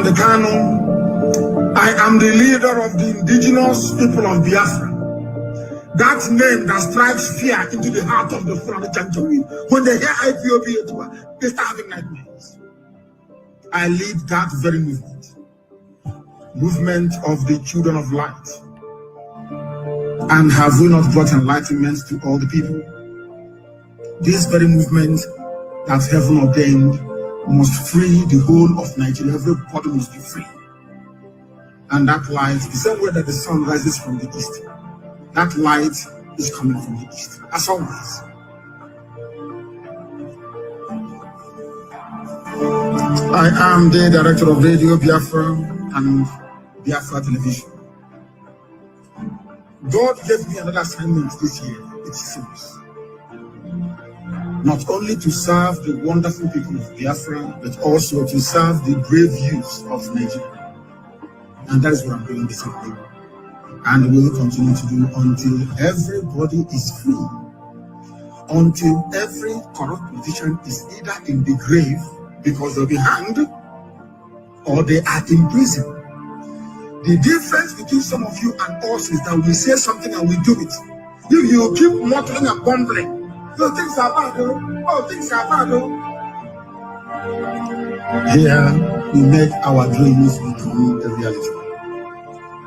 Nnamdi Kanu. I am the leader of the indigenous people of Biafra. That name that strikes fear into the heart of the Fulani Janjaweed. When they hear Ipob, they start having nightmares. I lead that very movement of the children of light. And have we not brought enlightenment to all the people? This very movement that heaven ordained must free the whole of Nigeria. Everybody must be free. And that light, the same way that the sun rises from the east, that light is coming from the east, as always. I am the director of Radio Biafra and Biafra Television. God gave me another assignment this year. It's serious. Not only to serve the wonderful people of Biafra, but also to serve the brave youth of Nigeria. And that is what I'm doing this evening. And will continue to do until everybody is free. Until every corrupt politician is either in the grave because they'll be hanged or they are in prison. The difference between some of you and us is that we say something and we do it. If you keep muttering and bumbling, things are bad, things are bad, Here, we make our dreams become a reality.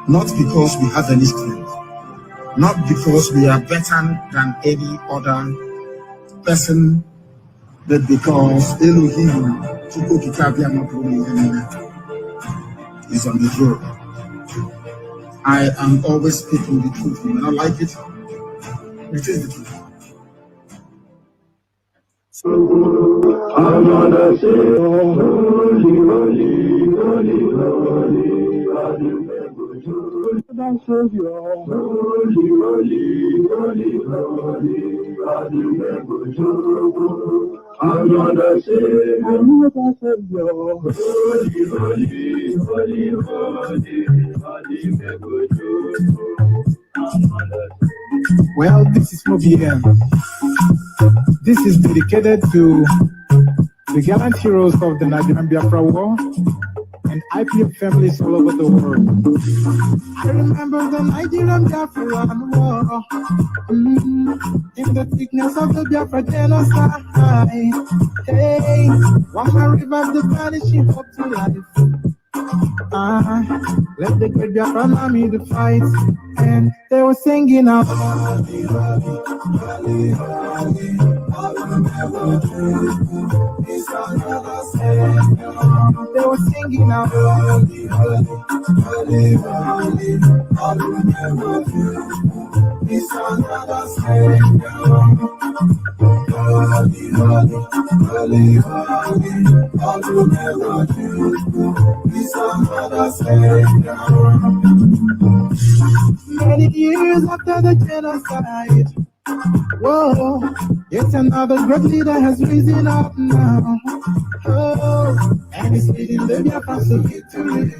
Not because we have any strength, not because we are better than any other person, but because Elohim is on the throne. I am always speaking the truth. You may not like it, it is the truth. I'm gonna say, oh, holy, holy, holy, holy, holy, thy Savior, holy, holy, holy, holy, I'm gonna say, holy, thy Savior, holy, holy, holy, holy, Well, this is Mobian. This is dedicated to the gallant heroes of the Nigerian Biafra War and IPF families all over the world. I remember the Nigerian Biafra War in the thickness of the Biafra genocide. Hey, one man revived the vanishing hope to life. Let the great Biafra army to fight, and they were singing out. They were singing out. Many years after the genocide, whoa, yet another great leader has risen up now. Oh, and he's leading the Biafra to victory.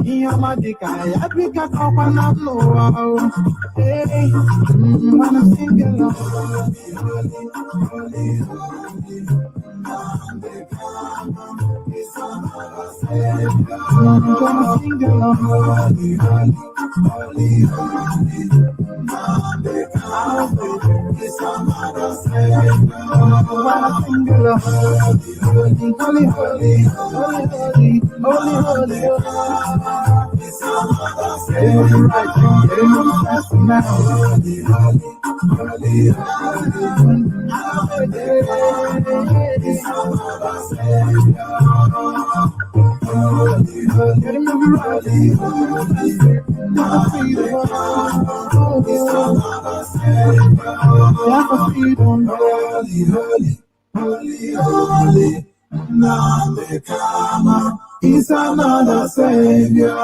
Yamadika, Yabika, Kapana, wow. Hey, when I'm singing along. Nnamdi Kanu is another savior.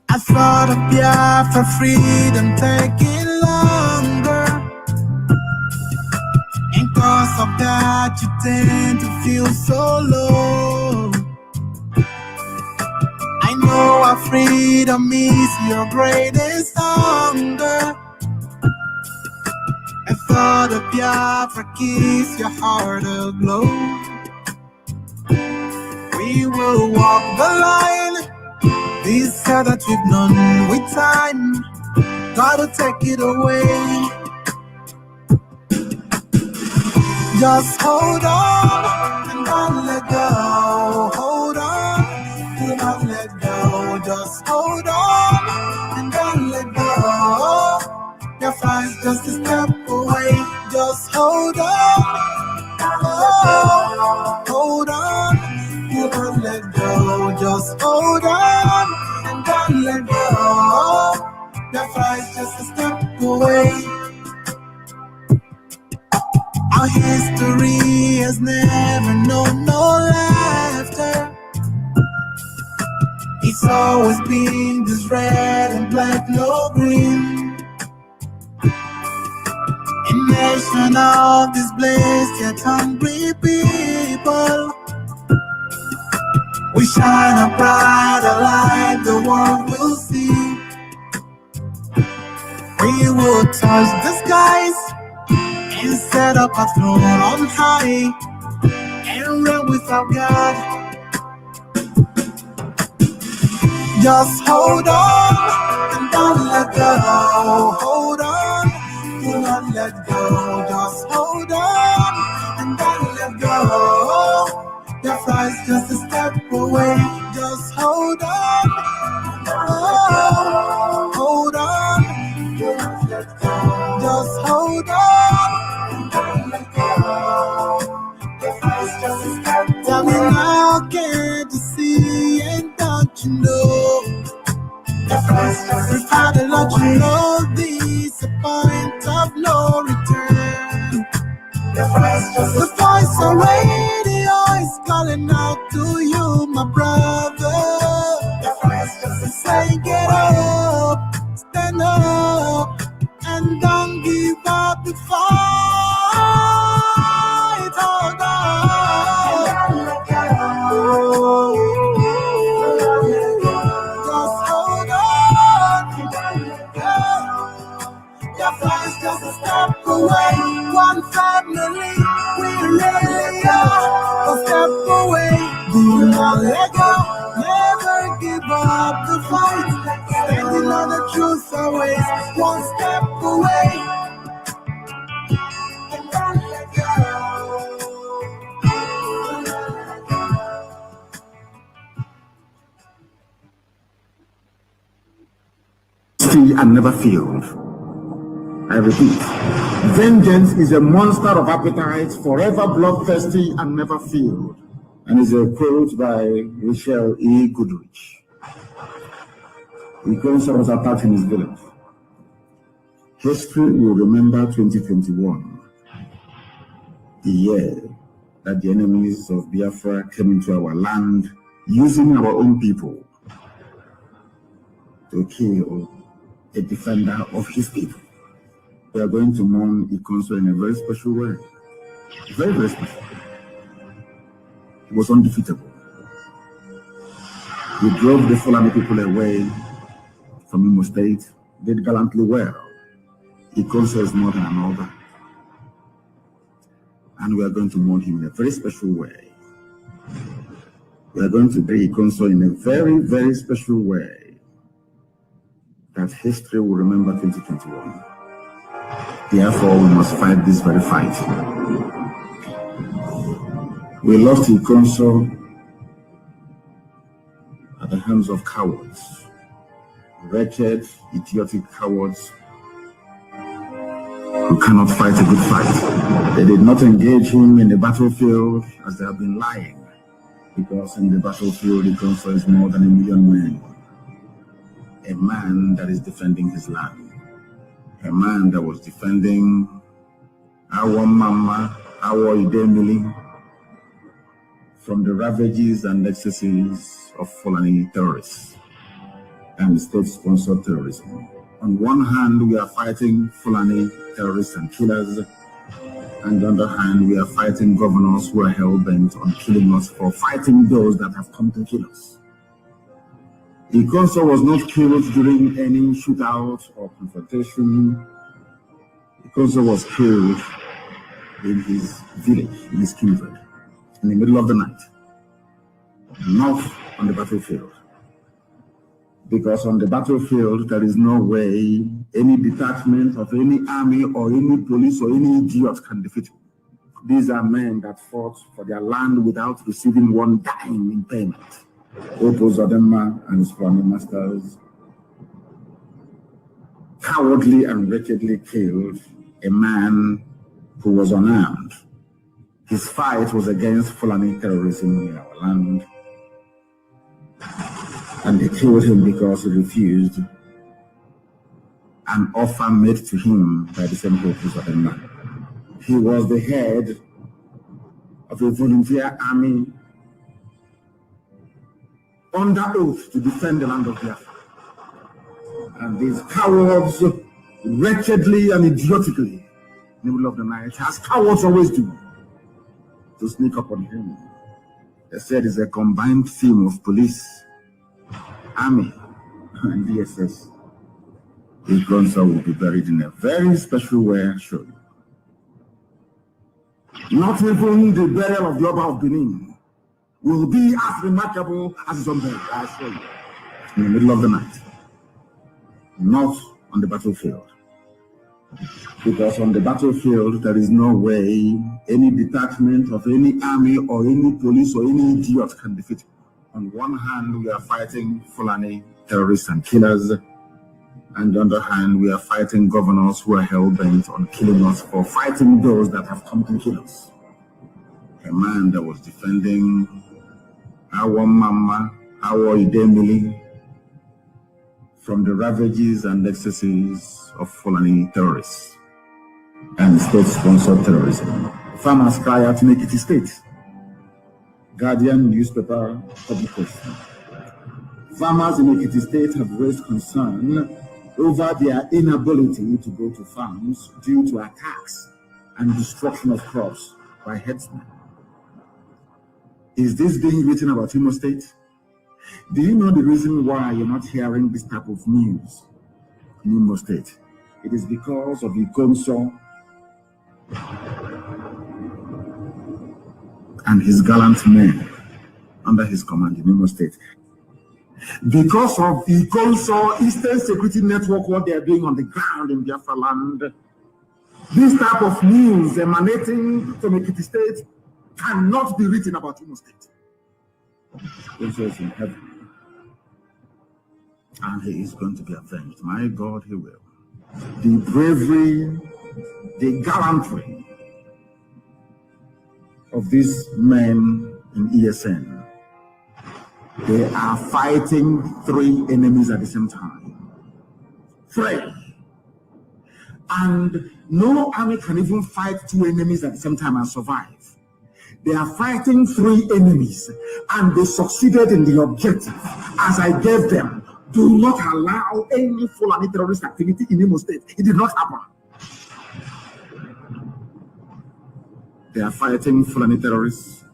I thought of Biafra freedom taking longer, and cause of that you tend to feel so low. Our freedom is your greatest hunger. And thought of Biafra keeps your heart aglow. We will walk the line, this hell that we've known with time. God will take it away. Just hold on and don't let go. Hold on, do not let go. Just hold on and don't let go. Your flight's just a step away. Just hold on. Oh, hold on, do not let go. Just hold on and don't let go. Your flight's just a step away. Our history has never known no laughter. It's always been this red and black, no green. A nation of displaced yet hungry people. We shine a brighter light the world will see. We will touch the skies and set up a throne on high and reign without God. Just hold on and don't let go. Hold on, do not let go. Just hold on and don't let go. Your flight's just a step away. Just hold on. Oh, hold on. Do not let go. Just hold on. Tell me now, can't you see and don't you know? If I don't let you know, this a point of no return. The voice of radio is calling out to you, my brother. Say get up, stand up, and don't give up the fight. Hold on. Just hold on. Your flight's just a step away. One family, we really are a step away. Do not let go. Never give up the fight. Standing on the truth always. One step away. And don't let go. And never failed. I repeat, vengeance is a monster of appetite, forever bloodthirsty and never failed. And is a quote by Michelle E. Goodrich. Ikonso was attacked in his village. History will remember 2021, the year that the enemies of Biafra came into our land using our own people to kill a defender of his people. We are going to mourn Ikonso in a very special way. Very, very special. He was undefeatable. He drove the Fulani people away from Imo State, did gallantly well. Ikonso is more than another. And we are going to mourn him in a very special way. We are going to bury Ikonso in a very, very special way that history will remember 2021. Therefore, we must fight this very fight. We lost Ikonso at the hands of cowards, wretched, idiotic cowards who cannot fight a good fight. They did not engage him in the battlefield as they have been lying, because in the battlefield, Ikonso is more than 1 million men. A man that is defending his land. A man that was defending our mama, our Idemili, from the ravages and excesses of Fulani terrorists and state-sponsored terrorism. On one hand, we are fighting Fulani terrorists and killers, and on the other hand, we are fighting governors who are hell-bent on killing us for fighting those that have come to kill us. Ikonso was not killed during any shootout or confrontation. Ikonso was killed in his village, in his kindred, in the middle of the night, not on the battlefield. Because on the battlefield, there is no way any detachment of any army or any police or any idiot can defeat you. These are men that fought for their land without receiving one dime in payment. Opo Zodema and his family masters cowardly and wretchedly killed a man who was unarmed. His fight was against Fulani terrorism in our land. And they killed him because he refused an offer made to him by the same Opo Zodema. He was the head of a volunteer army under oath to defend the land of Biafra. And these cowards, wretchedly and idiotically, in the middle of the night, as cowards always do, to sneak up on him. They said it's a combined theme of police, army, and DSS. Ikonso will be buried in a very special way, I show you. Not even the burial of the Oba of Benin will be as remarkable as his own burial, I assure you. In the middle of the night. Not on the battlefield. Because on the battlefield, there is no way any detachment of any army or any police or any idiot can defeat you. On one hand, we are fighting Fulani terrorists and killers. And on the other hand, we are fighting governors who are hell-bent on killing us for fighting those that have come to kill us. A man that was defending our mama, our Idemili, from the ravages and excesses of Fulani terrorists and state-sponsored terrorism. Farmers cry out to make it a state. Guardian newspaper publication. Farmers in Ekiti State have raised concern over their inability to go to farms due to attacks and destruction of crops by herdsmen. Is this being written about Imo State? Do you know the reason why you're not hearing this type of news in Imo State? It is because of Ikonso and his gallant men under his command in Imo State. Because of the Ikonso Eastern Security Network, what they are doing on the ground in Biafra land, this type of news emanating from Ekiti State cannot be written about Imo State. Ikonso is in heaven, and he is going to be avenged. My God, he will. The bravery, the gallantry of these men in ESN. They are fighting 3 enemies at the same time. 3. And no army can even fight 2 enemies at the same time and survive. They are fighting 3 enemies, and they succeeded in the objective. As I gave them, do not allow any Fulani terrorist activity in Imo State. It did not happen. They are fighting Fulani terrorists.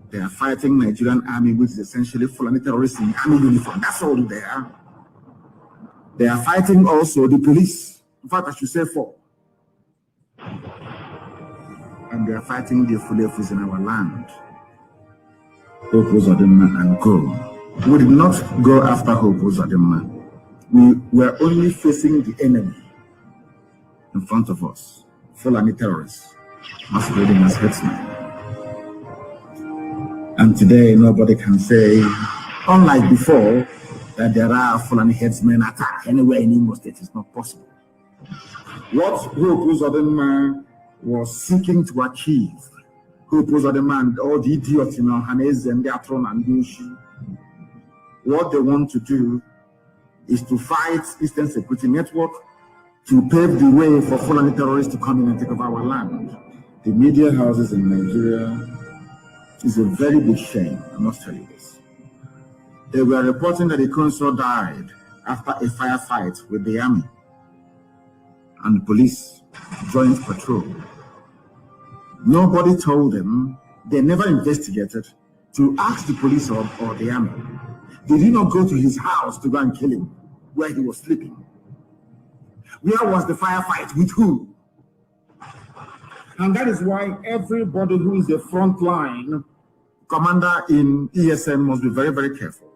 They are fighting Nigerian army, which is essentially Fulani terrorists in army uniform. That's all they are. They are fighting also the police. In fact, I should say 4. And they are fighting the Fulefus in our land. Opo Zodema and go. We did not go after Opo Zodema. We were only facing the enemy in front of us. Fulani terrorists masquerading as herdsmen. And today, nobody can say, unlike before, that there are Fulani headsmen attack anywhere in Imo State. It's not possible. What Opo Zodema was seeking to achieve, Opo Zodema and all the idiots in Hanese and Deatron and Dushi, what they want to do is to fight Eastern Security Network to pave the way for Fulani terrorists to come in and take over our land. The media houses in Nigeria is a very big shame, I must tell you this. They were reporting that Ikonso died after a firefight with the army and the police joint patrol. Nobody told them, they never investigated to ask the police or the army, Did he not go to his house to go and kill him where he was sleeping? Where was the firefight? With who? And that is why everybody who is a frontline commander in ESN must be very, very careful.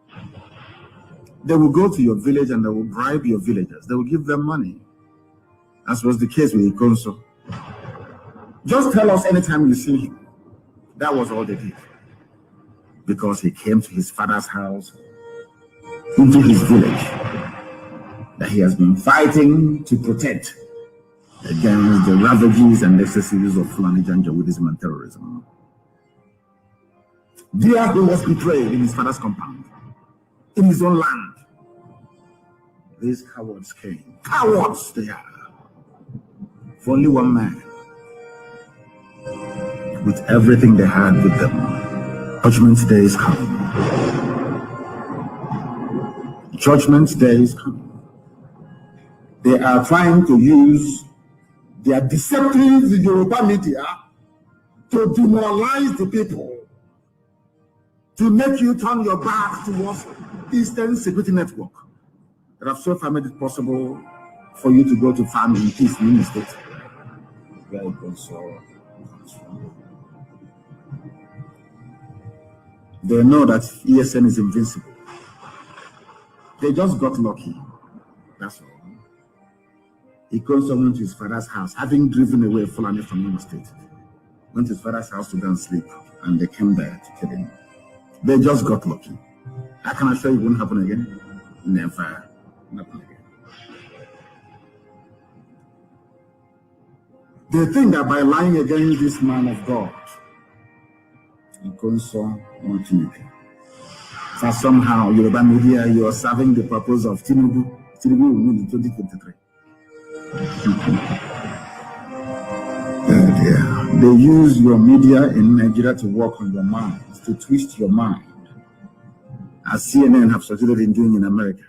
They will go to your village and they will bribe your villagers. They will give them money. As was the case with Ikonso. Just tell us anytime you see him. That was all they did. Because he came to his father's house, into his village, that he has been fighting to protect against the ravages and excesses of Fulani Janjaweedism and terrorism. There he was betrayed in his father's compound, in his own land. These cowards came. Cowards they are. For only one man, with everything they had with them. Judgment day is coming. Judgment day is coming. They are trying to use their deceptive Yoruba media to demoralize the people, to make you turn your back towards Eastern Security Network that have so far made it possible for you to go to farm in peace in the state where Ikonso comes from. They know that ESN is invincible. They just got lucky. That's all. Ikonso went to his father's house, having driven away Fulani from Imo State. Went to his father's house to go and sleep, and they came there to kill him. They just got lucky. I can assure you it won't happen again. Never. Not again. They think that by lying against this man of God, Ikonso Motinike, that somehow Yoruba media, you are serving the purpose of Tinubu. Tinubu will win in 2023. They use your media in Nigeria to work on your mind, to twist your mind, as CNN have succeeded in doing in America.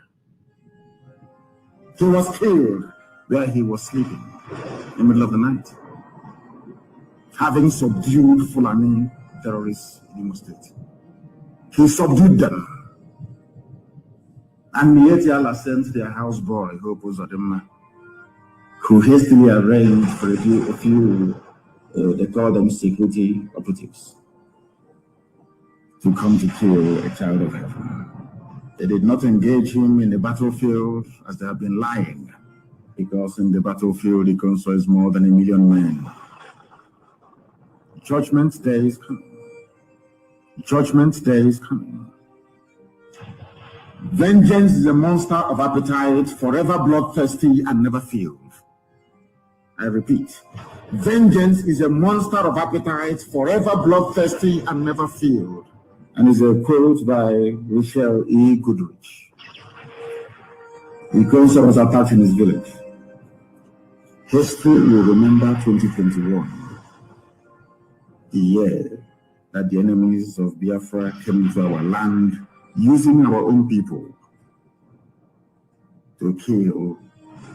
He was killed where he was sleeping in the middle of the night, having subdued Fulani terrorists in Imo State. He subdued them. And Mieti Allah sent their houseboy, Hope Uzodimma, who hastily arranged for a few they call them security operatives, to come to kill a child of heaven. They did not engage him in the battlefield as they have been lying, because in the battlefield, Ikonso is more than 1 million men. Judgment day is coming. Judgment day is coming. Vengeance is a monster of appetite, forever bloodthirsty and never filled. I repeat, vengeance is a monster of appetite, forever bloodthirsty and never filled. And is a quote by Michelle E. Goodrich. Ikonso was attacked in his village. History will remember 2021, the year that the enemies of Biafra came into our land using our own people to kill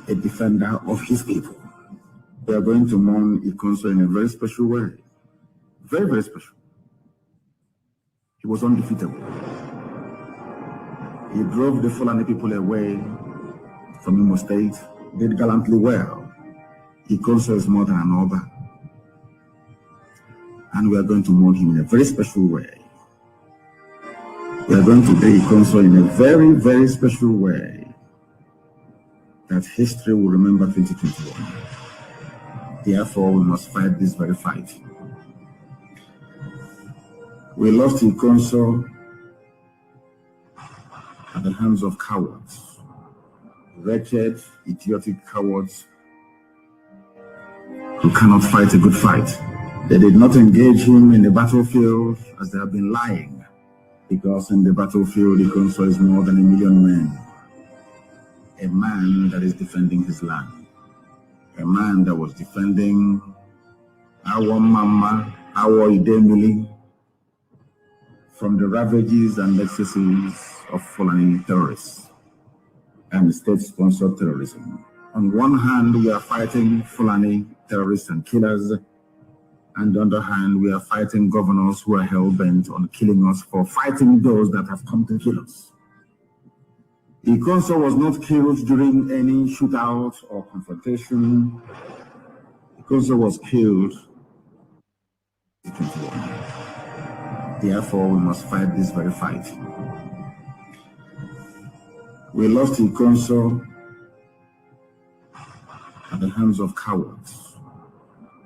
a defender of his people. We are going to mourn Ikonso in a very special way. Very, very special. He was undefeatable. He drove the Fulani people away from Imo State, did gallantly well. Ikonso is more than another. And we are going to mourn him in a very special way. We are going to pay Ikonso in a very, very special way that history will remember 2021. Therefore, we must fight this very fight. We lost Ikonso at the hands of cowards, wretched, idiotic cowards who cannot fight a good fight. They did not engage him in the battlefield as they have been lying, because in the battlefield, Ikonso is more than 1 million men. A man that is defending his land. A man that was defending our mama, our Idemili, from the ravages and excesses of Fulani terrorists and state-sponsored terrorism. On one hand, we are fighting Fulani terrorists and killers, and on the other hand, we are fighting governors who are hell-bent on killing us for fighting those that have come to kill us. Ikonso was not killed during any shootout or confrontation. Ikonso was killed. Therefore, we must fight this very fight. We lost Ikonso at the hands of cowards,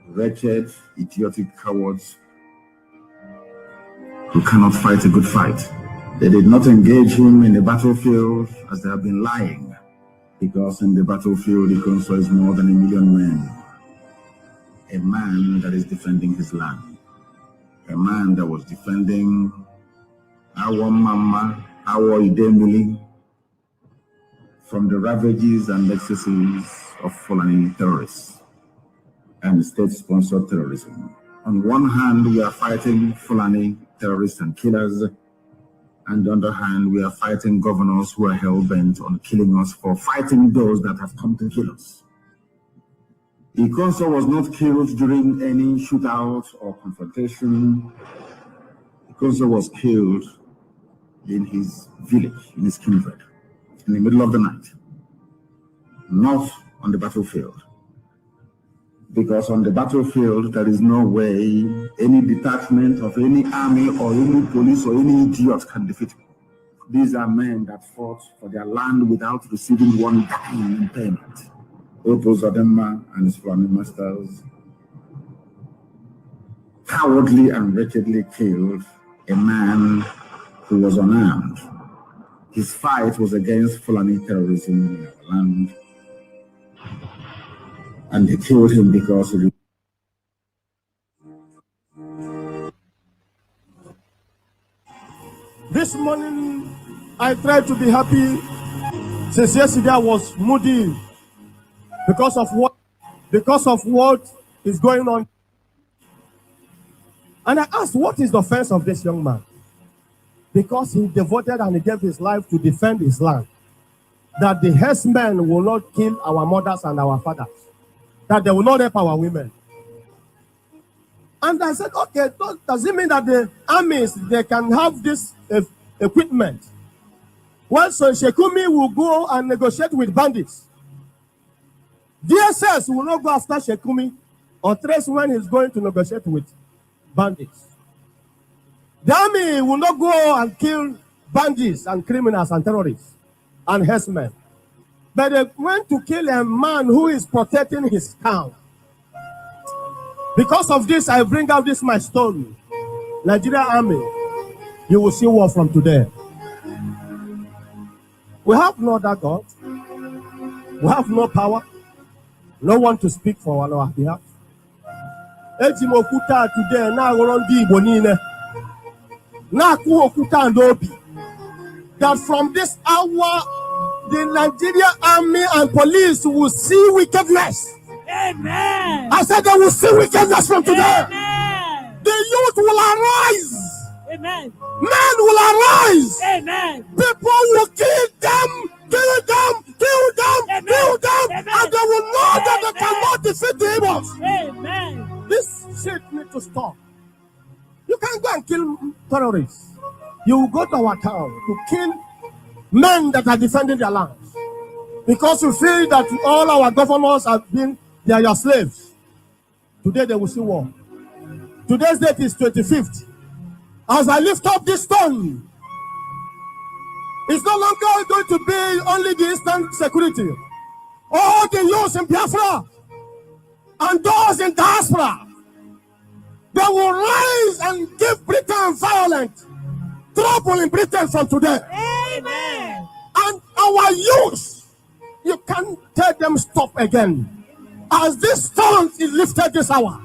wretched, idiotic cowards who cannot fight a good fight. They did not engage him in the battlefield as they have been lying, because in the battlefield, Ikonso is more than 1 million men. A man that is defending his land. A man that was defending our mama, our Idemili, from the ravages and excesses of Fulani terrorists and state-sponsored terrorism. On one hand, we are fighting Fulani terrorists and killers, and on the other hand, we are fighting governors who are hell-bent on killing us for fighting those that have come to kill us. Ikonso was not killed during any shootout or confrontation. Ikonso was killed in his village, in his kindred, in the middle of the night, not on the battlefield. Because on the battlefield, there is no way any detachment of any army or any police or any idiot can defeat me. These are men that fought for their land without receiving one dime in payment. Opo Zadema and his Fulani masters cowardly and wretchedly killed a man who was unarmed. His fight was against Fulani terrorism in our land, and they killed him because he... This morning, I tried to be happy. Since yesterday, I was moody because of what is going on. And I asked, what is the offense of this young man? Because he devoted and he gave his life to defend his land. That the herdsmen will not kill our mothers and our fathers. That they will not rape our women. And I said, okay, does it mean that the armies, they can have this equipment? Well, so Shekumi will go and negotiate with bandits. DSS will not go after Shekumi or trace when he's going to negotiate with bandits. The army will not go and kill bandits and criminals and terrorists and herdsmen. But they went to kill a man who is protecting his town. Because of this, I bring out this my story. Nigeria Army, you will see war from today. We have no other God. We have no power. No one to speak for on our behalf. Ejimokuta today, now we're on the Bonine. Okuta and Obi. That from this hour, the Nigeria Army and police will see wickedness. Amen. I said they will see wickedness from today. Amen. The youth will arise. Amen. Men will arise. Amen. People will kill them, Amen. kill them, Amen. and they will know that they cannot defeat the evils. Amen. This shit needs to stop. You can't go and kill terrorists. You will go to our town to kill men that are defending their lands. Because you feel that all our governors have been, they are your slaves. Today they will see war. Today's date is 25th. As I lift up this stone, it's no longer going to be only the instant security. All the youths in Biafra and those in diaspora, they will rise and give Britain violent trouble in Britain from today. Amen. And our youth, you can't tell them stop again. As this stone is lifted this hour,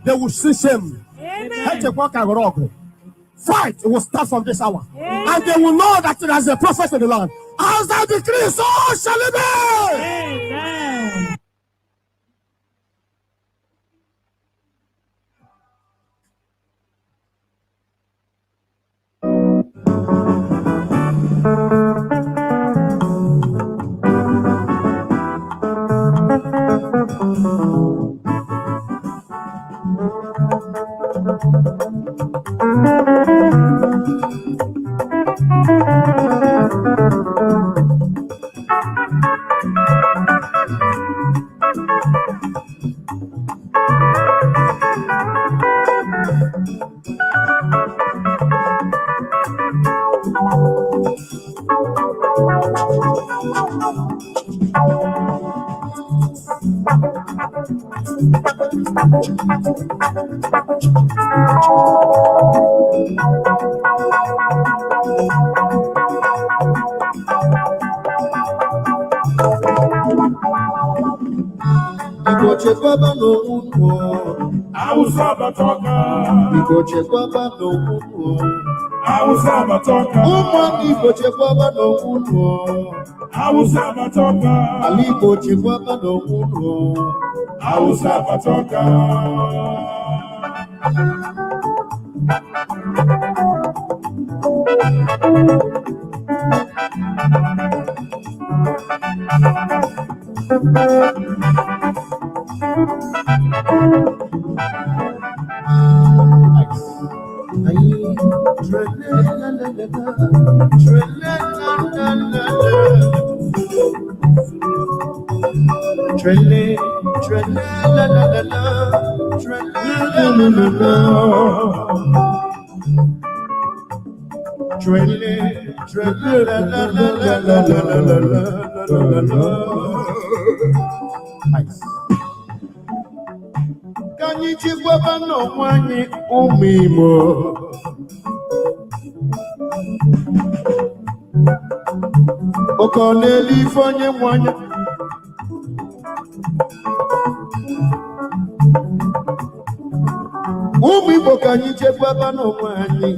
they will see shame. Amen. Fight will start from this hour. Amen. And they will know that there is a prophet in the land. As I decree, so shall it be. Amen. Ikoche kwaba no uno. Hausa batoka. Ikoche kwaba no uno. Hausa batoka. Ikoche kwaba no uno. Hausa batoka. Ali ikoche kwaba no uno. Hausa batoka. Kanyi chikwaba no nwanyi ụmụ Igbo. Oke ọ na-ele ife onye nwanyị. Ụmụ Igbo ka anyị chekwaba n'onwe anyị.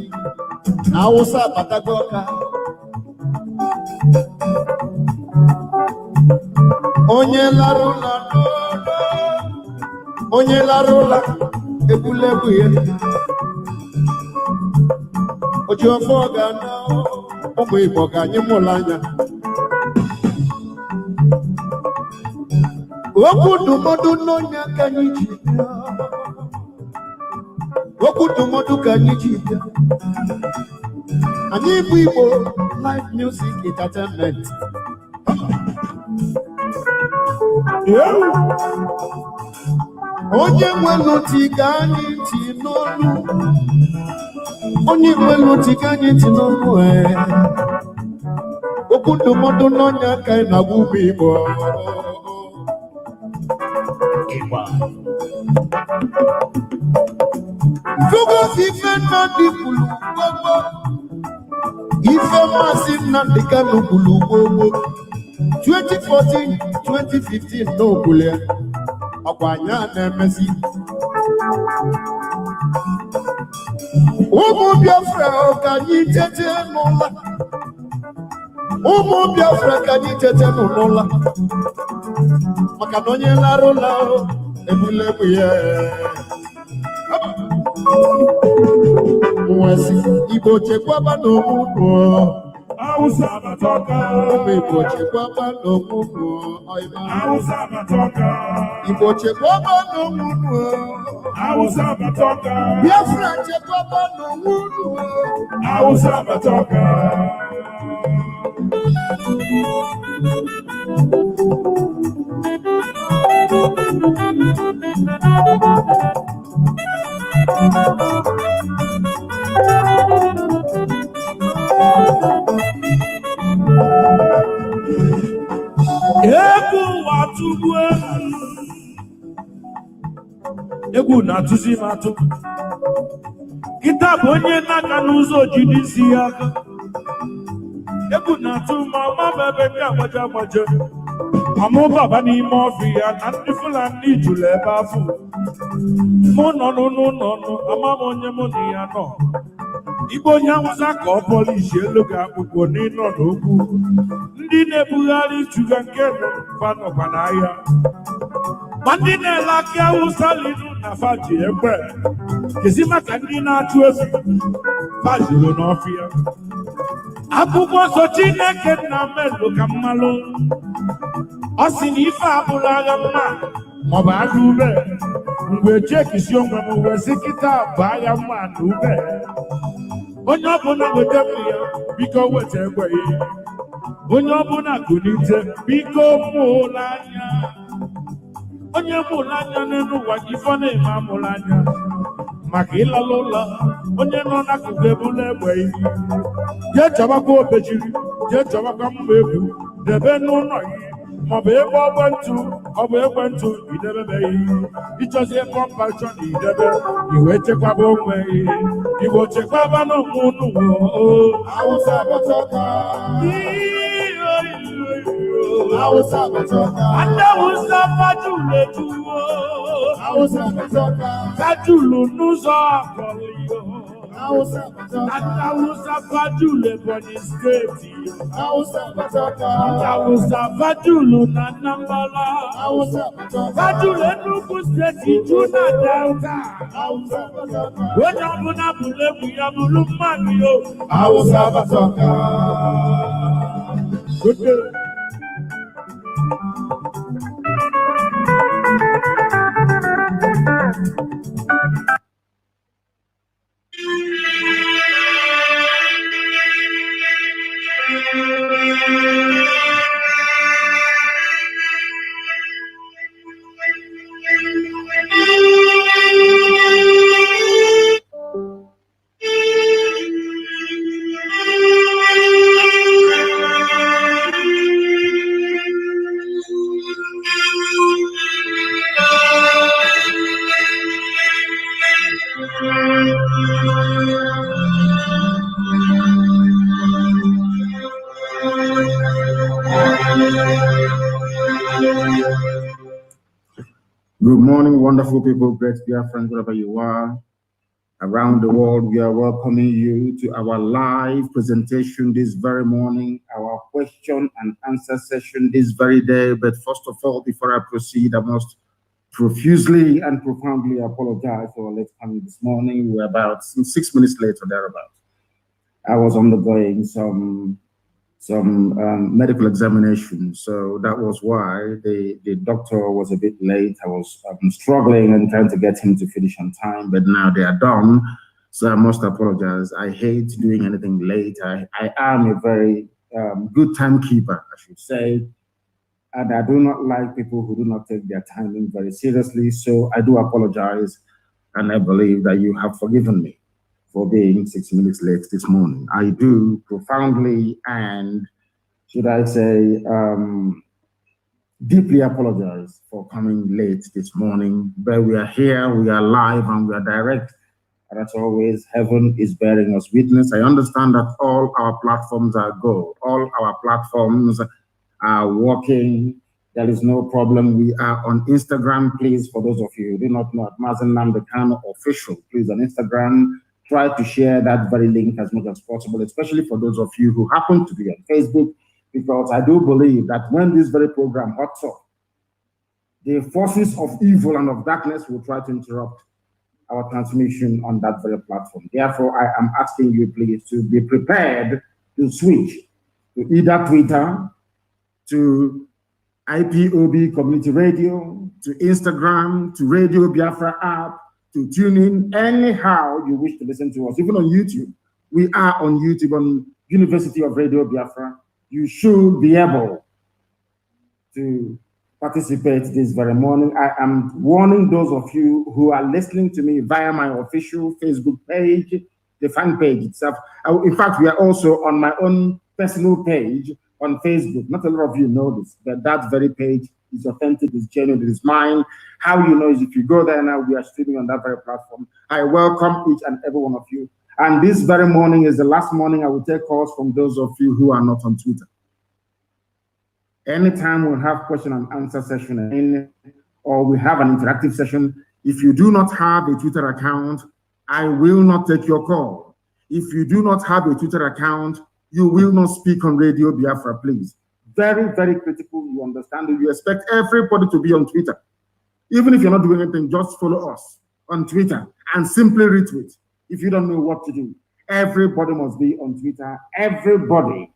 Hausa abatago ọka. Onye lara ụla n'ụlọ. Onye lara ụla egwuregwu ya. Oji ofe ọ ga-ana ụmụ Igbo ka anyị mụrụ anya. Okwu ndụmọdụ n'onye ka anyị ji bịa. Okwu ndụmọdụ ka anyị ji bịa. Anyị bụ Igbo live music entertainment. Onye nwere ntị ka anyị ntị n'olu. Onye nwere ntị ka anyị ntị n'olu. Okwu ndụmọdụ n'onye ka anyị na-agwa ụmụ Igbo. Fugos ife Nnamdi kwuru gbogbo. Ife Mazi Nnamdi Kanu kwuru gbogbo. 2014, 2015 n'okwule. Ọkwa anya na-emezi. Ụmụ Biafra ka anyị tete n'ụla. Ụmụ Biafra ka anyị tete n'ụla. Maka na onye lara ụla egwuregwu ya. Nwesi Igbo chekwaba n'omume. Hausa batoka. Ụmụ Igbo chekwaba n'omume. Hausa batoka. Igbo chekwaba n'omume. Hausa batoka. Biafra chekwaba n'omume. Hausa batoka. Egwu na-atụzi m atụ. Kịta bụ onye na-aga n'ụzọ ojidi isi ya aka. Egwu na-atụ ma ọma m ebe ndị agbaje. Ọmụbaba n'ime ọfịa na ndị Fulani jụrụ ebe afọ. Mụ nọ n'ụlọ ama m onye mụ na ya nọ. Igbo onye Hausa ka ọ pọlishi elu ga-akpụkpọ n'ịnọ n'okwu. Ndị na-ebugharị chuga nke nọkwa n'ahịa. Ma ndị na-ele akị Hausa liru na faji ekwe. Kezi maka ndị na-achụ efi fajuru n'ọfịa. Akwụkwọ nsọ Chineke na mmelụ ka mmalụ. Ọ sị na ife abụrụ agha mma maọbụ agha ube. Mgbe chekisi onwe m wee sị kịta bụ agha mma na ube. Onye ọbụla weta ya biko weta egbe ya. Onye ọbụla gụnite biko mụla anya. Onye mụla anya n'elu ụwa gị ife na-eme amụla anya. Maka ịlala ụlọ onye nọ n'akụkụ ebula egbe ya. Jee chọbakwa obejiri, jee chọbakwa mma egwu, debe n'ụlọ gị. maọbụ ebe ọ bụ ekwentị idebe ịchọzi ebe ọkpachọn idebe iwe chekwaba onwe igbo chekwaba n'onwe unu Hausa Batoka. Hausa Batoka. Hausa Batoka. Hausa Batoka. Kajulu n'ụzọ akọrọ Hausa Batoka. Hausa Bajulu Ebonyi steeti. Hausa Batoka. Hausa Bajulu na Anambra. Hausa Batoka. Bajulu Enugu steeti ju na Delta. Hausa Batoka. Onye ọbụla bụrụ egwu ya bụrụ mmadụ yo. Hausa Batoka. Good day. Good morning, wonderful people, great Biafrans, wherever you are around the world. We are welcoming you to our live presentation this very morning, our question and answer session this very day. But first of all, before I proceed, I must profusely and profoundly apologize for our late coming this morning. We're about 6 minutes late or thereabouts. I was undergoing some medical examination, so that was why the doctor was a bit late. I was struggling and trying to get him to finish on time, but now they are done, so I must apologize. I hate doing anything late. I am a very good timekeeper, I should say, and I do not like people who do not take their timing very seriously, so I do apologize, and I believe that you have forgiven me for being 6 minutes late this morning. I do profoundly and, should I say, deeply apologize for coming late this morning. But we are here, we are live, and we are direct. And as always, heaven is bearing us witness. I understand that all our platforms are go. All our platforms are working. There is no problem. We are on Instagram, please, for those of you who do not know, at Mazi Nnamdi Kanu official, please, on Instagram. Try to share that very link as much as possible, especially for those of you who happen to be on Facebook, because I do believe that when this very program hots up, the forces of evil and of darkness will try to interrupt our transmission on that very platform. Therefore, I am asking you, please, to be prepared to switch to either Twitter, to IPOB Community Radio, to Instagram, to Radio Biafra app, to tune in anyhow you wish to listen to us, even on YouTube. We are on YouTube on University of Radio Biafra. You should be able to participate this very morning. I am warning those of you who are listening to me via my official Facebook page, the fan page itself. In fact, we are also on my own personal page on Facebook. Not a lot of you know this, but that very page is authentic, is genuine, it is mine. How you know is if you go there now, we are streaming on that very platform. I welcome each and every one of you. And this very morning is the last morning I will take calls from those of you who are not on Twitter. Anytime we have question and answer session or we have an interactive session, if you do not have a Twitter account, I will not take your call. If you do not have a Twitter account, you will not speak on Radio Biafra, please. Very, very critical, you understand. You expect everybody to be on Twitter. Even if you're not doing anything, just follow us on Twitter and simply retweet. If you don't know what to do, everybody must be on Twitter. Everybody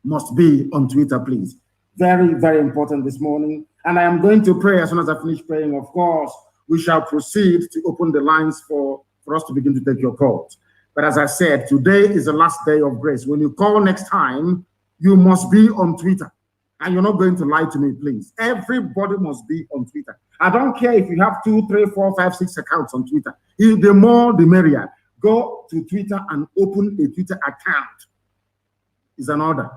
must be on Twitter, please. Very, very important this morning. And I am going to pray as soon as I finish praying. Of course, we shall proceed to open the lines for us to begin to take your calls. But as I said, today is the last day of grace. When you call next time, you must be on Twitter. And you're not going to lie to me, please. Everybody must be on Twitter. I don't care if you have 2, 3, 4, 5, 6 accounts on Twitter. The more, the merrier. Go to Twitter and open a Twitter account. Is an order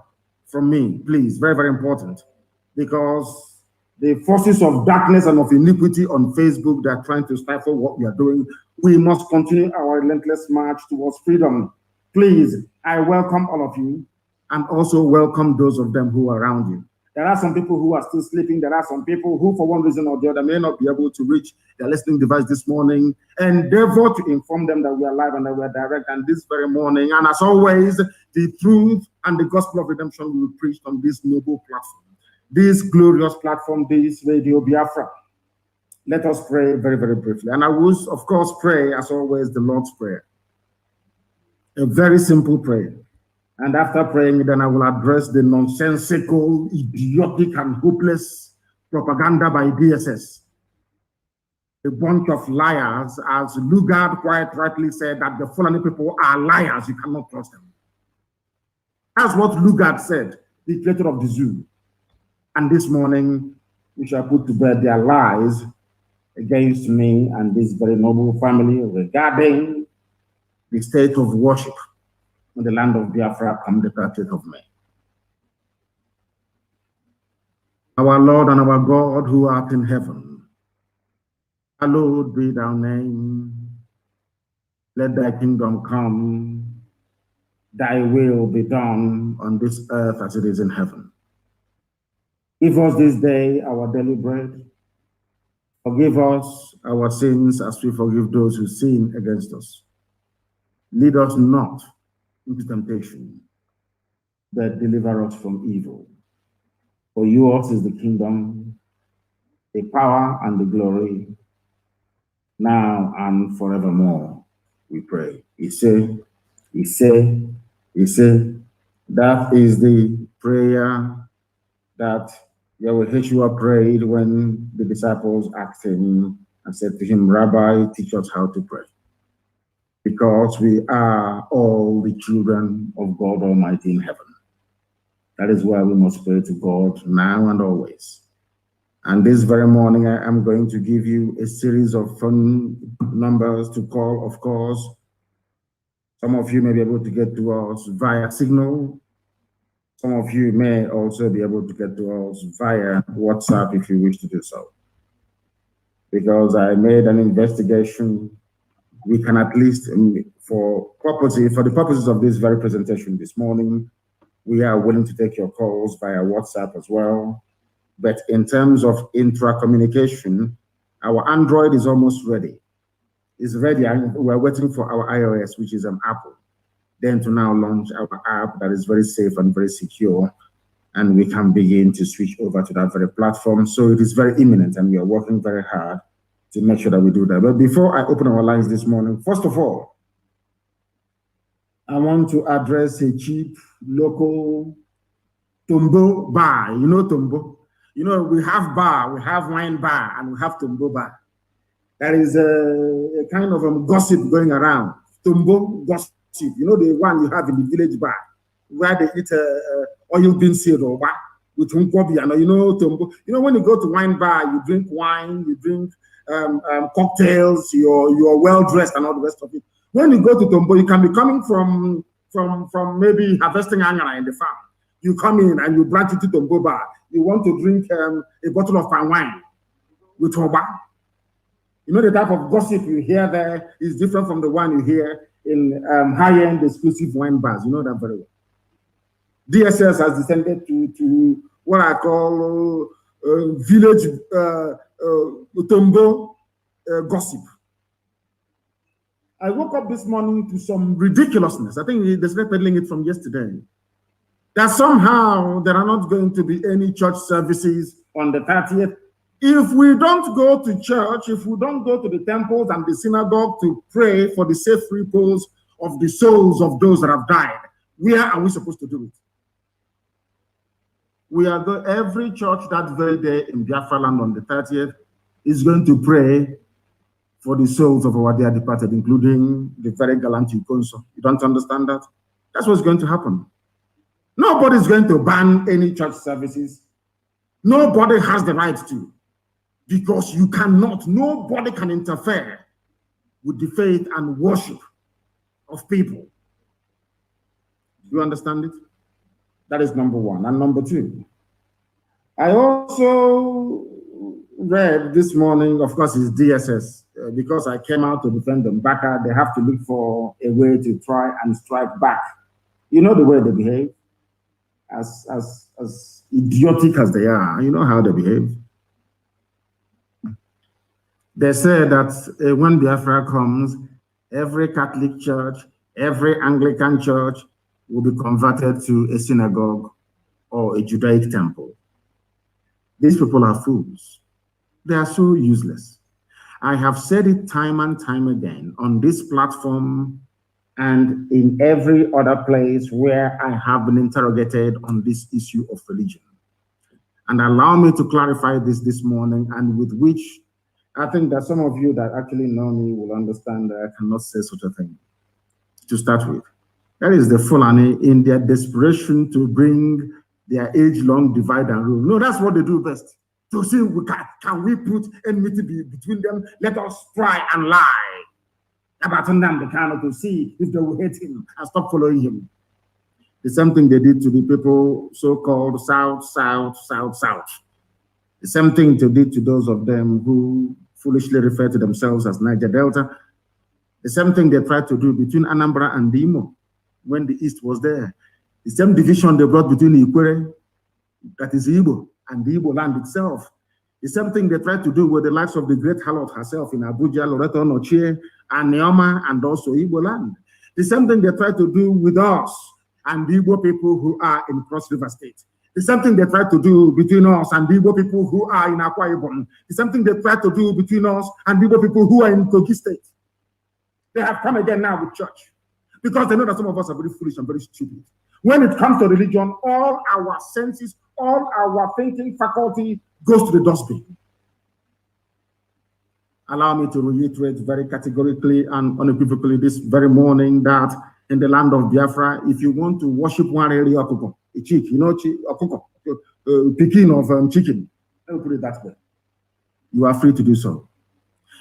from me, please. Very, very important. because the forces of darkness and of iniquity on Facebook, they are trying to stifle what we are doing. We must continue our relentless march towards freedom. Please, I welcome all of you and also welcome those of them who are around you. There are some people who are still sleeping. There are some people who, for one reason or the other, may not be able to reach their listening device this morning. Endeavor to inform them that we are live and that we are direct and this very morning. And as always, the truth and the gospel of redemption will be preached on this noble platform, this glorious platform, this Radio Biafra. Let us pray very, very briefly. And I will, of course, pray, as always, the Lord's Prayer. A very simple prayer. And after praying, then I will address the nonsensical, idiotic, and hopeless propaganda by DSS. A bunch of liars, as Lugard quite rightly said, that the Fulani people are liars. You cannot trust them. That's what Lugard said, the creator of the zoo. And this morning, we shall put to bed their lies against me and this very noble family regarding the state of worship in the land of Biafra on the 30th of May. Our Lord and our God who art in heaven, hallowed be thy name. Let thy kingdom come, thy will be done on this earth as it is in heaven. Give us this day our daily bread. Forgive us our sins as we forgive those who sin against us. Lead us not into temptation, but deliver us from evil. For yours is the kingdom, the power, and the glory, now and forevermore, we pray. He said, that is the prayer that Yeshua prayed when the disciples asked him and said to him, Rabbi, teach us how to pray. Because we are all the children of God Almighty in heaven. That is why we must pray to God now and always. And this very morning, I am going to give you a series of phone numbers to call, of course. Some of you may be able to get to us via Signal. Some of you may also be able to get to us via WhatsApp if you wish to do so. Because I made an investigation, we can at least, for the purposes of this very presentation this morning, we are willing to take your calls via WhatsApp as well. But in terms of intra-communication, our Android is almost ready. It's ready, and we're waiting for our iOS, which is an Apple, then to now launch our app that is very safe and very secure, and we can begin to switch over to that very platform. So it is very imminent, and we are working very hard to make sure that we do that. But before I open our lines this morning, first of all, I want to address a cheap local Tombo bar. You know Tombo? You know, we have bar, we have wine bar, and we have Tombo bar. There is a kind of gossip going around. Tombo gossip. You know the one you have in the village bar, where they eat oil bean seed or what with unkobi. And you know Tombo. You know when you go to wine bar, you drink wine, you drink cocktails, you're well dressed and all the rest of it. When you go to Tombo, you can be coming from maybe harvesting angara in the farm. You come in and you branch into Tombo bar. You want to drink a bottle of palm wine with Oba. You know the type of gossip you hear there is different from the one you hear in high-end exclusive wine bars. You know that very well. DSS has descended to what I call village Tombo gossip. I woke up this morning to some ridiculousness. I think they started peddling it from yesterday. That somehow there are not going to be any church services on the 30th. If we don't go to church, if we don't go to the temples and the synagogue to pray for the safe repose of the souls of those that have died, where are we supposed to do it? We are going, every church that very day in Biafra land on the 30th is going to pray for the souls of our dear departed, including the very gallant Ikonso. You don't understand that? That's what's going to happen. Nobody's going to ban any church services. Nobody has the right to. Because you cannot, nobody can interfere with the faith and worship of people. Do you understand it? That is number one. And number two, I also read this morning, of course, it's DSS, because I came out to defend them. Baka, they have to look for a way to try and strike back. You know the way they behave, as idiotic as they are. You know how they behave. They say that when Biafra comes, every Catholic church, every Anglican church will be converted to a synagogue or a Judaic temple. These people are fools. They are so useless. I have said it time and time again on this platform and in every other place where I have been interrogated on this issue of religion. And allow me to clarify this morning, and with which I think that some of you that actually know me will understand that I cannot say such a thing. To start with, that is the Fulani in their desperation to bring their age-long divide and rule. No, that's what they do best. To see can we put enmity between them? Let us try and lie about Nnamdi Kanu to see if they will hate him and stop following him. The same thing they did to the people so-called South. The same thing they did to those of them who foolishly refer to themselves as Niger Delta. The same thing they tried to do between Anambra and Imo when the East was there. The same division they brought between Ikwere, that is Igbo, and the Igbo land itself. The same thing they tried to do with the likes of the great harlot herself in Abuja, Loreto Nochie, and Neoma, and also Igbo land. The same thing they tried to do with us and the Igbo people who are in Cross River State. The same thing they tried to do between us and the Igbo people who are in Akwa Ibom. The same thing they tried to do between us and the Igbo people who are in Kogi State. They have come again now with church, because they know that some of us are very foolish and very stupid. When it comes to religion, all our senses, all our thinking faculty goes to the dustbin. Allow me to reiterate very categorically and unequivocally this very morning that in the land of Biafra, if you want to worship one area, a chick, you know, picking of chicken, let me put it that way. You are free to do so.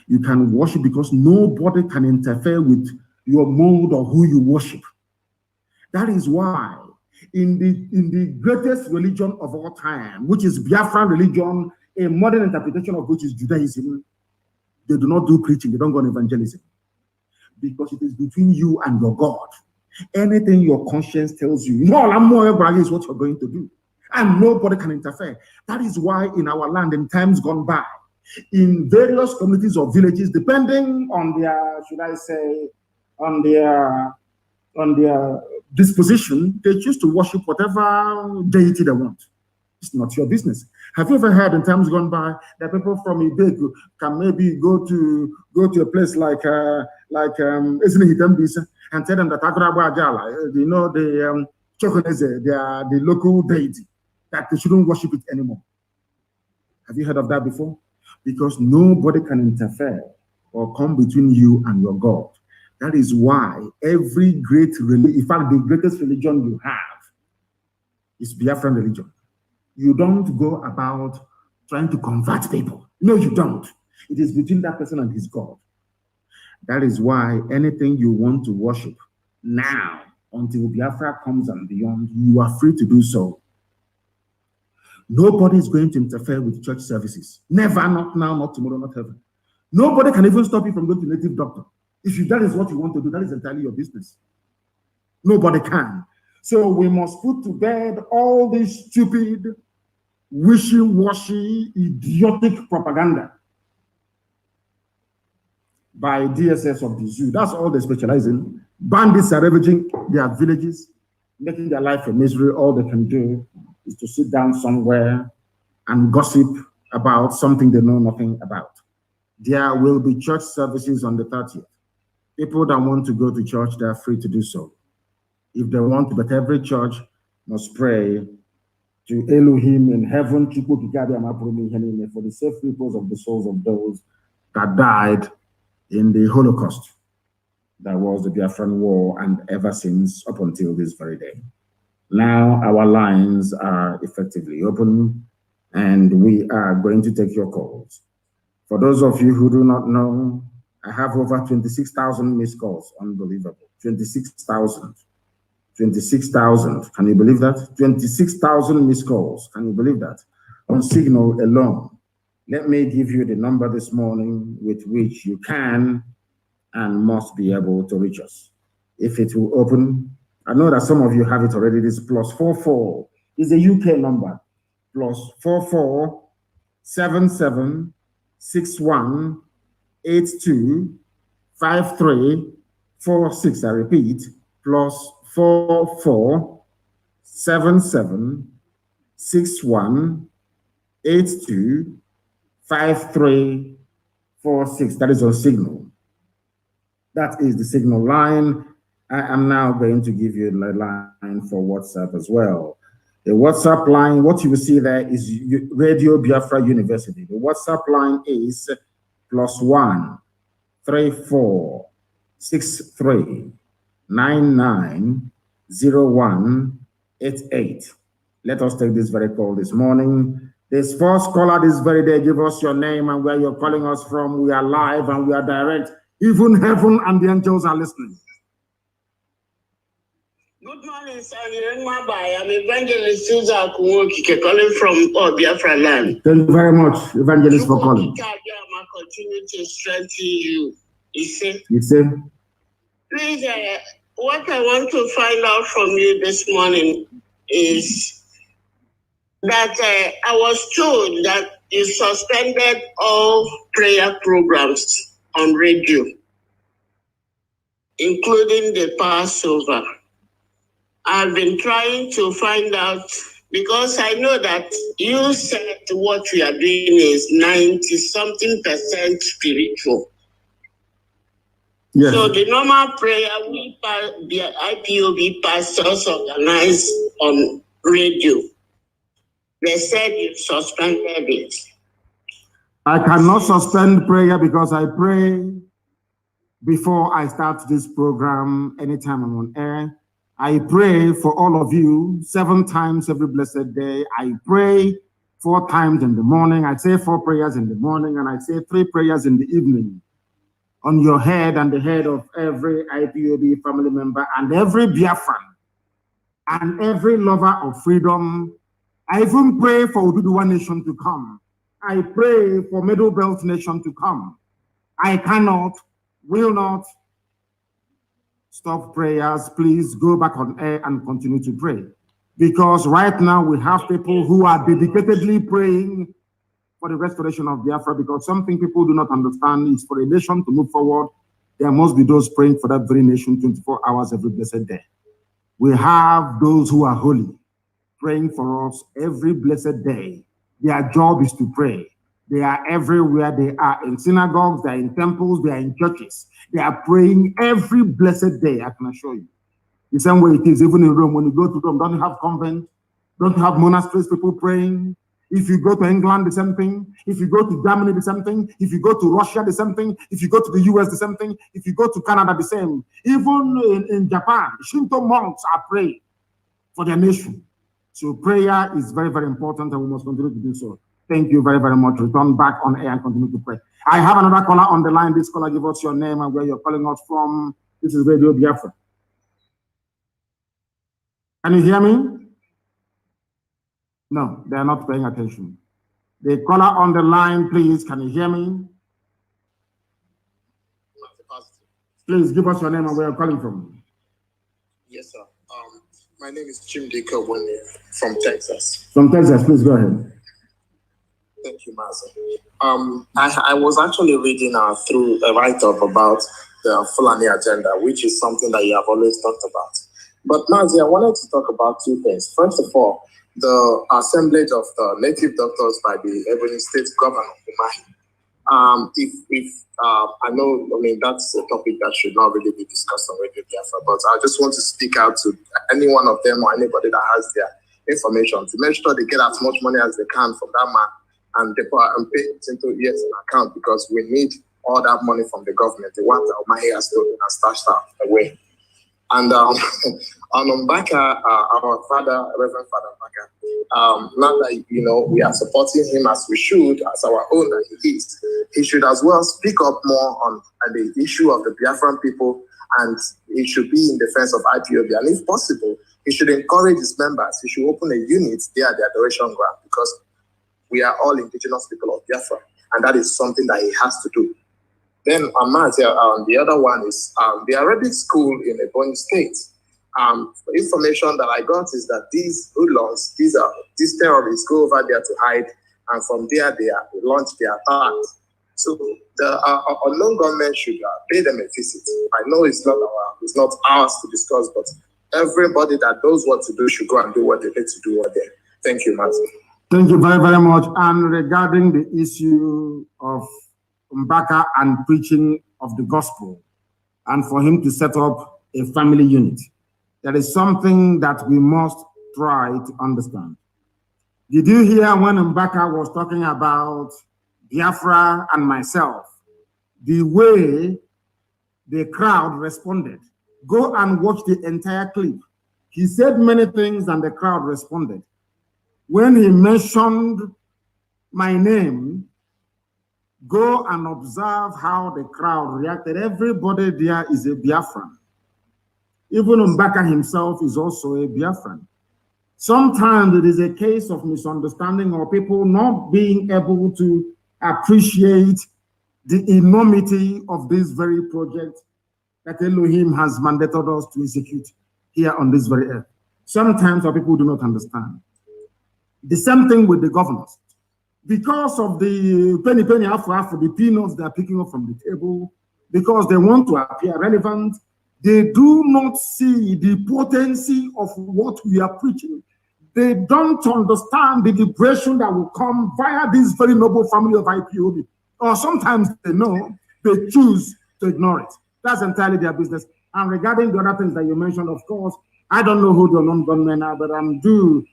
You can worship because nobody can interfere with your mode or who you worship. That is why in the greatest religion of all time, which is Biafran religion, a modern interpretation of which is Judaism, they do not do preaching, they don't go on evangelism. Because it is between you and your God. Anything your conscience tells you, no, I'm more is what you're going to do. And nobody can interfere. That is why in our land, in times gone by, in various communities or villages, depending on their, should I say, on their disposition, they choose to worship whatever deity they want. It's not your business. Have you ever heard in times gone by that people from Ibeku can maybe go to a place like Ezinihitembisa and tell them that Agraba Ajala, you know, the Chokoneze, they are the local deity, that they shouldn't worship it anymore? Have you heard of that before? Because nobody can interfere or come between you and your God. That is why every great religion, in fact, the greatest religion you have is Biafran religion. You don't go about trying to convert people. No, you don't. It is between that person and his God. That is why anything you want to worship now, until Biafra comes and beyond, you are free to do so. Nobody is going to interfere with church services. Never, not now, not tomorrow, not ever. Nobody can even stop you from going to native doctor. If that is what you want to do, that is entirely your business. Nobody can. So we must put to bed all this stupid, wishy-washy, idiotic propaganda by DSS of the zoo. That's all they specialize in. Bandits are ravaging their villages, making their life a misery. All they can do is to sit down somewhere and gossip about something they know nothing about. There will be church services on the 30th. People that want to go to church, they are free to do so. If they want to, but every church must pray to Elohim in heaven for the safe repose of the souls of those that died in the Holocaust. That was the Biafran War, and ever since up until this very day. Now our lines are effectively open, and we are going to take your calls. For those of you who do not know, I have over 26,000 missed calls. Unbelievable. 26,000. 26,000. Can you believe that? 26,000 missed calls. Can you believe that? on Signal alone. Let me give you the number this morning with which you can and must be able to reach us. If it will open, I know that some of you have it already. This +44 is a UK number. +44 77 61 82 53 46. I repeat, +44 77 61 82 53 46. That is on Signal. That is the Signal line. I am now going to give you the line for WhatsApp as well. The WhatsApp line, what you will see there is Radio Biafra University. The WhatsApp line is +1 34 63 99 01 88. Let us take this very call this morning. This first caller this very day, give us your name and where you're calling us from. We are live and we are direct. Even heaven and the angels are listening. Good morning, sir. I'm Evangelist Susan Kuwoki, calling from Biafra land. Thank you very much, Evangelist, for calling. I continue to strengthen you. You see? Please, what I want to find out from you this morning is that I was told that you suspended all prayer programs on radio, including the Passover. I've been trying to find out, because I know that you said what we are doing is 90-something% spiritual. Yes. So the normal prayer the IPOB pastors organize on radio, they said you suspended it. I cannot suspend prayer because I pray before I start this program anytime I'm on air. I pray for all of you 7 times every blessed day. I pray 4 times in the morning. I say 4 prayers in the morning, and I say 3 prayers in the evening on your head and the head of every IPOB family member and every Biafran and every lover of freedom. I even pray for Ududuwa nation to come. I pray for Middle Belt nation to come. I cannot, will not stop prayers. Please go back on air and continue to pray. Because right now we have people who are dedicatedly praying for the restoration of Biafra, because something people do not understand is for a nation to move forward, there must be those praying for that very nation 24 hours every blessed day. We have those who are holy, praying for us every blessed day. Their job is to pray. They are everywhere. They are in synagogues, they are in temples, they are in churches. They are praying every blessed day, I can assure you. The same way it is even in Rome. When you go to Rome, don't have convent, don't have monasteries, people praying. If you go to England, the same thing. If you go to Germany, the same thing. If you go to Russia, the same thing. If you go to the US, the same thing. If you go to Canada, the same. Even in Japan, Shinto monks are praying for their nation. So prayer is very, very important, and we must continue to do so. Thank you very, very much. Return back on air and continue to pray. I have another caller on the line. This caller, give us your name and where you're calling us from. This is Radio Biafra. Can you hear me? No, they are not paying attention. The caller on the line, please, can you hear me? Please give us your name and where you're calling from. Yes, sir. My name is Chimdi Kawani from Texas. From Texas, please go ahead. Thank you, Mazi. I was actually reading through a write-up about the Fulani agenda, which is something that you have always talked about. But Mazi, I wanted to talk about 2 things. First of all, the assemblage of the native doctors by the Ebonyi State Governor, Umahi. I know, that's a topic that should not really be discussed on Radio Biafra, but I just want to speak out to any one of them or anybody that has their information to make sure they get as much money as they can from that man and pay it into years in account, because we need all that money from the government, the one that Umahi has stolen and stashed away. And on Mbaka, our father, Reverend Father Mbaka, now that we are supporting him as we should, as our own that he is, he should as well speak up more on the issue of the Biafran people, and he should be in defense of IPOB. And if possible, he should encourage his members. He should open a unit there at the Adoration Ground, because We are all indigenous people of Biafra, and that is something that he has to do. Then the other one is the Arabic school in Ebonyi State. Information that I got is that these hoodlums, these terrorists go over there to hide, and from there they launch their attacks. So the unknown government should pay them a visit. I know it's not ours to discuss, but everybody that knows what to do should go and do what they need to do over there. Thank you, Mazi. Thank you very, very much. And regarding the issue of Mbaka and preaching of the gospel, and for him to set up a family unit, there is something that we must try to understand. Did you hear when Mbaka was talking about Biafra and myself, the way the crowd responded? Go and watch the entire clip. He said many things and the crowd responded. When he mentioned my name, go and observe how the crowd reacted. Everybody there is a Biafran. Even Mbaka himself is also a Biafran. Sometimes it is a case of misunderstanding or people not being able to appreciate the enormity of this very project that Elohim has mandated us to execute here on this very earth. Sometimes our people do not understand. The same thing with the governors. Because of the penny after the peanuts they are picking up from the table, because they want to appear relevant, they do not see the potency of what we are preaching. They don't understand the liberation that will come via this very noble family of IPOB. Or sometimes they know, they choose to ignore it. That's entirely their business. And regarding the other things that you mentioned, of course, I don't know who the non-gunmen are, but I do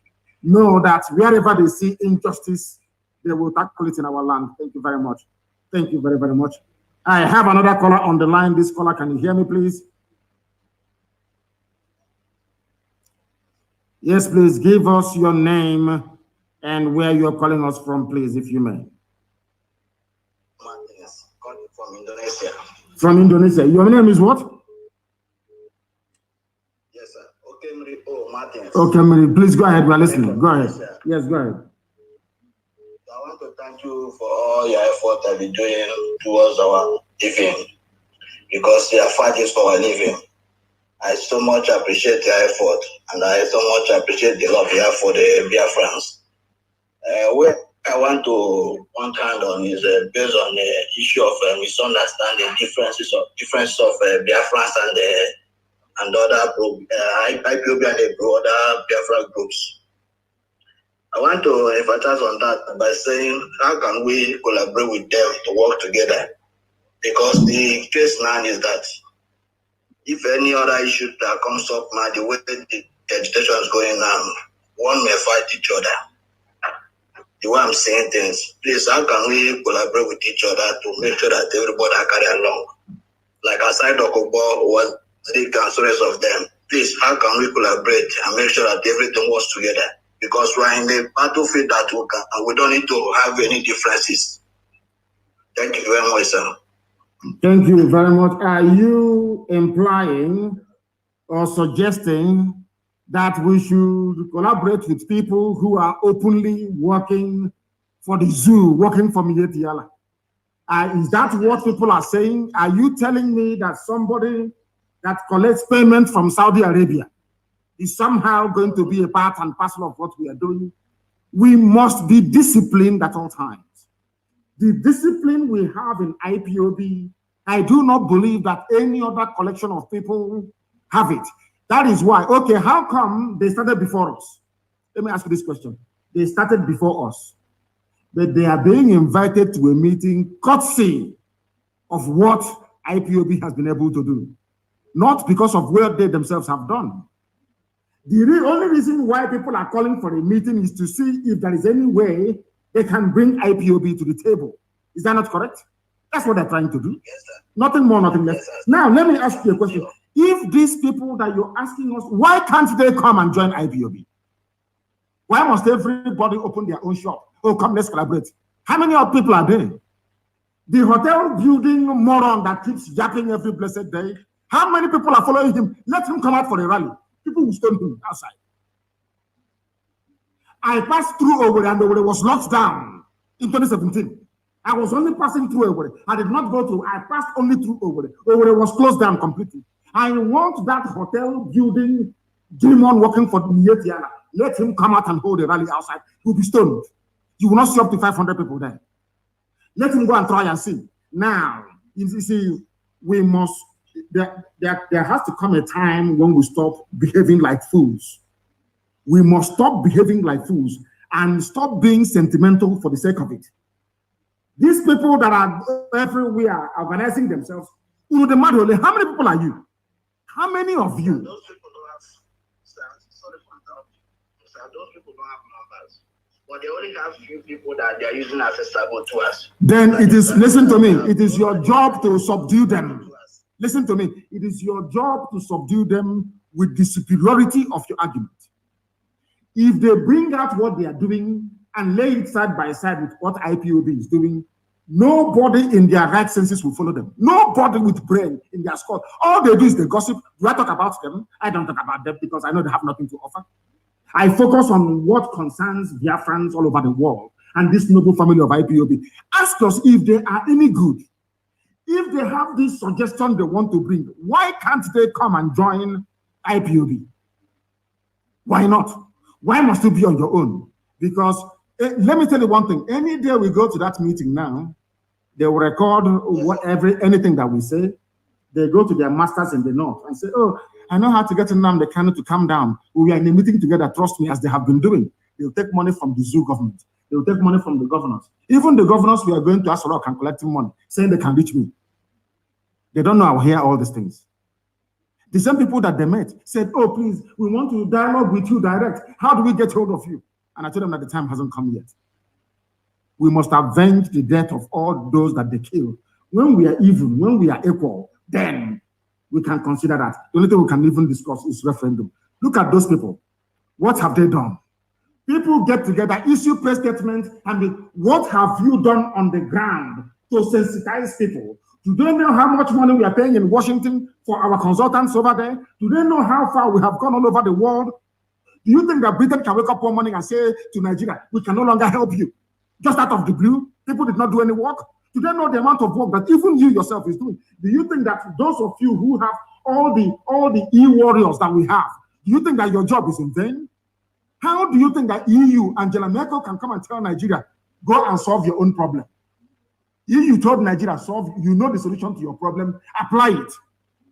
know that wherever they see injustice, they will tackle it in our land. Thank you very much. Thank you very, very much. I have another caller on the line. This caller, can you hear me, please? Yes, please give us your name and where you're calling us from, please, if you may. Martinez, calling from Indonesia. From Indonesia. Your name is what? Yes, sir. Okay, Martinez. Okay, please go ahead. We're listening. Go ahead. Yes, go ahead. I want to thank you for all your effort that you're doing towards our living, because we are fighting for our living. I so much appreciate your effort, and I so much appreciate the love you have for the Biafrans. Where I want to point hand on is based on the issue of misunderstanding differences of Biafrans and other IPOB and the broader Biafra groups. I want to emphasize on that by saying, how can we collaborate with them to work together? Because the case now is that if any other issue that comes up now, the way the agitation is going on, one may fight each other. The way I'm saying things, please, how can we collaborate with each other to make sure that everybody carry along? Like aside Okobo was the councillors of them, please, how can we collaborate and make sure that everything works together? Because we're in the battlefield that we don't need to have any differences. Thank you very much, sir. Thank you very much. Are you implying or suggesting that we should collaborate with people who are openly working for the zoo, working for Mietiala? Is that what people are saying? Are you telling me that somebody that collects payment from Saudi Arabia is somehow going to be a part and parcel of what we are doing? We must be disciplined at all times. The discipline we have in IPOB, I do not believe that any other collection of people have it. That is why, okay, how come they started before us? Let me ask you this question. They started before us, but they are being invited to a meeting courtesy of what IPOB has been able to do, not because of what they themselves have done. The only reason why people are calling for a meeting is to see if there is any way they can bring IPOB to the table. Is that not correct? That's what they're trying to do. Yes, sir. Nothing more, nothing less. Yes, sir. Now, let me ask you a question. If these people that you're asking us, why can't they come and join IPOB? Why must everybody open their own shop? Oh, come, let's collaborate. How many other people are there? The hotel building moron that keeps yapping every blessed day, how many people are following him? Let him come out for a rally. People will stone him outside. I passed through Owerri and Owerri was locked down in 2017. I was only passing through Owerri. I did not go through. I passed only through Owerri. Owerri was closed down completely. I want that hotel building demon working for Mietiana. Let him come out and hold a rally outside. He will be stoned. You will not see up to 500 people there. Let him go and try and see. Now, you see, we must, there has to come a time when we stop behaving like fools. We must stop behaving like fools and stop being sentimental for the sake of it. These people that are everywhere organizing themselves, how many people are you? How many of you? Those people don't have, sorry for that. Those people don't have numbers, but they only have few people that they are using as a saboteurs. Then it is, listen to me, it is your job to subdue them. Listen to me, it is your job to subdue them with the superiority of your argument. If they bring out what they are doing and lay it side by side with what IPOB is doing, nobody in their right senses will follow them. Nobody with brain in their skull. All they do is they gossip. Do I talk about them? I don't talk about them because I know they have nothing to offer. I focus on what concerns Biafrans all over the world and this noble family of IPOB. Ask us if they are any good. If they have this suggestion they want to bring, why can't they come and join IPOB? Why not? Why must you be on your own? Because let me tell you one thing. Any day we go to that meeting now, they will record anything that we say. They go to their masters in the north and say, oh, I know how to get Nnamdi Kanu to calm down. We are in a meeting together, trust me, as they have been doing. They'll take money from the zoo government. They'll take money from the governors. Even the governors we are going to Aso Rock and collecting money, saying they can reach me. They don't know I will hear all these things. The same people that they met said, oh, please, we want to dialogue with you direct. How do we get hold of you? And I told them that the time hasn't come yet. We must avenge the death of all those that they killed. When we are even, when we are equal, then we can consider that. The only thing we can even discuss is referendum. Look at those people. What have they done? People get together, issue press statements, and what have you done on the ground to sensitize people? Do they know how much money we are paying in Washington for our consultants over there? Do they know how far we have gone all over the world? Do you think that Britain can wake up one morning and say to Nigeria, we can no longer help you? Just out of the blue, people did not do any work. Do they know the amount of work that even you yourself is doing? Do you think that those of you who have all the e-warriors that we have, do you think that your job is in vain? How do you think that EU, Angela Merkel, can come and tell Nigeria, go and solve your own problem? EU told Nigeria, you know the solution to your problem, apply it,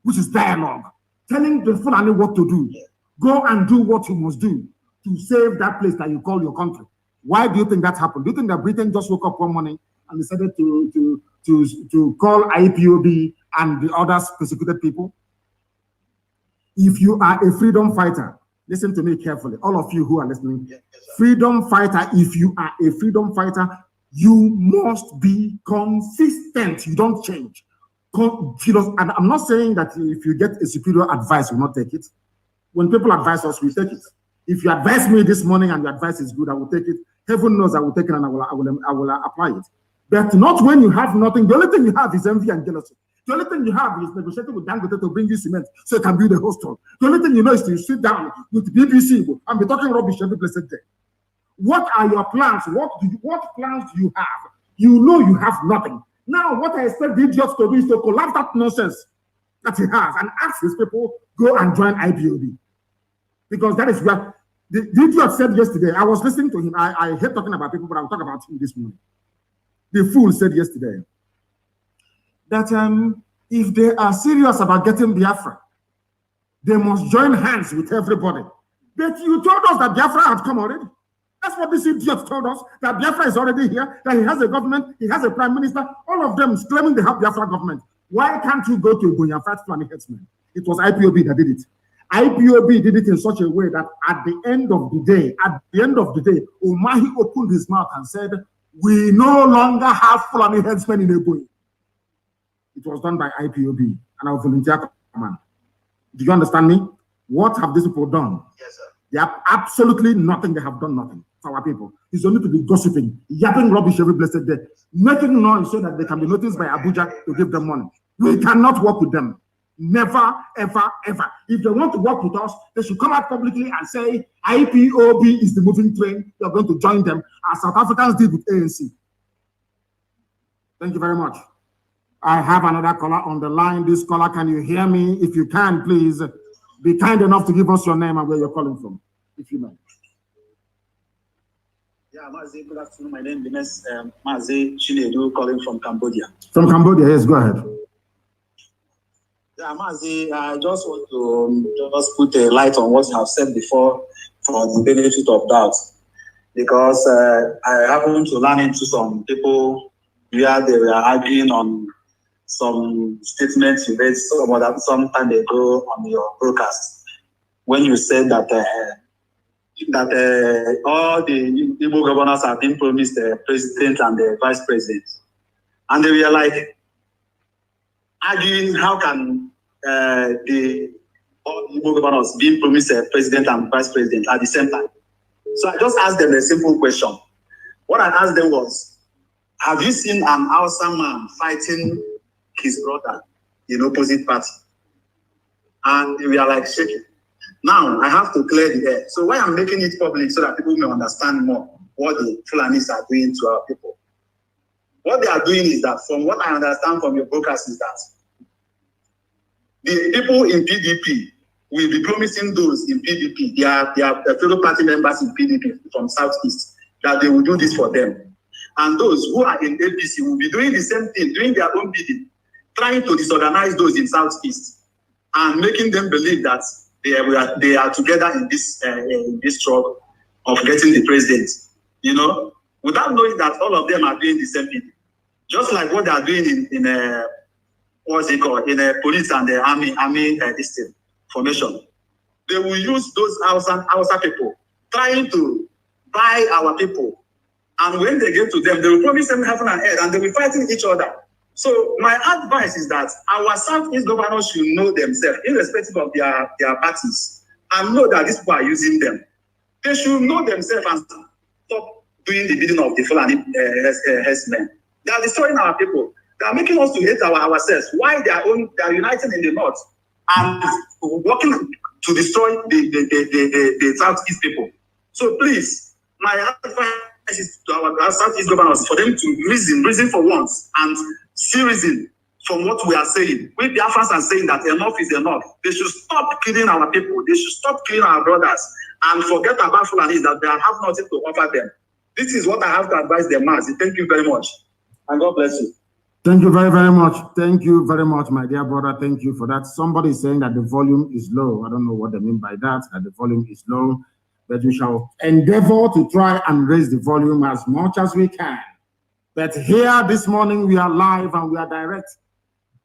which is dialogue. Telling the Fulani what to do. Go and do what you must do to save that place that you call your country. Why do you think that happened? Do you think that Britain just woke up one morning and decided to call IPOB and the other persecuted people? If you are a freedom fighter, listen to me carefully, all of you who are listening. Yes, freedom fighter, if you are a freedom fighter, you must be consistent. You don't change. And I'm not saying that if you get a superior advice, you will not take it. When people advise us, we take it. If you advise me this morning and your advice is good, I will take it. Heaven knows I will take it and I will apply it. But not when you have nothing. The only thing you have is envy and jealousy. The only thing you have is negotiating with Dangote to bring you cement so you can build a hostel. The only thing you know is to sit down with BBC and be talking rubbish every blessed day. What are your plans? What plans do you have? You know you have nothing. Now, what I expect the idiots to do is to collapse that nonsense that he has and ask his people, go and join IPOB. Because that is what the idiot said yesterday. I was listening to him. I hate talking about people, but I'll talk about him this morning. The fool said yesterday that if they are serious about getting Biafra, they must join hands with everybody. But you told us that Biafra had come already. That's what this idiot told us, that Biafra is already here, that he has a government, he has a prime minister, all of them claiming they have Biafra government. Why can't you go to Gonya and fight Fulani headsmen? It was IPOB that did it. IPOB did it in such a way that at the end of the day, Umahi opened his mouth and said, we no longer have Fulani headsmen in Ebonyi. It was done by IPOB, and our volunteer command. Do you understand me? What have these people done? Yes, sir. They have absolutely nothing. They have done nothing for our people. It's only to be gossiping, yapping rubbish every blessed day, making noise so that they can be noticed by Abuja to give them money. We cannot work with them. Never, ever, ever. If they want to work with us, they should come out publicly and say IPOB is the moving train. You're going to join them, as South Africans did with ANC. Thank you very much. I have another caller on the line. This caller, can you hear me? If you can, please be kind enough to give us your name and where you're calling from, if you may. Yeah, Mazi, good afternoon. My name is Mazi Nnamdi calling from Cambodia. From Cambodia, yes, go ahead. Yeah, Mazi, I just want to just put a light on what you have said before for the benefit of doubt. Because I happened to run into some people where they were arguing on some statements you made some time ago on your broadcast, when you said that all the Igbo governors have been promised the president and the vice president. And they were like arguing, how can all the Igbo governors being promised a president and vice president at the same time? So I just asked them a simple question. What I asked them was, have you seen an Hausa man fighting his brother in opposite party? And we are like shaking. Now I have to clear the air. So why I'm making it public so that people may understand more what the Fulanis are doing to our people. What they are doing is that, from what I understand from your broadcast, is that the people in PDP will be promising those in PDP, their fellow party members in PDP from Southeast, that they will do this for them. And those who are in APC will be doing the same thing, doing their own bidding, trying to disorganize those in Southeast and making them believe that they are together in this struggle of getting the president, you know, without knowing that all of them are doing the same thing. Just like what they are doing in what's it called, in police and the army formation. They will use those Hausa people trying to buy our people. And when they get to them, they will promise them heaven and earth, and they will be fighting each other. So my advice is that our Southeast governors should know themselves, irrespective of their parties, and know that these people are using them. They should know themselves and stop doing the bidding of the Fulani herdsmen. They are destroying our people. They are making us to hate ourselves. Why they are uniting in the north and working to destroy the Southeast people. So please, my advice is to our Southeast governors for them to reason for once and see reason from what we are saying. We Biafrans are saying that enough is enough. They should stop killing our people. They should stop killing our brothers and forget about Fulanis, that they have nothing to offer them. This is what I have to advise them, Mazi. Thank you very much. And God bless you. Thank you very, very much. Thank you very much, my dear brother. Thank you for that. Somebody is saying that the volume is low. I don't know what they mean by that the volume is low, but we shall endeavor to try and raise the volume as much as we can. But here this morning, we are live and we are direct.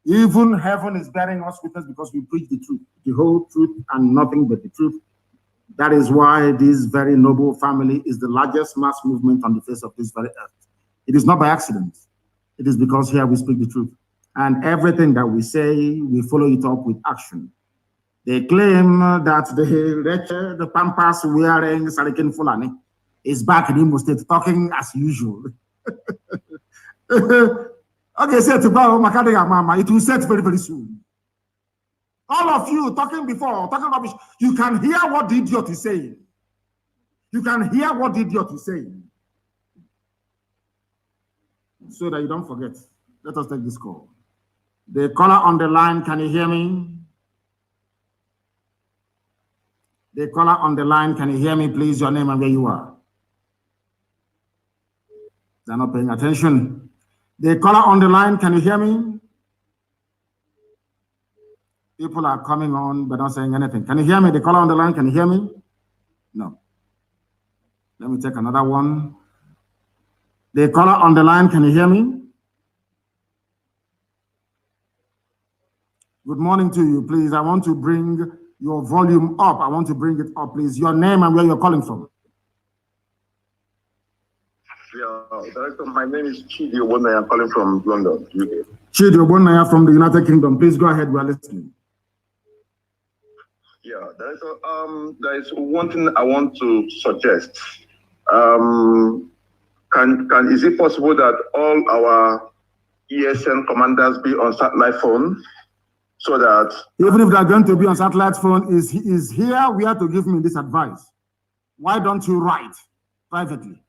Even heaven is bearing us witness because we preach the truth, the whole truth and nothing but the truth. That is why this very noble family is the largest mass movement on the face of this very earth. It is not by accident. It is because here we speak the truth. And everything that we say, we follow it up with action. They claim that the Pampas wearing Sarikin Fulani is back in Imo State talking as usual. Okay, say to Mama, it will set very, very soon. All of you talking before, talking rubbish, you can hear what the idiot is saying. You can hear what the idiot is saying. So that you don't forget. Let us take this call. The caller on the line, can you hear me? The caller on the line, can you hear me, please? Your name and where you are. They're not paying attention. The caller on the line, can you hear me? People are coming on but not saying anything. Can you hear me? The caller on the line, can you hear me? No. Let me take another one. The caller on the line, can you hear me? Good morning to you, please. I want to bring your volume up. I want to bring it up, please. Your name and where you're calling from. Yeah, Director, my name is Chidi Obonaya. I'm calling from London, UK. Chidi Obonaya from the United Kingdom. Please go ahead. We are listening. Yeah, Director, there is one thing I want to suggest. Is it possible that all our ESN commanders be on satellite phone so that even if they're going to be on satellite phone, is here we have to give me this advice. Why don't you write privately?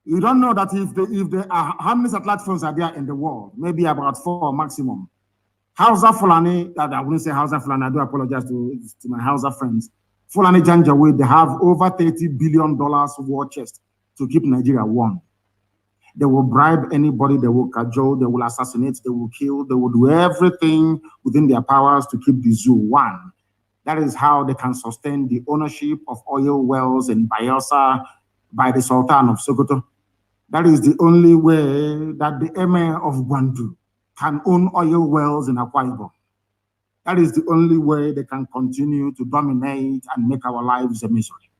You don't know that if they are, how many satellite phones are there in the world? Maybe about 4 maximum. Hausa Fulani, I wouldn't say Hausa Fulani, I do apologize to my Hausa friends. Fulani Janjaweed, they have over $30 billion war chest to keep Nigeria warm. They will bribe anybody, they will cajole, they will assassinate, they will kill, they will do everything within their powers to keep the zoo one. That is how they can sustain the ownership of oil wells in Bayelsa by the Sultan of Sokoto. That is the only way that the Emir of Gwandu can own oil wells in Akwa Ibom. That is the only way they can continue to dominate and make our lives a misery.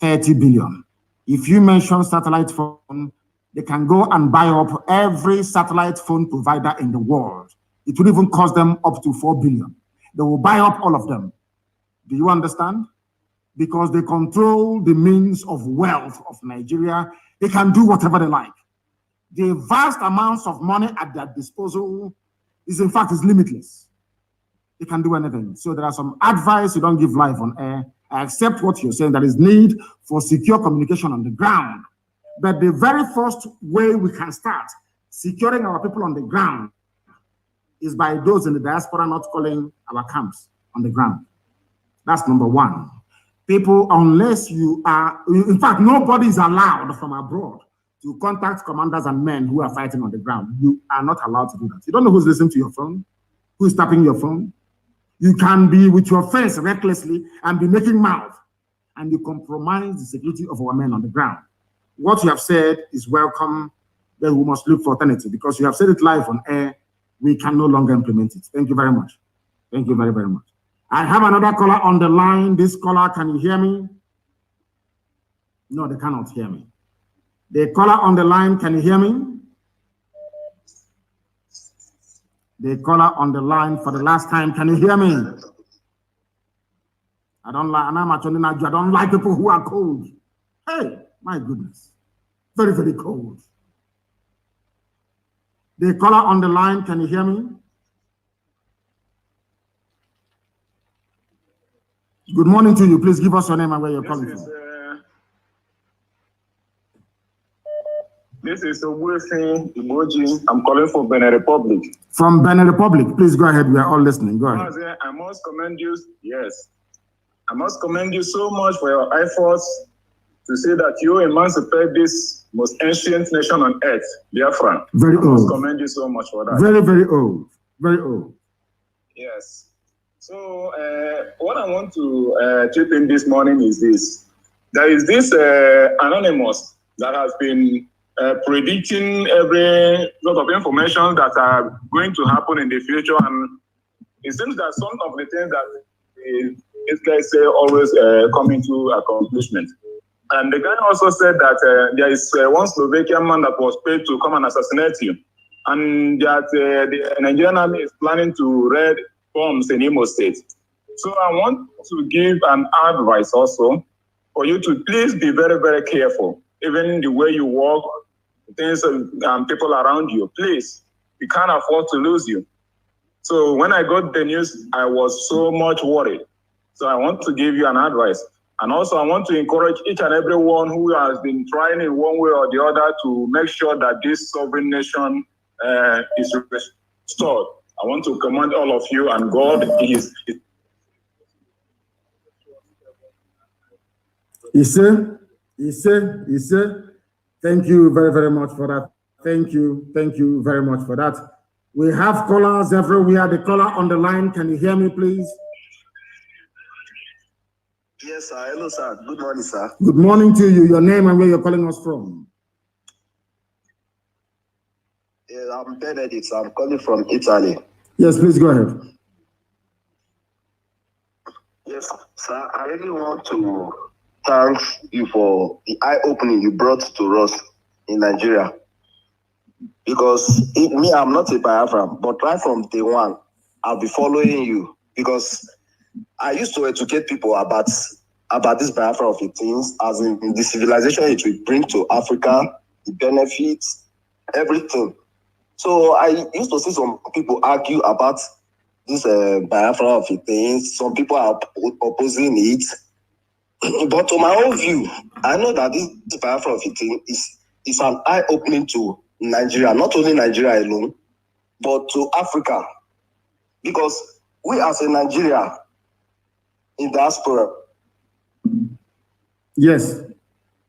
30 billion. If you mention satellite phone, they can go and buy up every satellite phone provider in the world. It would even cost them up to 4 billion. They will buy up all of them. Do you understand? Because they control the means of wealth of Nigeria. They can do whatever they like. The vast amounts of money at their disposal is limitless. They can do anything. So there are some advice you don't give live on air. I accept what you're saying. There is need for secure communication on the ground. But the very first way we can start securing our people on the ground is by those in the diaspora not calling our camps on the ground. That's number one. People, unless you are, in fact, nobody is allowed from abroad to contact commanders and men who are fighting on the ground. You are not allowed to do that. You don't know who's listening to your phone, who's tapping your phone. You can be with your friends recklessly and be making mouth, and you compromise the security of our men on the ground. What you have said is welcome, but we must look for alternative because you have said it live on air. We can no longer implement it. Thank you very much. Thank you very, very much. I have another caller on the line. This caller, can you hear me? No, they cannot hear me. The caller on the line, can you hear me? The caller on the line for the last time, can you hear me? I don't like people who are cold. Hey, my goodness. Very, very cold. The caller on the line, can you hear me? Good morning to you. Please give us your name and where you're calling from. This is Obuefi Iboji. I'm calling from Benin Republic. From Benin Republic. Please go ahead. We are all listening. Go ahead. I must commend you. Yes. I must commend you so much for your efforts to say that you emancipate this most ancient nation on earth, Biafra. Very old. I must commend you so much for that. Very, very old. Very old. Yes. So what I want to chip in this morning is this. There is this anonymous that has been predicting every lot of information that are going to happen in the future, and it seems that some of the things that these guys say always come into accomplishment. And the guy also said that there is one Slovakian man that was paid to come and assassinate you, and that the Nigerian army is planning to raid bombs in Imo State. So I want to give an advice also for you to please be very, very careful, even the way you walk, things people around you. Please, we can't afford to lose you. So when I got the news, I was so much worried. So I want to give you an advice. And also I want to encourage each and everyone who has been trying in one way or the other to make sure that this sovereign nation is restored. I want to commend all of you, and God is. He said, thank you very, very much for that. Thank you very much for that. We have callers everywhere. The caller on the line, can you hear me, please? Yes, sir. Hello, sir. Good morning, sir. Good morning to you. Your name and where you're calling us from? Yeah, I'm Benedict. I'm calling from Italy. Yes, please go ahead. Yes, sir. I really want to thank you for the eye-opening you brought to us in Nigeria. Because I'm not a Biafra, but right from day one, I'll be following you. Because I used to educate people about this Biafra of the things, as in the civilization it will bring to Africa, the benefits, everything. So I used to see some people argue about this Biafra of a thing. Some people are opposing it. But to my own view, I know that this Biafra of a thing is an eye-opening to Nigeria, not only Nigeria alone, but to Africa. Because we as a Nigeria in diaspora, yes,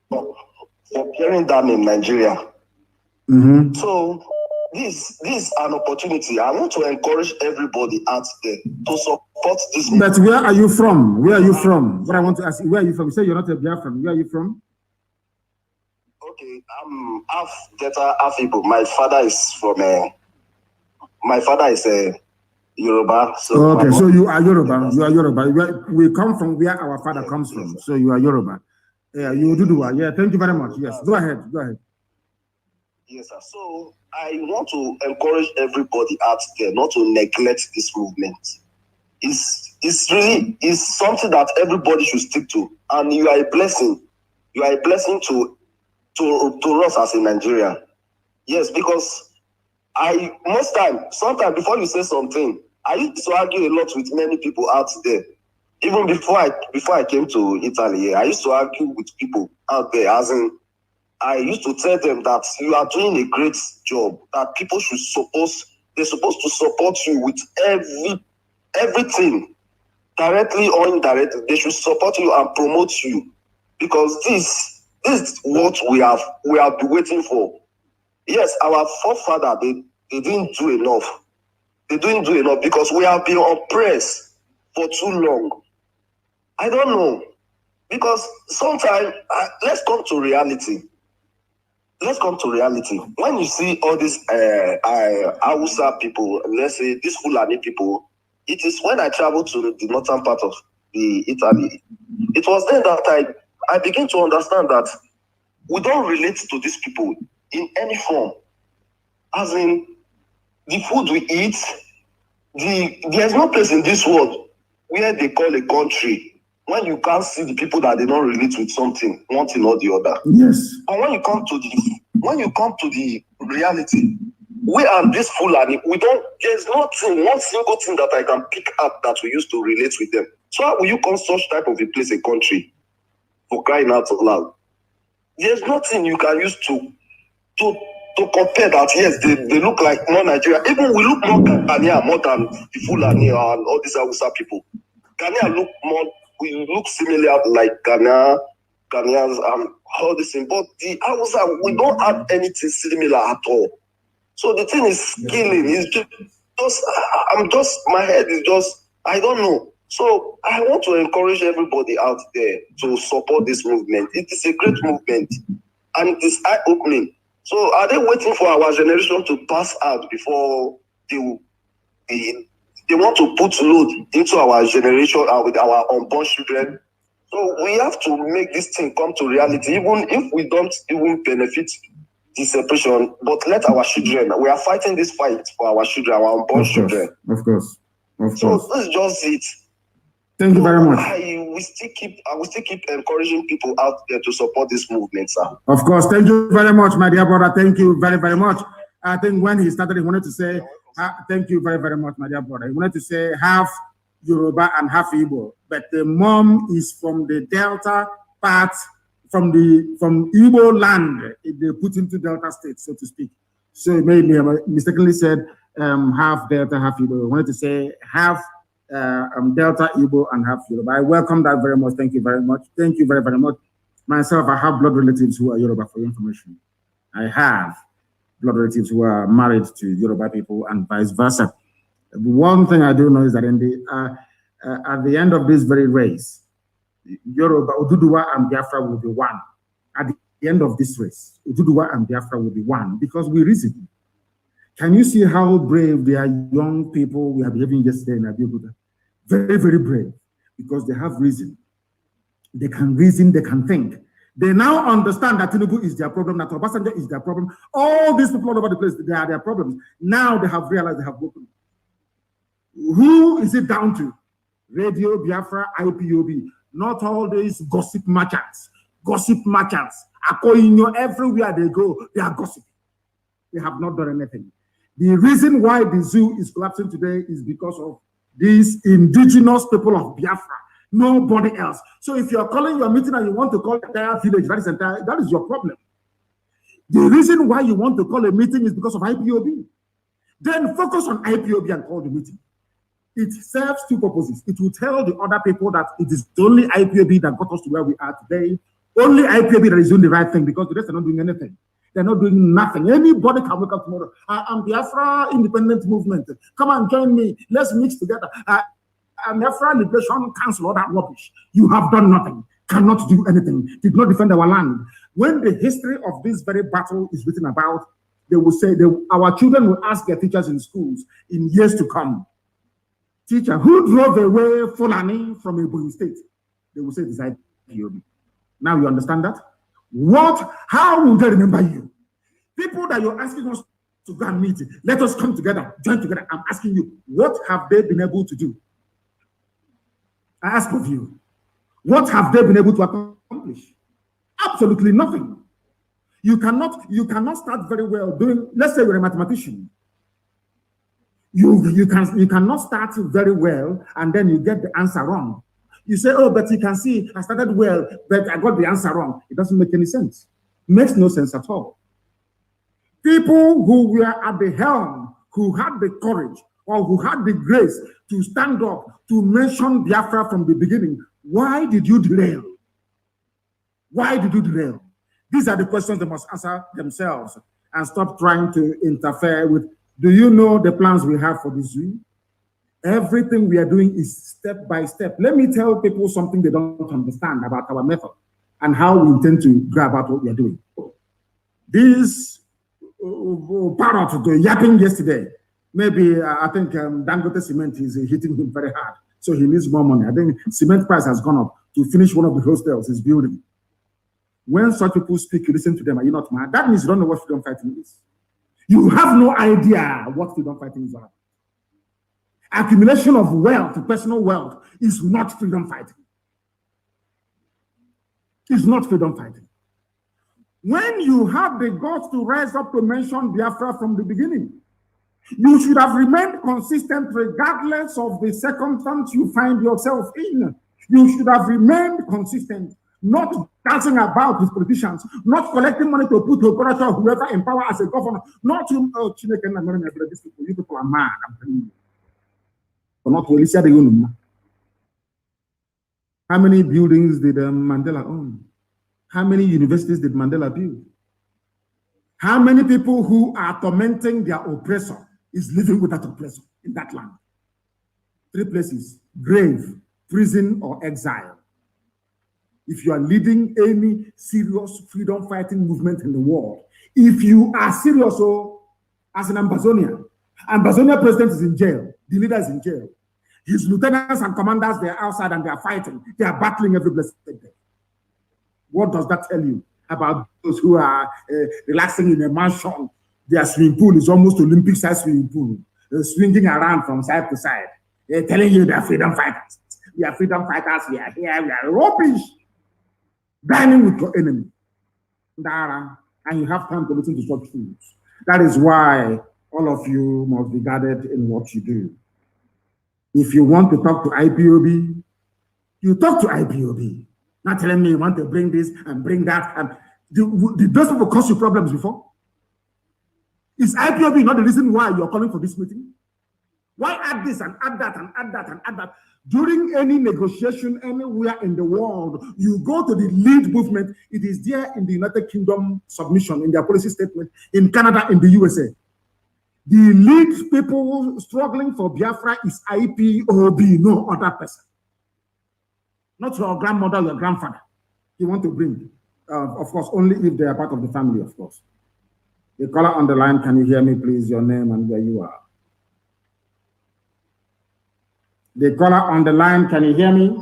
for hearing them in Nigeria. Mm-hmm. So this is an opportunity. I want to encourage everybody out there to support this. But where are you from? Where are you from? What I want to ask you, where are you from? You say you're not a Biafran. Where are you from? Okay, I'm half Delta, half Ipob. My father is a Yoruba. So okay, so you are Yoruba. You are Yoruba. We come from where our father comes from. So you are Yoruba. Yeah, you do. Yeah, thank you very much. Yes, go ahead. Yes, sir. So I want to encourage everybody out there not to neglect this movement. It's really something that everybody should stick to, and you are a blessing. You are a blessing to us as a Nigerian. Yes, because sometimes before you say something, I used to argue a lot with many people out there. Even before I came to Italy, I used to argue with people out there, as in I used to tell them that you are doing a great job, that people they're supposed to support you with everything, directly or indirectly. They should support you and promote you, because this is what we have been waiting for. Yes, our forefathers, they didn't do enough. They didn't do enough because we have been oppressed for too long. I don't know, because sometimes let's come to reality. When you see all these Hausa people, let's say these Fulani people, it is when I traveled to the northern part of the Italy. It was then that I began to understand that we don't relate to these people in any form. As in, the food we eat, there's no place in this world where they call a country when you can't see the people that they don't relate with something, one thing or the other. Yes. And when you come to the reality, we are this Fulani. There's nothing, one single thing that I can pick up that we used to relate with them. So how will you call such type of a place a country? For crying out loud. There's nothing you can use to compare that. Yes, they look like more Nigeria. Even we look more Ghanaian more than the Fulani and all these Hausa people. Ghanaian we look similar like Ghanaians and all this thing. But the Hausa, we don't have anything similar at all. So the thing is killing. It's my head is just, I don't know. So I want to encourage everybody out there to support this movement. It is a great movement and it is eye-opening. So are they waiting for our generation to pass out before they want to put load into our generation with our unborn children? So we have to make this thing come to reality, even if we don't even benefit the separation, but let our children, we are fighting this fight for our children, our unborn children. Of course. So this is just it. Thank you very much. I will still keep encouraging people out there to support this movement, sir. Of course. Thank you very much, my dear brother. Thank you very, very much. I think when he started, he wanted to say, thank you very, very much, my dear brother. He wanted to say half Yoruba and half Igbo, but the mom is from the Delta part, from Igbo land. They put into Delta State, so to speak. So he mistakenly said half Delta, half Igbo. He wanted to say half Delta, Igbo, and half Yoruba. I welcome that very much. Thank you very much. Thank you very, very much. Myself, I have blood relatives who are Yoruba, for your information. I have blood relatives who are married to Yoruba people and vice versa. One thing I do know is that at the end of this very race, Yoruba, Oduduwa and Biafra will be one. At the end of this race, Oduduwa and Biafra will be one because we reason. Can you see how brave they are, young people we are behaving yesterday in Abiyakuta? Very, very brave, because they have reason. They can reason, they can think. They now understand that Tinubu is their problem, that Obasanjo is their problem. All these people all over the place, they are their problems. Now they have realized they have broken. Who is it down to? Radio, Biafra, IPOB. Not all these gossip merchants. Akoinyo, everywhere they go, they are gossiping. They have not done anything. The reason why the zoo is collapsing today is because of these indigenous people of Biafra, nobody else. So if you're calling your meeting and you want to call the entire village, that is your problem. The reason why you want to call a meeting is because of IPOB. Then focus on IPOB and call the meeting. It serves two purposes. It will tell the other people that it is only IPOB that got us to where we are today. Only IPOB that is doing the right thing, because the rest are not doing anything. They're not doing nothing. Anybody can wake up tomorrow. I'm Biafra Independent Movement. Come and join me. Let's mix together. I'm Biafra Liberation Council, all that rubbish. You have done nothing. Cannot do anything. Did not defend our land. When the history of this very battle is written about, they will say, our children will ask their teachers in schools in years to come, teacher, who drove away Fulani from Ebonyi State? They will say, this is IPOB. Now you understand that? How will they remember you? People that you're asking us to go and meet, let us come together, join together. I'm asking you, what have they been able to do? I ask of you, what have they been able to accomplish? Absolutely nothing. You cannot start very well doing, let's say you're a mathematician. You cannot start very well and then you get the answer wrong. You say, oh, but you can see I started well, but I got the answer wrong. It doesn't make any sense. Makes no sense at all. People who were at the helm, who had the courage or who had the grace to stand up to mention Biafra from the beginning, why did you derail? Why did you derail? These are the questions they must answer themselves and stop trying to interfere with. Do you know the plans we have for this zoo? Everything we are doing is step by step. Let me tell people something they don't understand about our method and how we intend to go about what we are doing. This parrot yapping yesterday, maybe I think Dangote Cement is hitting him very hard, so he needs more money. I think cement price has gone up to finish one of the hostels he's building. When such people speak, you listen to them. Are you not mad? That means you don't know what freedom fighting is. You have no idea what freedom fighting is about. Accumulation of wealth, personal wealth, is not freedom fighting. It's not freedom fighting. When you have the guts to rise up to mention Biafra from the beginning, you should have remained consistent regardless of the circumstance you find yourself in. You should have remained consistent, not dancing about with politicians, not collecting money to put to whoever in power as a governor, not to, oh, you people are mad, I'm telling you. Not how many buildings did Mandela own? How many universities did Mandela build? How many people who are tormenting their oppressor is living with that oppressor in that land? 3 places: grave, prison, or exile. If you are leading any serious freedom fighting movement in the world, if you are serious, as an Ambazonia president is in jail, the leader is in jail. His lieutenants and commanders, they are outside and they are fighting. They are battling every blessed day. What does that tell you about those who are relaxing in a mansion? Their swimming pool is almost Olympic-sized swimming pool, swinging around from side to side. They're telling you they are freedom fighters. We are freedom fighters. We are here. We are rubbish. Dining with your enemy. And you have time to listen to such fools. That is why all of you must be guarded in what you do. If you want to talk to IPOB, you talk to IPOB. Not telling me you want to bring this and bring that. And did those people cause you problems before? Is IPOB not the reason why you're calling for this meeting? Why add this and add that and add that and add that? During any negotiation anywhere in the world, you go to the lead movement. It is there in the United Kingdom submission, in their policy statement, in Canada, in the USA. The lead people struggling for Biafra is IPOB, no other person. Not your grandmother, your grandfather. You want to bring, of course, only if they are part of the family, of course. The caller on the line, can you hear me, please? Your name and where you are. The caller on the line, can you hear me?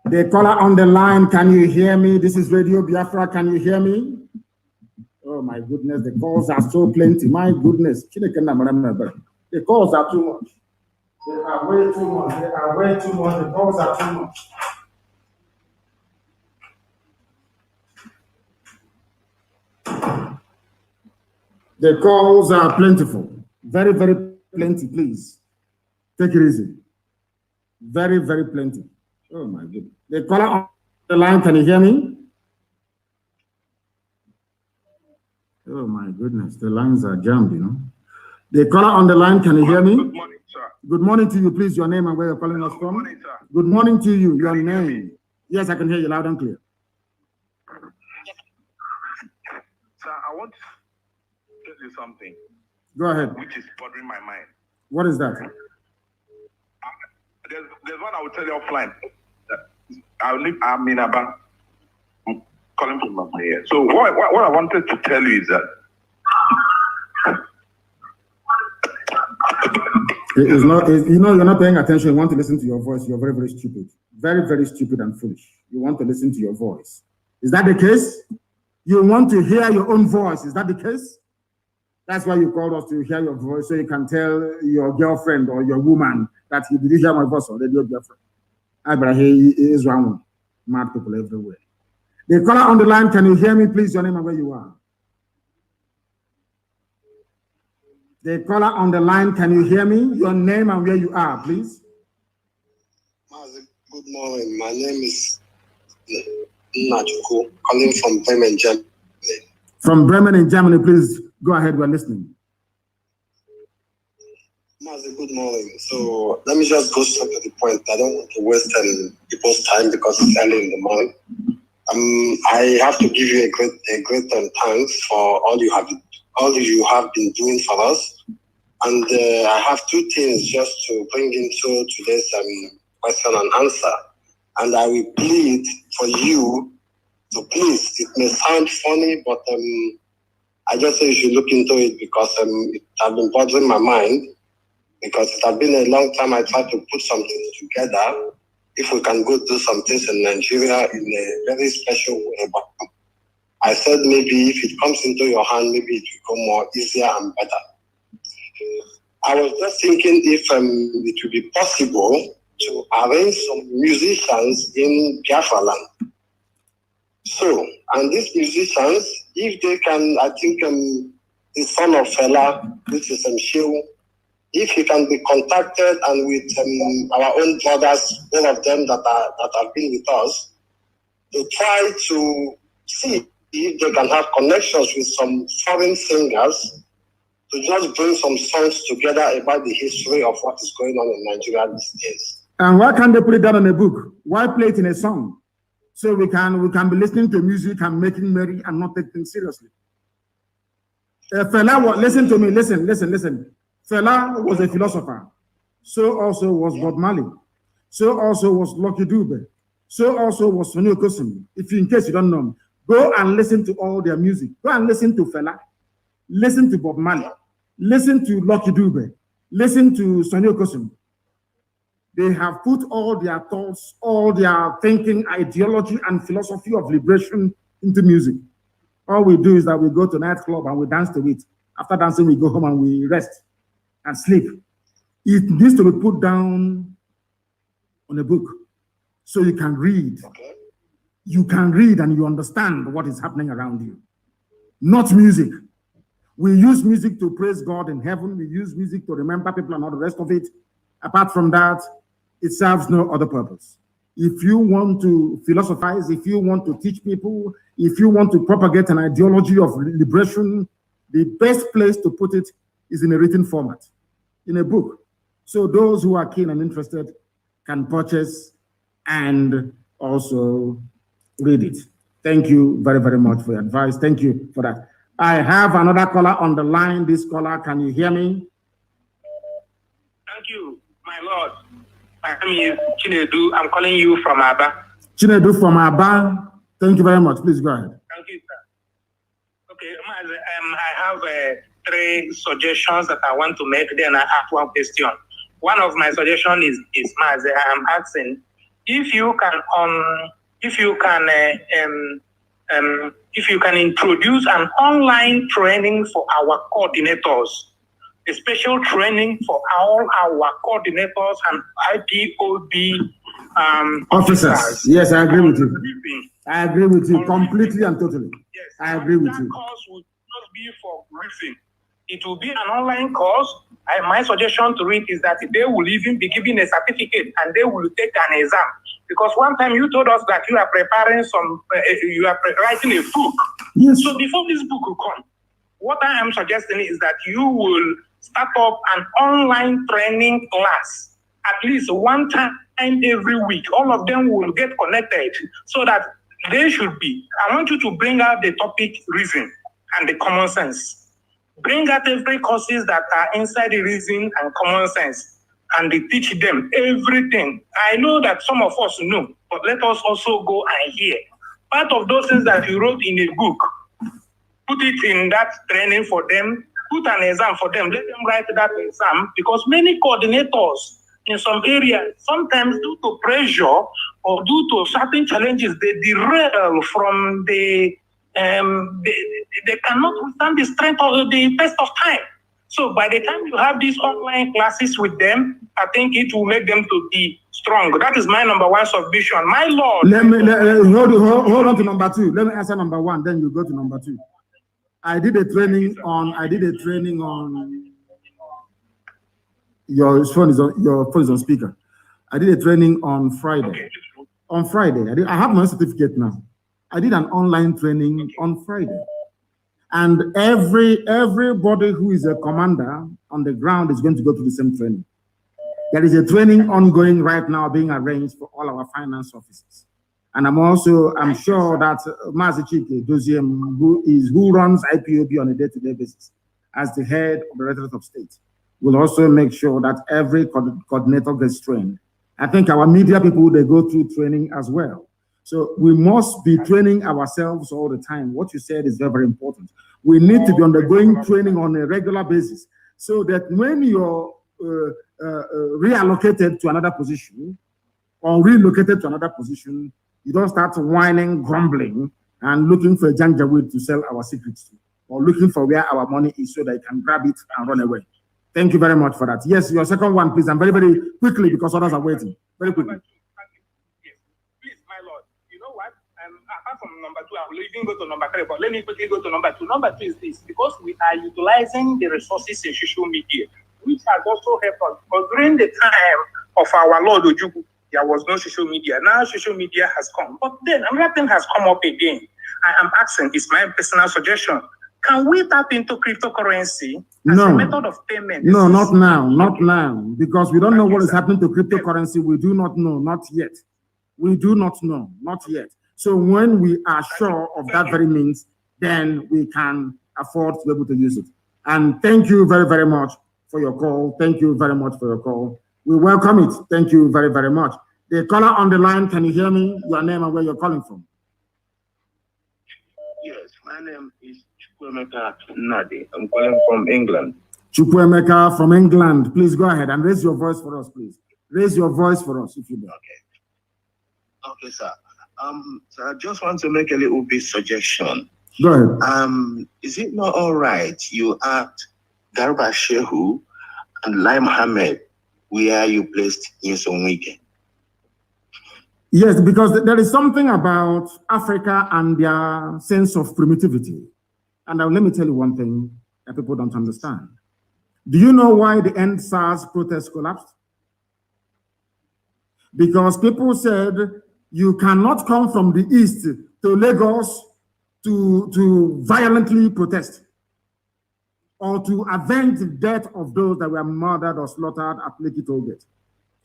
The caller on the line, can you hear me? This is Radio Biafra, can you hear me? Oh my goodness, the calls are so plenty. My goodness. The calls are too much. They are way too much. They are way too much. The calls are too much. The calls are plentiful. Very, very plenty, please. Take it easy. Very, very plenty. Oh my goodness. The caller on the line, can you hear me? Oh my goodness, the lines are jammed, you know. The caller on the line, can you hear me? Good morning, sir. Good morning to you, please. Your name and where you're calling us from. Good morning, sir. Good morning to you. Your name. Yes, I can hear you loud and clear. Sir, I want to tell you something. Go ahead. Which is bothering my mind. What is that? There's one I will tell you offline. I'm in Aba. I'm calling from my here. So what I wanted to tell you is that it's not, you know, you're not paying attention. You want to listen to your voice. You're very, very stupid. Very, very stupid and foolish. You want to listen to your voice. Is that the case? You want to hear your own voice. Is that the case? That's why you called us, to hear your voice, so you can tell your girlfriend or your woman that you did hear my voice already, your girlfriend. Abraham is wrong. Mad people everywhere. The caller on the line, can you hear me, please? Your name and where you are. The caller on the line, can you hear me? Your name and where you are, please. Mazi, good morning. My name is Najuko, calling from Bremen, Germany. From Bremen in Germany, please go ahead. We're listening. Mazi, good morning. So let me just go straight to the point. I don't want to waste people's time because it's early in the morning. I have to give you a great thanks for all you have been doing for us. And I have two things just to bring into today's question and answer. And I will plead for you to please. It may sound funny, but I just say you should look into it because it has been bothering my mind. Because it has been a long time I tried to put something together. If we can go do some things in Nigeria in a very special way. But I said maybe if it comes into your hand, maybe it will go more easier and better. I was just thinking if it would be possible to arrange some musicians in Biafra land. So, and these musicians, if they can, I think the son of Fela, which is Shehu, if he can be contacted and with our own brothers, all of them that have been with us, to try to see if they can have connections with some foreign singers to just bring some songs together about the history of what is going on in Nigeria these days. And why can't they put it down in a book? Why play it in a song? So we can be listening to music and making merry and not take things seriously. Fela, listen to me, listen. Fela was a philosopher. So also was Bob Marley. So also was Lucky Dube. So also was Sonny Okosun. If in case you don't know, go and listen to all their music. Go and listen to Fela. Listen to Bob Marley. Listen to Lucky Dube. Listen to Sonny Okosun. They have put all their thoughts, all their thinking, ideology, and philosophy of liberation into music. All we do is that we go to nightclub and we dance to it. After dancing, we go home and we rest and sleep. It needs to be put down on a book so you can read. You can read and you understand what is happening around you. Not music. We use music to praise God in heaven. We use music to remember people and all the rest of it. Apart from that, it serves no other purpose. If you want to philosophize, if you want to teach people, if you want to propagate an ideology of liberation, the best place to put it is in a written format, in a book. So those who are keen and interested can purchase and also read it. Thank you very, very much for your advice. Thank you for that. I have another caller on the line. This caller, can you hear me? Thank you, my lord. My name is Chinedu. I'm calling you from Aba. Chinedu from Aba. Thank you very much. Please go ahead. Thank you, sir. Okay, I have 3 suggestions that I want to make. Then I have one question. One of my suggestions is Mazi. I am asking if you can introduce an online training for our coordinators. A special training for all our coordinators and IPOB officers. Yes, I agree with you. I agree with you completely and totally. Yes, I agree with that you. course will not be for briefing. It will be an online course My suggestion to it is that they will even be given a certificate and they will take an exam. Because one time you told us that you are preparing writing a book. Yes. So before this book will come, what I am suggesting is that you will start up an online training class, at least one time every week. All of them will get connected so that they should be. I want you to bring out the topic reason and the common sense. Bring out every courses that are inside the reason and common sense, and they teach them everything. I know that some of us know, but let us also go and hear. Part of those things that you wrote in a book, put it in that training for them, put an exam for them, let them write that exam, because many coordinators in some areas, sometimes due to pressure or due to certain challenges, they derail from the they cannot withstand the strength of the test of time. So by the time you have these online classes with them, I think it will make them to be strong. That is my number one submission. My Lord. Hold on to number two. Let me answer number one, then you go to number two. I did a training on your phone is on speaker. I did a training on Friday. Okay. On Friday, I have my certificate now. I did an online training on Friday. And everybody who is a commander on the ground is going to go to the same training. There is a training ongoing right now being arranged for all our finance officers. And I'm sure that Mazi Nnamdi, who runs IPOB on a day-to-day basis as the head of the Directorate of State, will also make sure that every coordinator gets trained. I think our media people, they go through training as well. So we must be training ourselves all the time. What you said is very, very important. We need to be undergoing training on a regular basis so that when you're reallocated to another position or relocated to another position, you don't start whining, grumbling, and looking for a janjaweed to sell our secrets to, or looking for where our money is so that you can grab it and run away. Thank you very much for that. Yes, your second one, please, and very, very quickly because others are waiting. Very quickly. Apart from number two, I will even go to number three, but let me quickly go to number two. Number two is this, because we are utilizing the resources in social media, which has also helped us. Because during the time of our Lord Ojukwu, there was no social media. Now social media has come. But then another thing has come up again. I am asking, it's my personal suggestion. Can we tap into cryptocurrency as a method of payment? No, not now, because we don't know what is happening to cryptocurrency. We do not know, not yet. We do not know, not yet. So when we are sure of that very means, then we can afford to be able to use it. And thank you very, very much for your call. Thank you very much for your call. We welcome it. Thank you very, very much. The caller on the line, can you hear me? Your name and where you're calling from? Yes, my name is Chukwuemeka Nnadi. I'm calling from England. Chukwuemeka from England. Please go ahead and raise your voice for us, please. Raise your voice for us, if you may. Okay, sir. So I just want to make a little bit suggestion. Go ahead. Is it not all right you asked Garba Shehu and Lai Mohammed where you placed Nyesom? Yes, because there is something about Africa and their sense of primitivity. And now let me tell you one thing that people don't understand. Do you know why the End SARS protest collapsed? Because people said, you cannot come from the east to Lagos to violently protest or to avenge the death of those that were murdered or slaughtered at Lekki Toll Gate.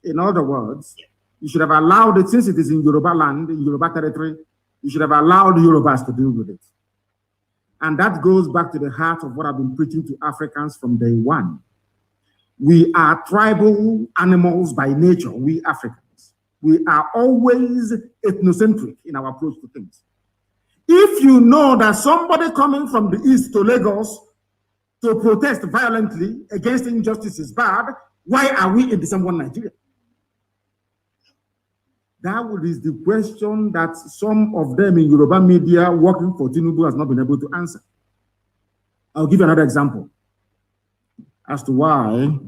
In other words, you should have allowed it, since it is in Yoruba land, in Yoruba territory, you should have allowed Yorubas to deal with it. And that goes back to the heart of what I've been preaching to Africans from day one. We are tribal animals by nature, we Africans. We are always ethnocentric in our approach to things. If you know that somebody coming from the east to Lagos to protest violently against injustice is bad, why are we in the same one Nigeria? That is the question that some of them in Yoruba media working for Tinubu has not been able to answer. I'll give you another example as to why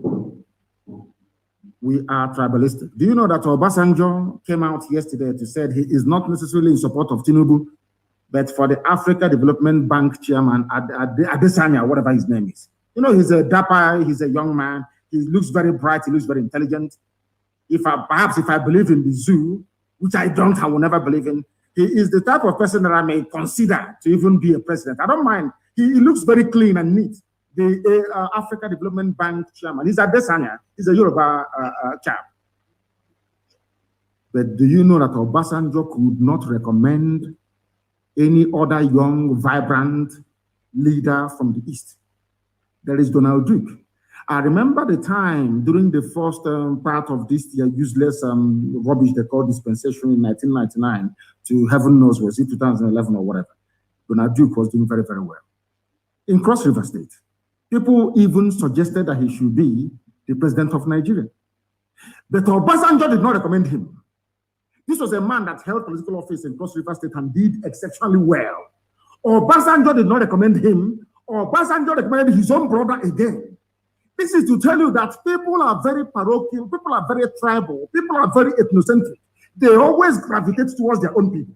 we are tribalistic. Do you know that Obasanjo came out yesterday to say he is not necessarily in support of Tinubu, but for the Africa Development Bank chairman, Adesanya, whatever his name is. You know, he's a dapper, he's a young man. He looks very bright, he looks very intelligent. Perhaps if I believe in the zoo, which I don't, I will never believe in, he is the type of person that I may consider to even be a president. I don't mind. He looks very clean and neat. The Africa Development Bank chairman, he's a Desanya, he's a Yoruba chap. But do you know that Obasanjo could not recommend any other young, vibrant leader from the East? There is Donald Duke. I remember the time during the first part of this useless rubbish they called dispensation in 1999 to heaven knows, was it 2011 or whatever. Donald Duke was doing very, very well. In Cross River State, people even suggested that he should be the president of Nigeria. But Obasanjo did not recommend him. This was a man that held political office in Cross River State and did exceptionally well. Obasanjo did not recommend him. Obasanjo recommended his own brother again. This is to tell you that people are very parochial, people are very tribal, people are very ethnocentric. They always gravitate towards their own people.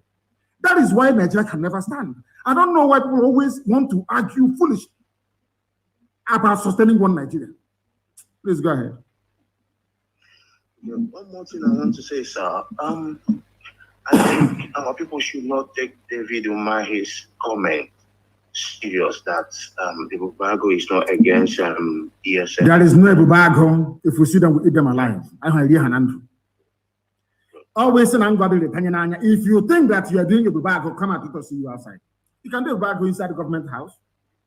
That is why Nigeria can never stand. I don't know why people always want to argue foolishly about sustaining one Nigeria. Please go ahead. One more thing I want to say, sir. I think our people should not take David Umahi's comment serious that the Bubago is not against ESN. There is no Bubago. If we see them, we eat them alive. Always in if you think that you are doing a Bubago, come out, people see you outside. You can do a Bubago inside the government house,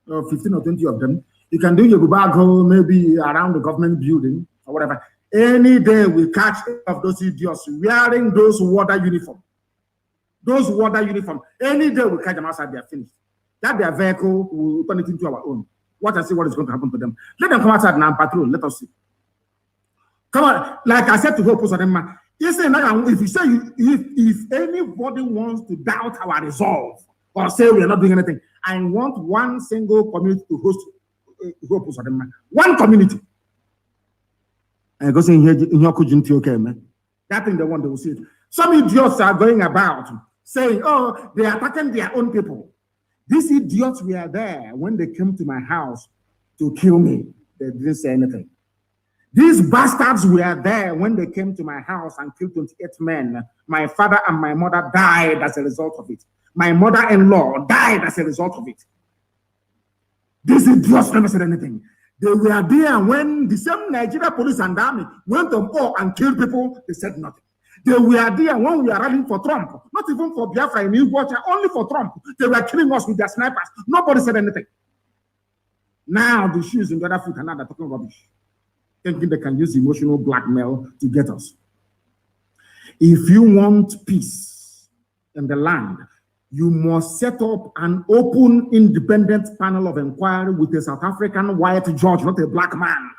15 or 20 of them. You can do your Bubago maybe around the government building or whatever. Any day we catch of those idiots wearing those water uniform. Any day we catch them outside, they are finished. That their vehicle will turn it into our own. Watch and see what is going to happen to them. Let them come outside now and patrol. Let us see. Come on, like I said to Hope, if you say if anybody wants to doubt our resolve or say we are not doing anything, I want one single community to host Hope. One community. And go say in your okay, man. That thing they want, they will see it. Some idiots are going about saying, oh, they are attacking their own people. These idiots were there when they came to my house to kill me. They didn't say anything. These bastards were there when they came to my house and killed 28 men. My father and my mother died as a result of it. My mother-in-law died as a result of it. These idiots never said anything. They were there when the same Nigeria police and army went on war and killed people. They said nothing. They were there when we are rallying for Trump, not even for Biafra in Ipob, only for Trump. They were killing us with their snipers. Nobody said anything. Now the shoes in the other foot and now they're talking rubbish, thinking they can use emotional blackmail to get us. If you want peace in the land, you must set up an open, independent panel of inquiry with a South African white judge, not a black man.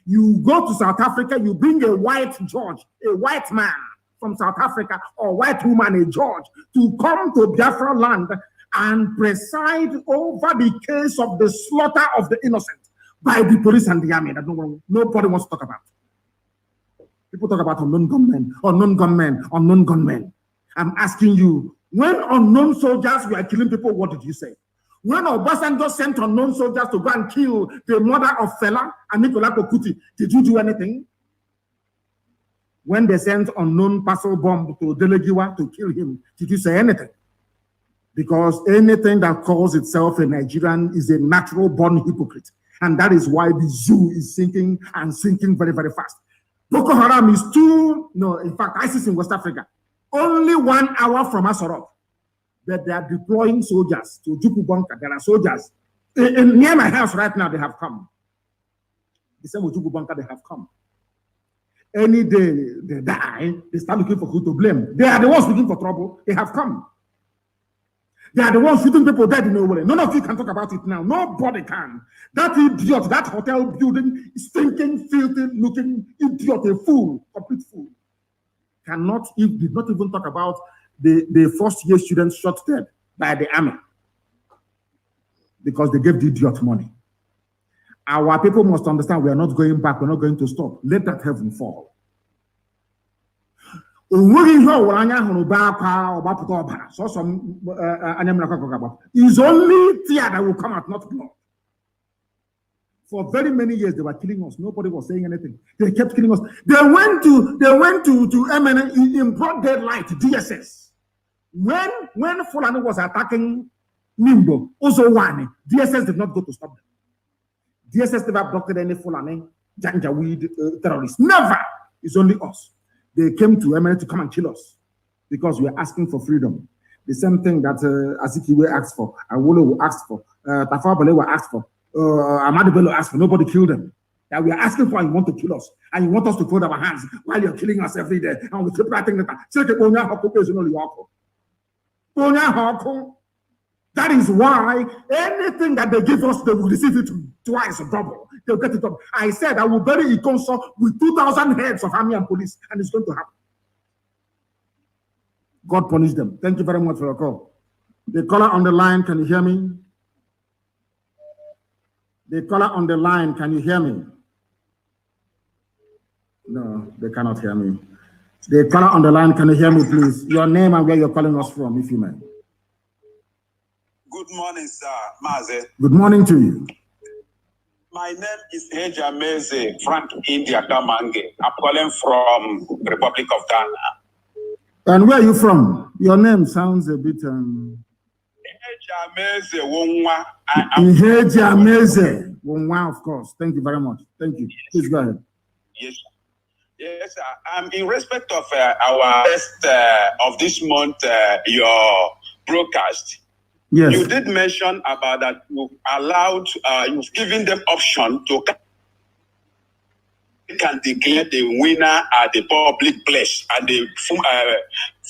You go to South Africa, you bring a white judge, a white man from South Africa, or white woman, a judge, to come to Biafra land and preside over the case of the slaughter of the innocent by the police and the army that nobody wants to talk about. People talk about unknown gunmen. I'm asking you, when unknown soldiers were killing people, what did you say? When Obasanjo sent unknown soldiers to go and kill the mother of Fela and Nicola Kokuti, did you do anything? When they sent unknown parcel bomb to Delegiwa to kill him, did you say anything? Because anything that calls itself a Nigerian is a natural born hypocrite. And that is why the zoo is sinking and sinking very, very fast. Boko Haram is in fact, ISIS in West Africa, only 1 hour from Asorok. That they are deploying soldiers to Juku Bunker. There are soldiers near my house right now. They have come. The same with Juku Bunker, they have come. Any day they die, they start looking for who to blame. They are the ones looking for trouble. They have come. They are the ones shooting people dead in nowhere. None of you can talk about it now. Nobody can. That idiot, that hotel building, stinking, filthy looking idiot, a fool, complete fool, did not even talk about the first-year students shot dead by the army because they gave the idiot money. Our people must understand we are not going back. We're not going to stop. Let that heaven fall. It's only tear that will come out, not blood. For very many years, they were killing us. Nobody was saying anything. They kept killing us. They went to MN in broad daylight, DSS. When Fulani was attacking Nimbo, Ozowani, DSS did not go to stop them. DSS never abducted any Fulani, Janjaweed terrorists. Never. It's only us. They came to MN to come and kill us because we are asking for freedom. The same thing that Azikiwe asked for, Awolo asked for, Tafawa Balewa asked for, Ahmadu Bello asked for. Nobody killed them. That we are asking for, and you want to kill us, and you want us to fold our hands while you're killing us every day, and we keep writing that. That is why anything that they give us, they will receive it twice or double. They'll get it up. I said I will bury Ikonso with 2,000 heads of army and police, and it's going to happen. God punish them. Thank you very much for your call. The caller on the line, can you hear me? The caller on the line, can you hear me? No, they cannot hear me. The caller on the line, can you hear me, please? Your name and where you're calling us from, if you may. Good morning, sir. Mazi. Good morning to you. My name is Eja Meze Frank India Kamange. I'm calling from Republic of Ghana. And where are you from? Your name sounds a bit... Eja Meze Wonwa. Eja Meze Wonwa, of course. Thank you very much. Thank you. Please go ahead. Yes, yes, sir. In respect of our best of this month, your broadcast, yes, you did mention about that you've allowed, you've given them option to can declare the winner at the public place and the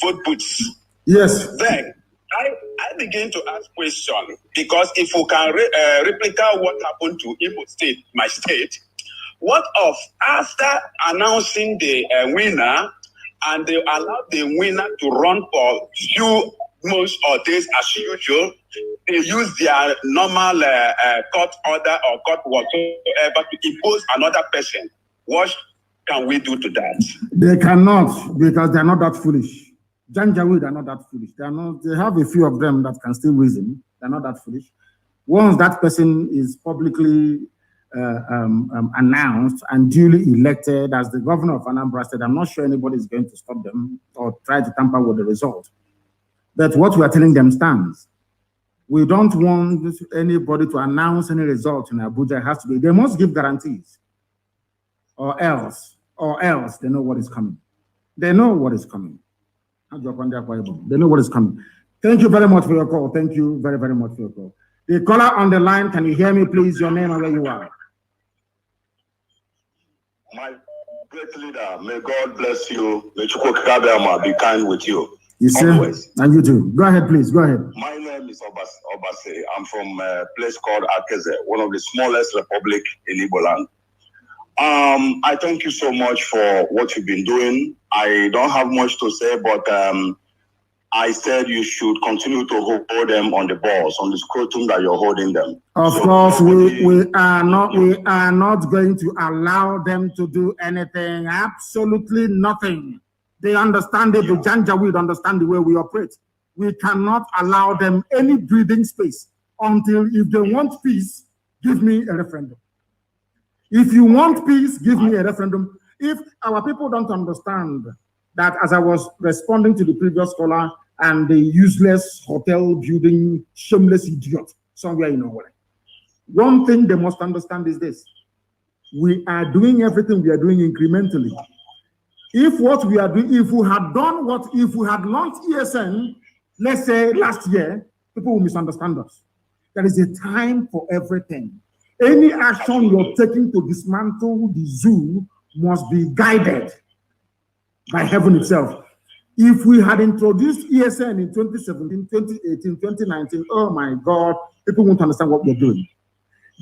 vote booths. Yes. Then I begin to ask question because if we can replicate what happened to Ipob state, my state, what of after announcing the winner and they allowed the winner to run for few months or days as usual, they use their normal court order or court whatsoever to impose another person. What can we do to that? They cannot, because they're not that foolish. Janjaweed are not that foolish. They are not. They have a few of them that can still reason. They're not that foolish. Once that person is publicly announced and duly elected as the governor of Anambra State, I'm not sure anybody is going to stop them or try to tamper with the result. But what we are telling them stands. We don't want anybody to announce any result in Abuja. It has to be. They must give guarantees. Or else they know what is coming. They know what is coming. They know what is coming. Thank you very much for your call. Thank you very, very much for your call. The caller on the line, can you hear me, please? Your name and where you are. My great leader, may God bless you. May Chukwukabiyama be kind with you. You see? Always. And you too. Go ahead, please. Go ahead. My name is Obase. I'm from a place called Akeze, one of the smallest republic in Igbo land. I thank you so much for what you've been doing. I don't have much to say, but I said you should continue to hold them on the balls, on the scrotum that you're holding them. Of course, we are not going to allow them to do anything. Absolutely nothing. They understand it. The Janjaweed understand the way we operate. We cannot allow them any breathing space until, if they want peace, give me a referendum. If you want peace, give me a referendum. If our people don't understand that, as I was responding to the previous caller and the useless hotel building, shameless idiot somewhere in Norway, one thing they must understand is this: we are doing everything we are doing incrementally. If what we are doing, if we had launched ESN, let's say last year, people will misunderstand us. There is a time for everything. Any action you're taking to dismantle the zoo must be guided by heaven itself. If we had introduced ESN in 2017, 2018, 2019, oh my God, people won't understand what we're doing.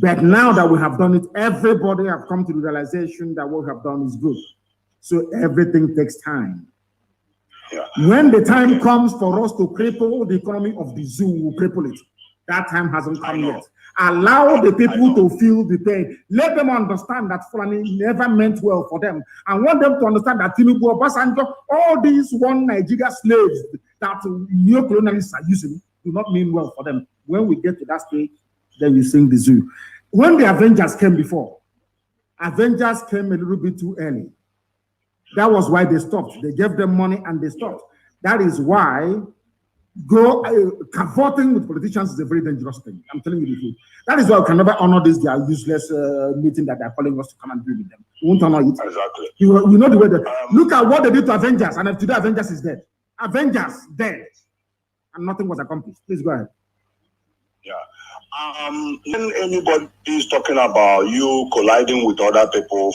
But now that we have done it, everybody have come to the realization that what we have done is good. So everything takes time. Yeah. When the time comes for us to cripple the economy of the zoo, we'll cripple it. That time hasn't come yet. Allow the people to feel the pain. Let them understand that Fulani never meant well for them. I want them to understand that Tinubu, Obasanjo, all these one Nigeria slaves that neo-colonialists are using do not mean well for them. When we get to that stage, then you sing the zoo. when the Avengers came before, Avengers came a little bit too early. That was why they stopped. They gave them money and they stopped. That is why cavorting with politicians is a very dangerous thing. I'm telling you the truth. That is why we can never honor this their useless meeting that they're calling us to come and do with them. We won't honor it. Exactly. We know the way that. Look at what they did to Avengers, and today Avengers is dead. Avengers dead, and nothing was accomplished. Please go ahead. Yeah. When anybody is talking about you colliding with other people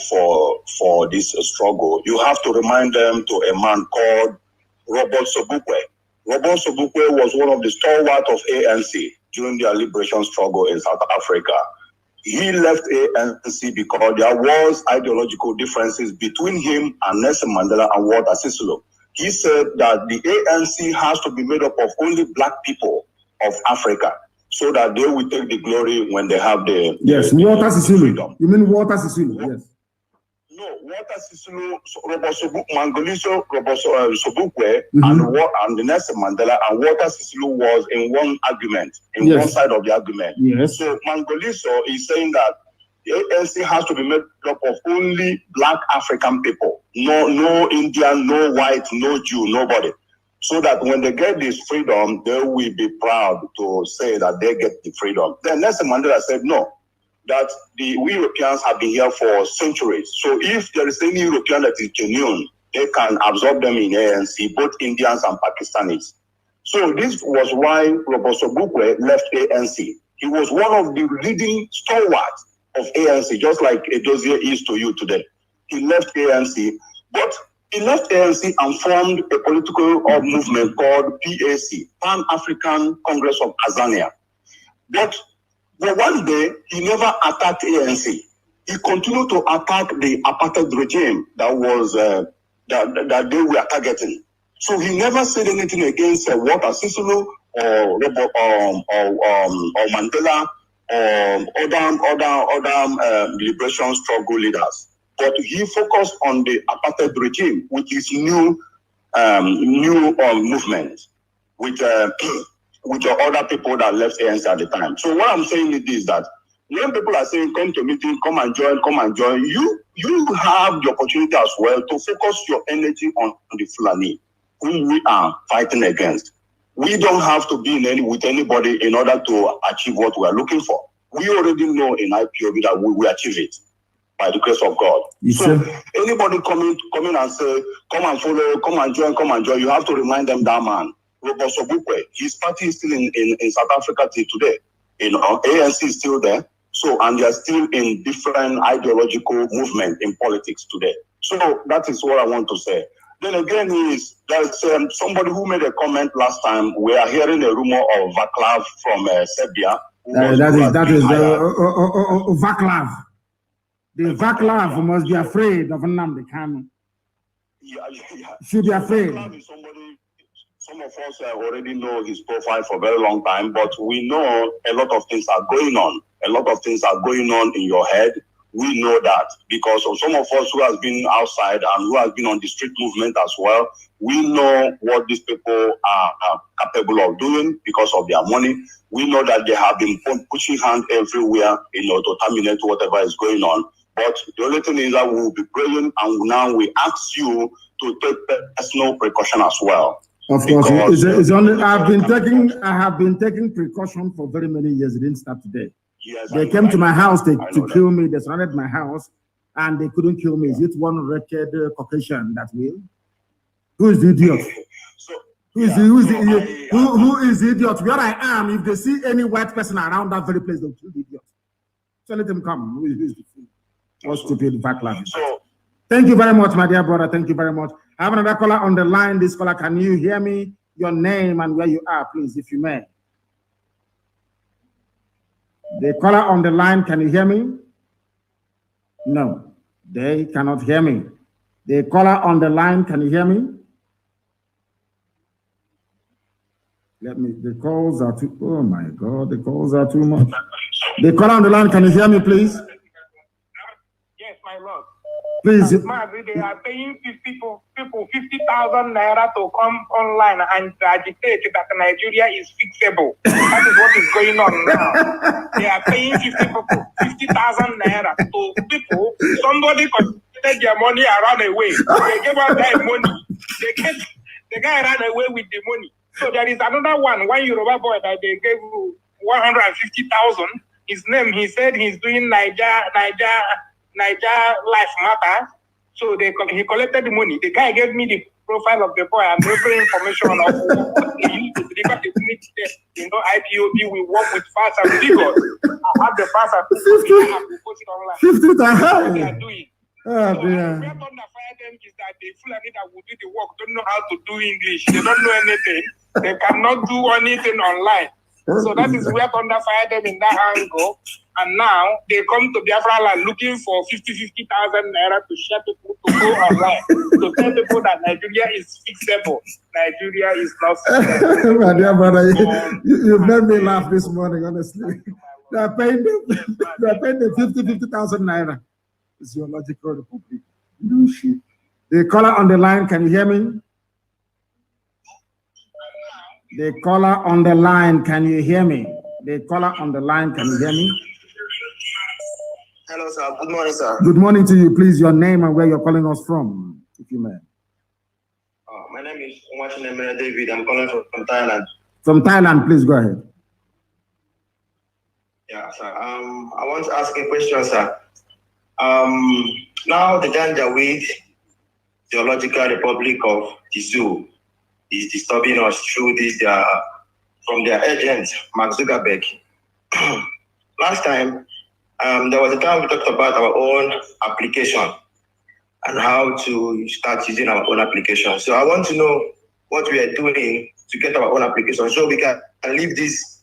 for this struggle, you have to remind them to a man called Robert Sobukwe. Robert Sobukwe was one of the stalwarts of ANC during their liberation struggle in South Africa. He left ANC because there was ideological differences between him and Nelson Mandela and Walter Sisulu. He said that the ANC has to be made up of only black people of Africa, so that they will take the glory when they have the Walter Sisulu. You mean Walter Sisulu? Yes. No, Walter Sisulu, Mangoliso, Sobukwe, and Nelson Mandela, and Walter Sisulu was in one argument, one side of the argument. Yes. So Mangoliso is saying that the ANC has to be made up of only black African people, no Indian, no white, no Jew, nobody. So that when they get this freedom, they will be proud to say that they get the freedom. Then Nelson Mandela said no, that we Europeans have been here for centuries. So if there is any European that is genuine, they can absorb them in ANC, both Indians and Pakistanis. So this was why Robert Sobukwe left ANC. He was one of the leading stalwarts of ANC, just like Edozie is to you today. He left ANC, but he left ANC and formed a political movement called PAC, Pan-African Congress of Azania. But one day, he never attacked ANC. He continued to attack the apartheid regime that was that they were targeting. So he never said anything against Walter Sisulu or Mandela or other liberation struggle leaders. But he focused on the apartheid regime, which is new movement with other people that left ANC at the time. So what I'm saying is that when people are saying come to meeting, come and join, you have the opportunity as well to focus your energy on the Fulani, whom we are fighting against. We don't have to be with anybody in order to achieve what we are looking for. We already know in IPOB that we will achieve it by the grace of God. Yes, so anybody coming and say, come and follow, come and join, you have to remind them that man, Robert Sobukwe, his party is still in South Africa till today. ANC is still there. So, and they are still in different ideological movement in politics today. So that is what I want to say. Then again, there's somebody who made a comment last time. We are hearing a rumor of Vaclav from Serbia. That is Vaclav. The Vaclav must be afraid of Nnamdi Kanu. Should be afraid. Some of us already know his profile for a very long time, but we know a lot of things are going on. A lot of things are going on in your head. We know that because of some of us who has been outside and who has been on the street movement as well. We know what these people are capable of doing because of their money. We know that they have been pushing hand everywhere, to terminate whatever is going on. But the only thing is that we will be praying, and now we ask you to take personal precaution as well. Of course, it's only I have been taking precaution for very many years. It didn't start today. Yes, they came to my house to kill me. They surrounded my house, and they couldn't kill me. Is it one wretched Caucasian that will? Who is the idiot? Who is the idiot? Where I am, if they see any white person around that very place, they'll kill the idiot. So let them come. Who is the fool? What stupid backlash. So, thank you very much, my dear brother. Thank you very much. I have another caller on the line. This caller, can you hear me? Your name and where you are, please, if you may. The caller on the line, can you hear me? No, they cannot hear me. The caller on the line, can you hear me? The calls are too, oh my God, the calls are too much. The caller on the line, can you hear me, please? Yes, my lord. Please. Mazi, they are paying people 50,000 naira to come online and agitate that Nigeria is fixable. That is what is going on now. They are paying 50,000 naira to people. Somebody collected their money and ran away. They gave out that money. The guy ran away with the money. So there is another one Yoruba boy that they gave 150,000. His name, he said he's doing Niger Life Matter. So he collected the money. The guy gave me the profile of the boy and every information of what he used to deliver the money to them. You know, IPOB, we work with fast and vigorous. I have the fast and post it online. 50 what they are doing. Oh, so where thunder fire them is that the Fulani that will do the work don't know how to do English. They don't know anything. They cannot do anything online. So that is where thunder fire them in that angle. And now they come to Biafra land looking for 50,000 naira to share people to go online to tell people that Nigeria is fixable. Nigeria is not fixable. My dear brother, you've made me laugh this morning, honestly. They are paying the 50,000 naira. It's your logical republic. No shit. The caller on the line, can you hear me? The caller on the line, can you hear me? The caller on the line, can you hear me? Hello, sir. Good morning, sir. Good morning to you. Please, your name and where you're calling us from, if you may. My name is Mazi Nnamdi David. I'm calling from Thailand. From Thailand, please go ahead. Yeah, sir. I want to ask a question, sir. Now the Janjaweed Geological Republic of the Zoo is disturbing us through this from their agent, Mark Zuckerberg. Last time, there was a time we talked about our own application and how to start using our own application. So I want to know what we are doing to get our own application so we can leave this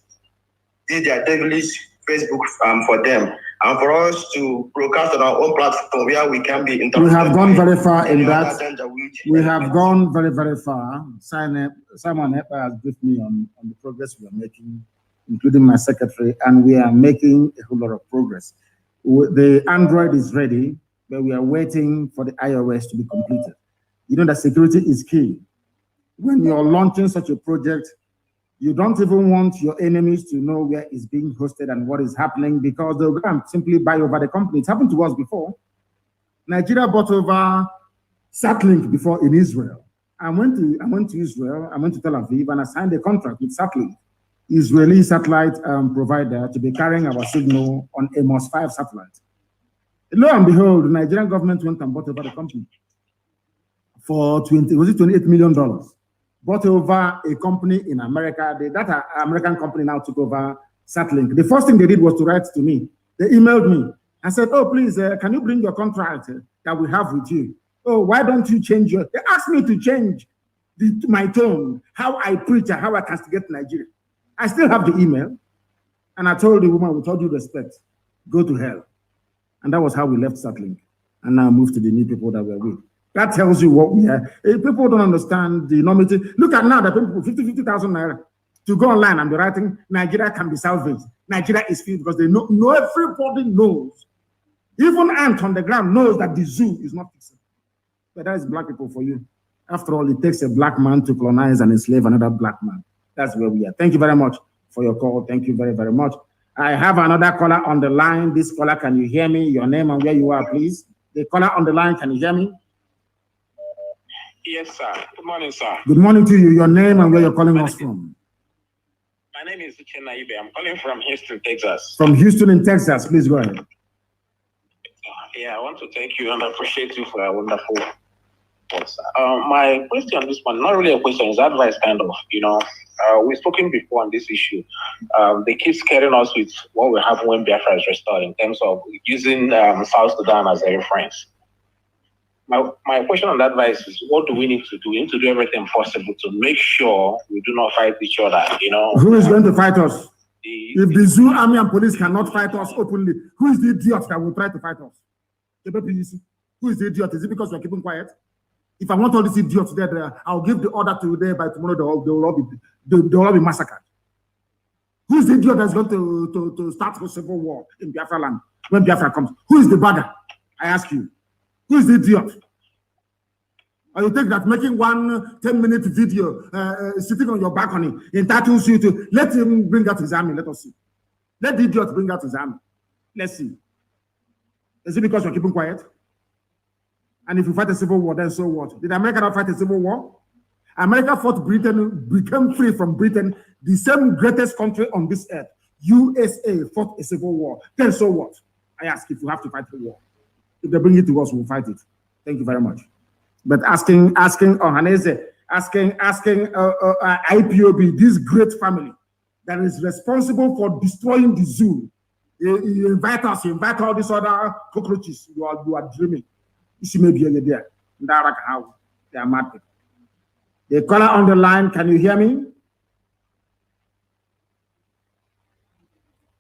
their devilish Facebook for them. And for us to broadcast on our own platform where we can be interrupted. We have gone very far in that. We have gone very, very far. Simon Epper has briefed me on the progress we are making, including my secretary, and we are making a whole lot of progress. The Android is ready, but we are waiting for the iOS to be completed. You know that security is key. When you're launching such a project, you don't even want your enemies to know where it's being hosted and what is happening because they'll simply buy over the company. It's happened to us before. Nigeria bought over Satlink before in Israel. I went to Israel, I went to Tel Aviv, and I signed a contract with Satlink, Israeli satellite provider, to be carrying our signal on Amos 5 satellite. Lo and behold, the Nigerian government went and bought over the company for $28 million. Bought over a company in America. That American company now took over Satlink. The first thing they did was to write to me. They emailed me and said, oh, please, can you bring your contract that we have with you? Oh, why don't you change your... They asked me to change my tone, how I preach and how I castigate Nigeria. I still have the email. And I told the woman, with all due respect, go to hell. And that was how we left Satlink and now moved to the new people that we're with. That tells you what we are. People don't understand the enormity. Look at now, the people, 50,000 naira to go online and be writing, Nigeria can be salvaged. Nigeria is free because they know everybody knows. Even ant on the ground knows that the zoo is not fixing. But that is black people for you. After all, it takes a black man to colonize and enslave another black man. That's where we are. Thank you very much for your call. Thank you very, very much. I have another caller on the line. This caller, can you hear me? Your name and where you are, please. The caller on the line, can you hear me? Yes, sir. Good morning, sir. Good morning to you. Your name and where you're calling us from. My name is Uchenna Ibe. I'm calling from Houston, Texas. From Houston in Texas. Please go ahead. Yeah, I want to thank you and appreciate you for a wonderful thoughts. My question this one, not really a question, it's advice kind of, we've spoken before on this issue. They keep scaring us with what will happen when Biafra is restored in terms of using South Sudan as a reference. My question on that advice is, what do we need to do? We need to do everything possible to make sure we do not fight each other, Who is going to fight us? If the zoo, army, and police cannot fight us openly, who is the idiot that will try to fight us? Who is the idiot? Is it because we're keeping quiet? If I want all these idiots there, I'll give the order to them by tomorrow, they will all be massacred. Who is the idiot that's going to start a civil war in Biafra land when Biafra comes? Who is the bagger? I ask you. Who is the idiot? Or you think that making one 10-minute video sitting on your balcony entitles you to let him bring out his army? Let us see. Let the idiot bring out his army. Let's see. Is it because you're keeping quiet? And if you fight a civil war, then so what? Did America not fight a civil war? America fought Britain, became free from Britain, the same greatest country on this earth. USA fought a civil war. Then so what? I ask if you have to fight the war. If they bring it to us, we'll fight it. Thank you very much. But asking Ohaneze, asking IPOB, this great family that is responsible for destroying the zoo. You invite us, you invite all these other cockroaches. You are dreaming. You see maybe there. They are mad people. The caller on the line, can you hear me?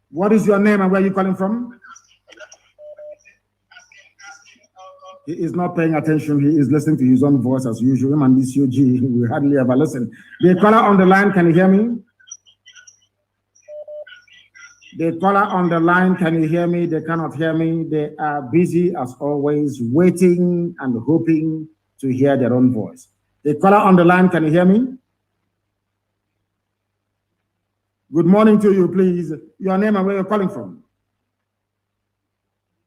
What is your name and where are you calling from? He is not paying attention. He is listening to his own voice as usual. Him and this UG, we hardly ever listen. The caller on the line, can you hear me? The caller on the line, can you hear me? They cannot hear me. They are busy as always, waiting and hoping to hear their own voice. The caller on the line, can you hear me? Good morning to you, please. Your name and where you're calling from?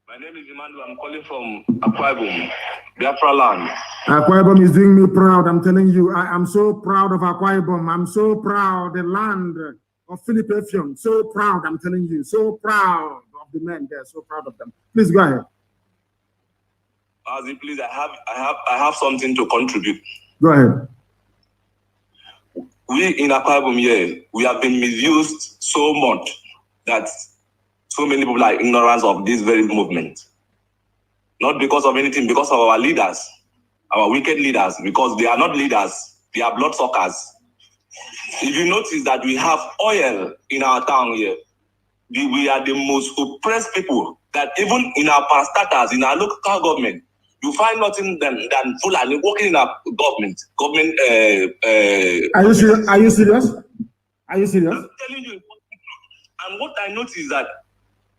My name is Emmanuel. I'm calling from Akwa Ibom, Biafra land. Akwa Ibom is doing me proud. I'm telling you, I am so proud of Akwa Ibom. I'm so proud, the land of Philip Effiong. So proud, I'm telling you. So proud of the men there. So proud of them. Please go ahead. Mazi, please, I have something to contribute. Go ahead. We in Akwa Ibom here, we have been misused so much that so many people are ignorant of this very movement. Not because of anything, because of our leaders, our wicked leaders, because they are not leaders, they are bloodsuckers. If you notice that we have oil in our town here, we are the most oppressed people, that even in our parastatals, in our local government, you find nothing than Fulani working in our government. Are you serious? Are you serious? Are you serious? I'm telling you. And what I notice is that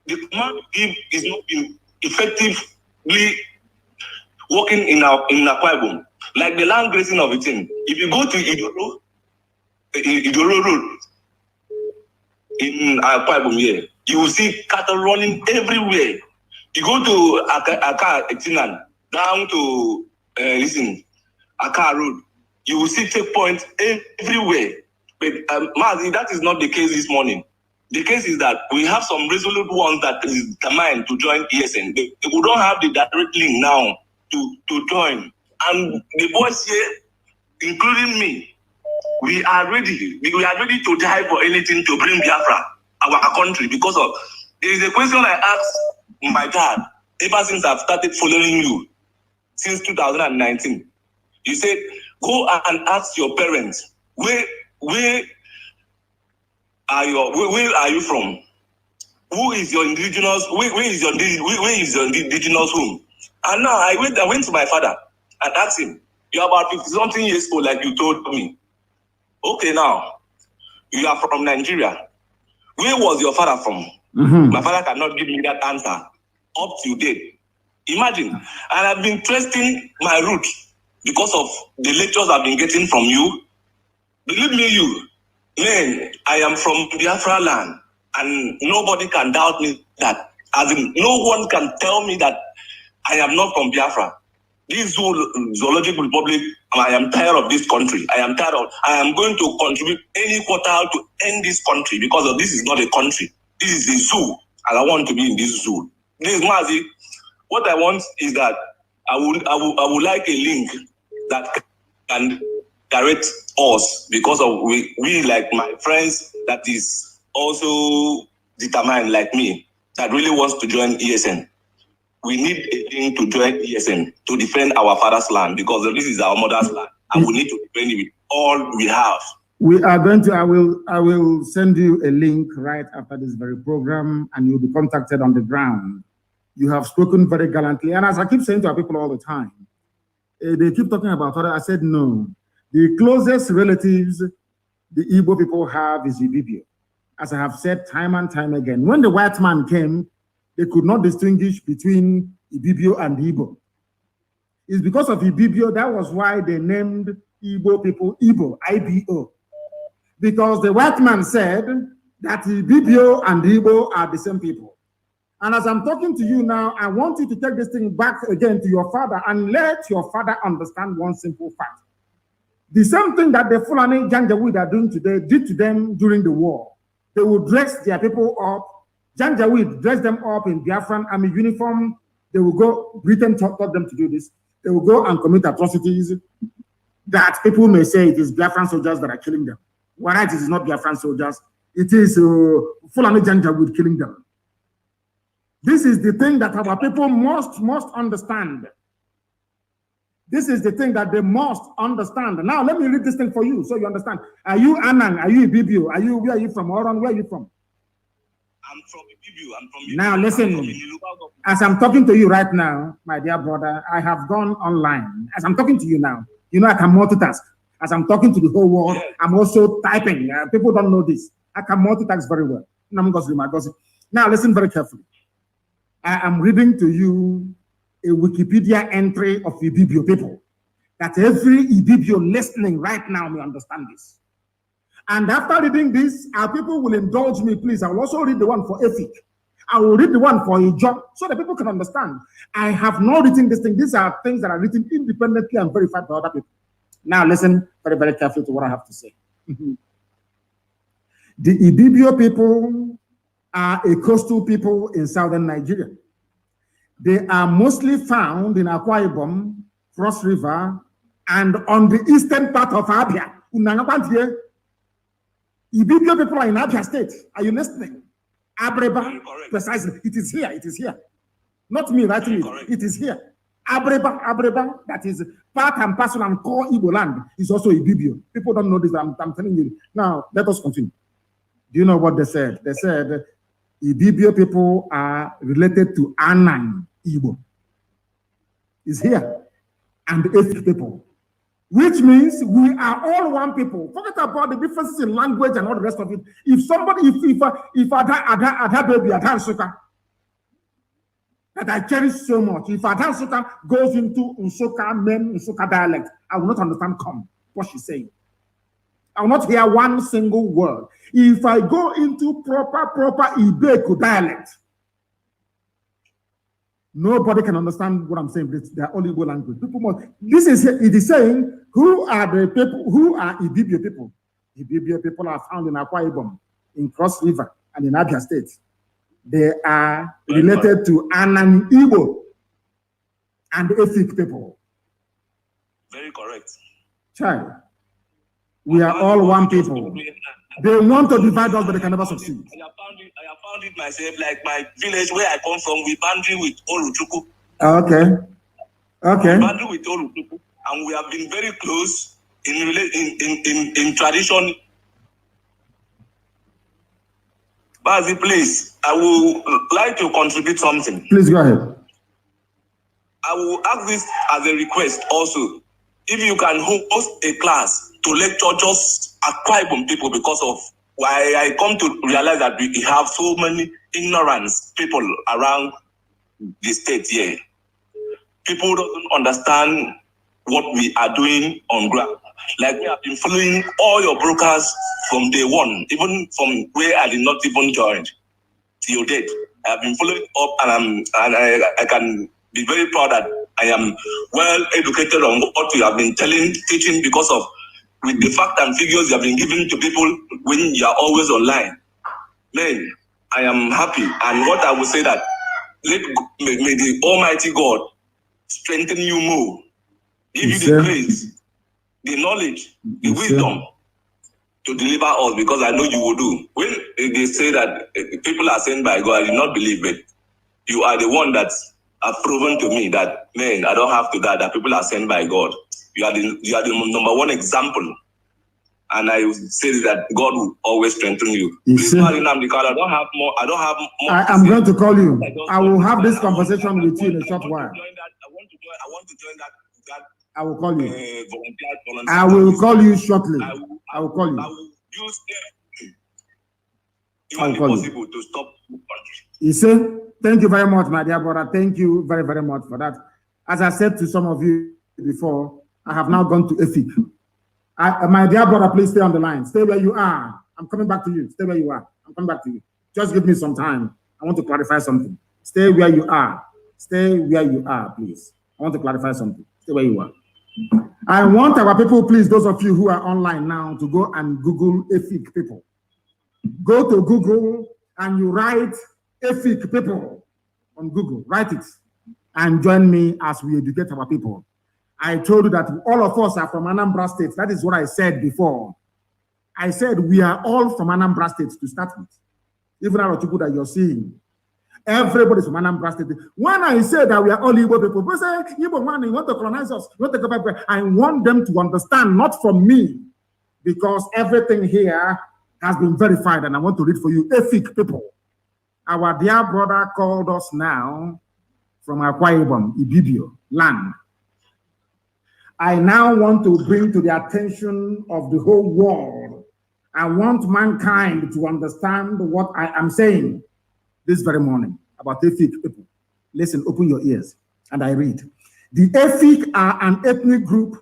the command is not being effectively working in Akwa Ibom. Like the land grazing of a thing. If you go to Idoro Road in Akwa Ibom here, you will see cattle running everywhere. You go to Etinan, down to Aka Road, you will see checkpoints everywhere. But Mazi, that is not the case this morning. The case is that we have some resolute ones that is determined to join ESN. We don't have the direct link now to join. And the boys here, including me, we are ready. We are ready to die for anything to bring Biafra, our country, because of there is a question I asked my dad ever since I've started following you since 2019. You said, go and ask your parents where are you from? Who is your indigenous? Where is your indigenous home? And now I went to my father and asked him, you're about 50-something years old, like you told me. Okay, now you are from Nigeria. Where was your father from? Mm-hmm. My father cannot give me that answer up to date. Imagine, and I've been trusting my roots because of the lectures I've been getting from you. Believe me, man, I am from Biafra land, and nobody can doubt me that. As in, no one can tell me that I am not from Biafra. This zoological republic, I am tired of this country. I am going to contribute any quarter to end this country because this is not a country. This is a zoo, and I want to be in this zoo. This Mazi, what I want is that I would like a link that can direct us, because of we like my friends that is also determined like me that really wants to join ESN. We need a link to join ESN to defend our father's land, because this is our mother's land, and we need to defend it with all we have. We are going to, I will send you a link right after this very program, and you'll be contacted on the ground. You have spoken very gallantly. And as I keep saying to our people all the time, they keep talking about other. I said, no. The closest relatives the Igbo people have is Ibibio. As I have said time and time again, when the white man came, they could not distinguish between Ibibio and Igbo. It's because of Ibibio. That was why they named Igbo people Igbo, I-B-O. Because the white man said that Ibibio and Igbo are the same people. And as I'm talking to you now, I want you to take this thing back again to your father and let your father understand one simple fact. The same thing that the Fulani Janjaweed are doing today did to them during the war. They would dress their people up. Janjaweed dress them up in Biafran army uniform. They will go, Britain taught them to do this. They will go and commit atrocities that people may say it is Biafran soldiers that are killing them. Whereas it is not Biafran soldiers. It is Fulani Janjaweed killing them. This is the thing that our people must understand. This is the thing that they must understand. Now, let me read this thing for you so you understand. Are you Anang? Are you Ibibio? Where are you from? Oran, where are you from? I'm from Ibibio. I'm from Ibibio. Now, listen. As I'm talking to you right now, my dear brother, I have gone online. As I'm talking to you now, you know I can multitask. As I'm talking to the whole world, yes. I'm also typing. People don't know this. I can multitask very well. Now, listen very carefully. I am reading to you a Wikipedia entry of Ibibio people, that every Ibibio listening right now may understand this. And after reading this, our people will indulge me, please. I will also read the one for Efik. I will read the one for Ijob, so that people can understand. I have not written this thing. These are things that are written independently and verified by other people. Now listen very, very carefully to what I have to say. The Ibibio people are a coastal people in southern Nigeria. They are mostly found in Akwa Ibom, Cross River, and on the eastern part of Abia. Ibibio people are in Abia State. Are you listening? Abreba, precisely. It is here. It is here. Not me writing it. It is here. Abreba, that is part and parcel and core Igbo land, is also Ibibio. People don't know this. I'm telling you. Now, let us continue. Do you know what they said? They said Ibibio people are related to Anang Igbo. Is here. And the Efik people. Which means we are all one people. Forget about the differences in language and all the rest of it. If somebody, if Ada baby, Ada Nsuka, that I cherish so much, if Ada Nsuka goes into Nsuka dialect, I will not understand what she's saying. I will not hear one single word. If I go into proper Ibeku dialect, nobody can understand what I'm saying. They are only Igbo language. People must. It is saying, who are the people? Who are Ibibio people? Ibibio people are found in Akwa Ibom, in Cross River, and in Abia State. They are related to Anang Igbo and Efik people. Very correct. Child, we are all one people. They want to divide us, but they can never succeed. I have found it myself, like my village where I come from, we boundary with Oluchuku. Okay. We boundary with Oluchuku, and we have been very close in tradition. Mazi, please, I would like to contribute something. Please go ahead. I will ask this as a request also. If you can host a class to lecture just Akwa Ibom people, because of why I come to realize that we have so many ignorance people around the state here. People don't understand what we are doing on ground. Like we have been following all your brokers from day one, even from where I did not even join till date. I have been following up, and I can be very proud that I am well educated on what you have been teaching, because of with the fact and figures you have been giving to people when you are always online. Man, I am happy. And what I will say that may the Almighty God strengthen you more, give you the grace, the knowledge, the wisdom to deliver us, because I know you will do. When they say that people are sent by God, I do not believe it. You are the one that have proven to me that, man, I don't have to that people are sent by God. You are the number one example. And I say that God will always strengthen you. Please, Mazi Nnamdi Kanu, I don't have more. I'm going to call you. I will have this conversation with you in a short while. I want to join that. I will call you. Volunteer. I will call you shortly. I will call you. I will use it possible to stop the country. You see, thank you very much, my dear brother. Thank you very, very much for that. As I said to some of you before, I have now gone to Efik. My dear brother, please stay on the line. Stay where you are. I'm coming back to you. Stay where you are. I'm coming back to you. Just give me some time. I want to clarify something. Stay where you are. Stay where you are, please. I want to clarify something. Stay where you are. I want our people, please, those of you who are online now, to go and Google Efik people. Go to Google and you write Efik people on Google. Write it and join me as we educate our people. I told you that all of us are from Anambra State. That is what I said before. I said we are all from Anambra State to start with. Even our people that you're seeing. Everybody's from Anambra State. When I say that we are all Igbo people, people say, Igbo man, you want to colonize us. You want to go back. I want them to understand, not from me, because everything here has been verified, and I want to read for you. Efik people. Our dear brother called us now from Akwa Ibom, Ibibio, land. I now want to bring to the attention of the whole world. I want mankind to understand what I am saying this very morning about Efik people. Listen, open your ears, and I read. The Efik are an ethnic group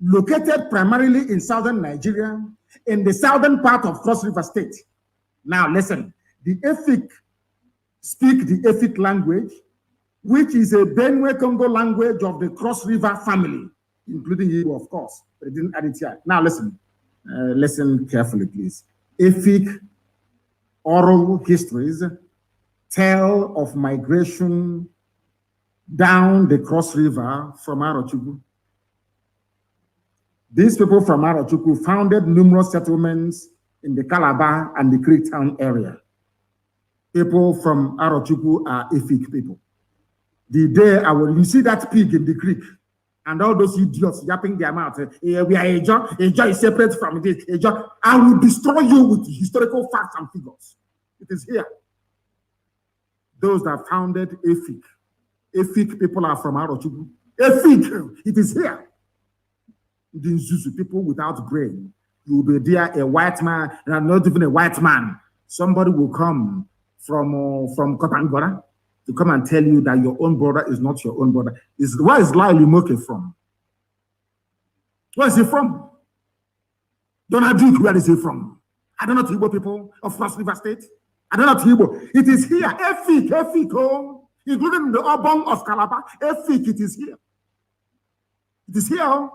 located primarily in southern Nigeria, in the southern part of Cross River State. Now listen, the Efik speak the Efik language, which is a Benue-Congo language of the Cross River family, including Igbo, of course, but it didn't add it here. Now listen, listen carefully, please. Efik oral histories tell of migration down the Cross River from Arochukwu. These people from Arochukwu founded numerous settlements in the Calabar and the Creek Town area. People from Arochukwu are Efik people. The day you see that pig in the creek, and all those idiots yapping their mouth, we are a job is separate from this. I will destroy you with historical facts and figures. It is here. Those that founded Efik. Efik people are from Arochukwu. Efik, it is here. The Nzuzu people without brain. You will be there, a white man, and not even a white man. Somebody will come from Kotangora to come and tell you that your own brother is not your own brother. Where is Lai Limoke from? Where is he from? Donald Duke, where is he from? I don't know Igbo people of Cross River State. I don't know Igbo. It is here. Efik, oh, including the Obong of Calabar. Efik, it is here. It is here.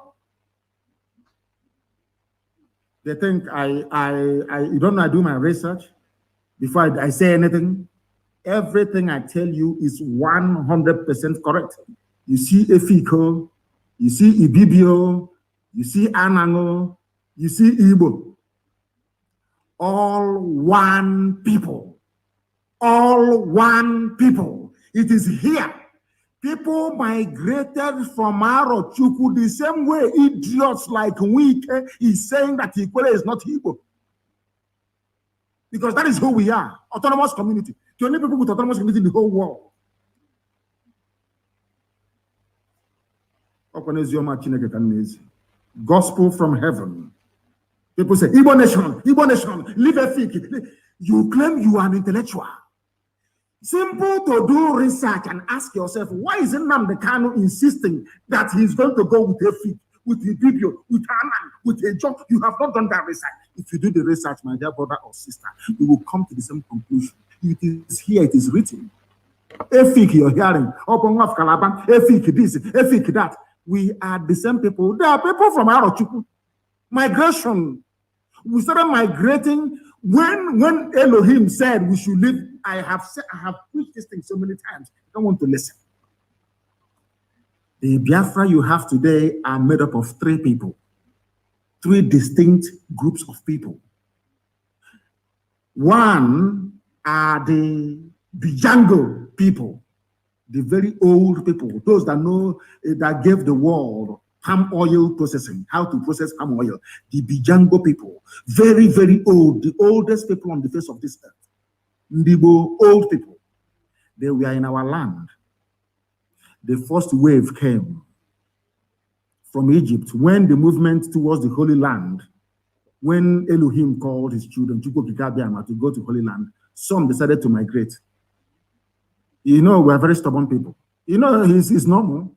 They think you don't know I do my research before I say anything. Everything I tell you is 100% correct. You see Efiko, you see Ibibio, you see Anango, you see Igbo. All one people. All one people. It is here. People migrated from Arochukwu the same way idiots like Wike is saying that Ikwere is not Igbo. Because that is who we are. Autonomous community. The only people with autonomous community in the whole world. Gospel from heaven. People say, Igbo nation, live Efik. You claim you are an intellectual. Simple to do research and ask yourself, why is Nnamdi Kanu insisting that he's going to go with Efik, with the video, with Anan, with a job? You have not done that research. If you do the research, my dear brother or sister, you will come to the same conclusion. It is here, it is written. Efik, you're hearing. Open of Calabar, Efik this, Efik that. We are the same people. There are people from Arochukwu. Migration. We started migrating when Elohim said we should live. I have preached this thing so many times. I don't want to listen. The Biafra you have today are made up of three people. Three distinct groups of people. One are the Bijango people, the very old people, those that know, that gave the world palm oil processing, how to process palm oil. The Bijango people, very, very old, the oldest people on the face of this earth. Ndibo, old people. They were in our land. The first wave came from Egypt when the movement towards the Holy Land, when Elohim called his children to go to the Holy Land, some decided to migrate. You know, we are very stubborn people. You know, it's normal.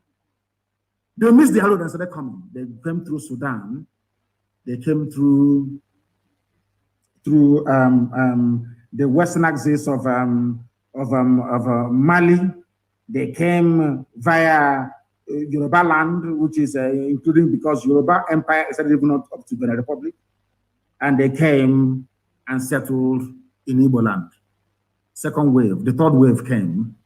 They missed the road and started coming. They came through Sudan. They came through the western axis of Mali. They came via Yoruba land, which is including because Yoruba Empire is even not up to the Republic, and they came and settled in Igbo land. Second wave, the third wave came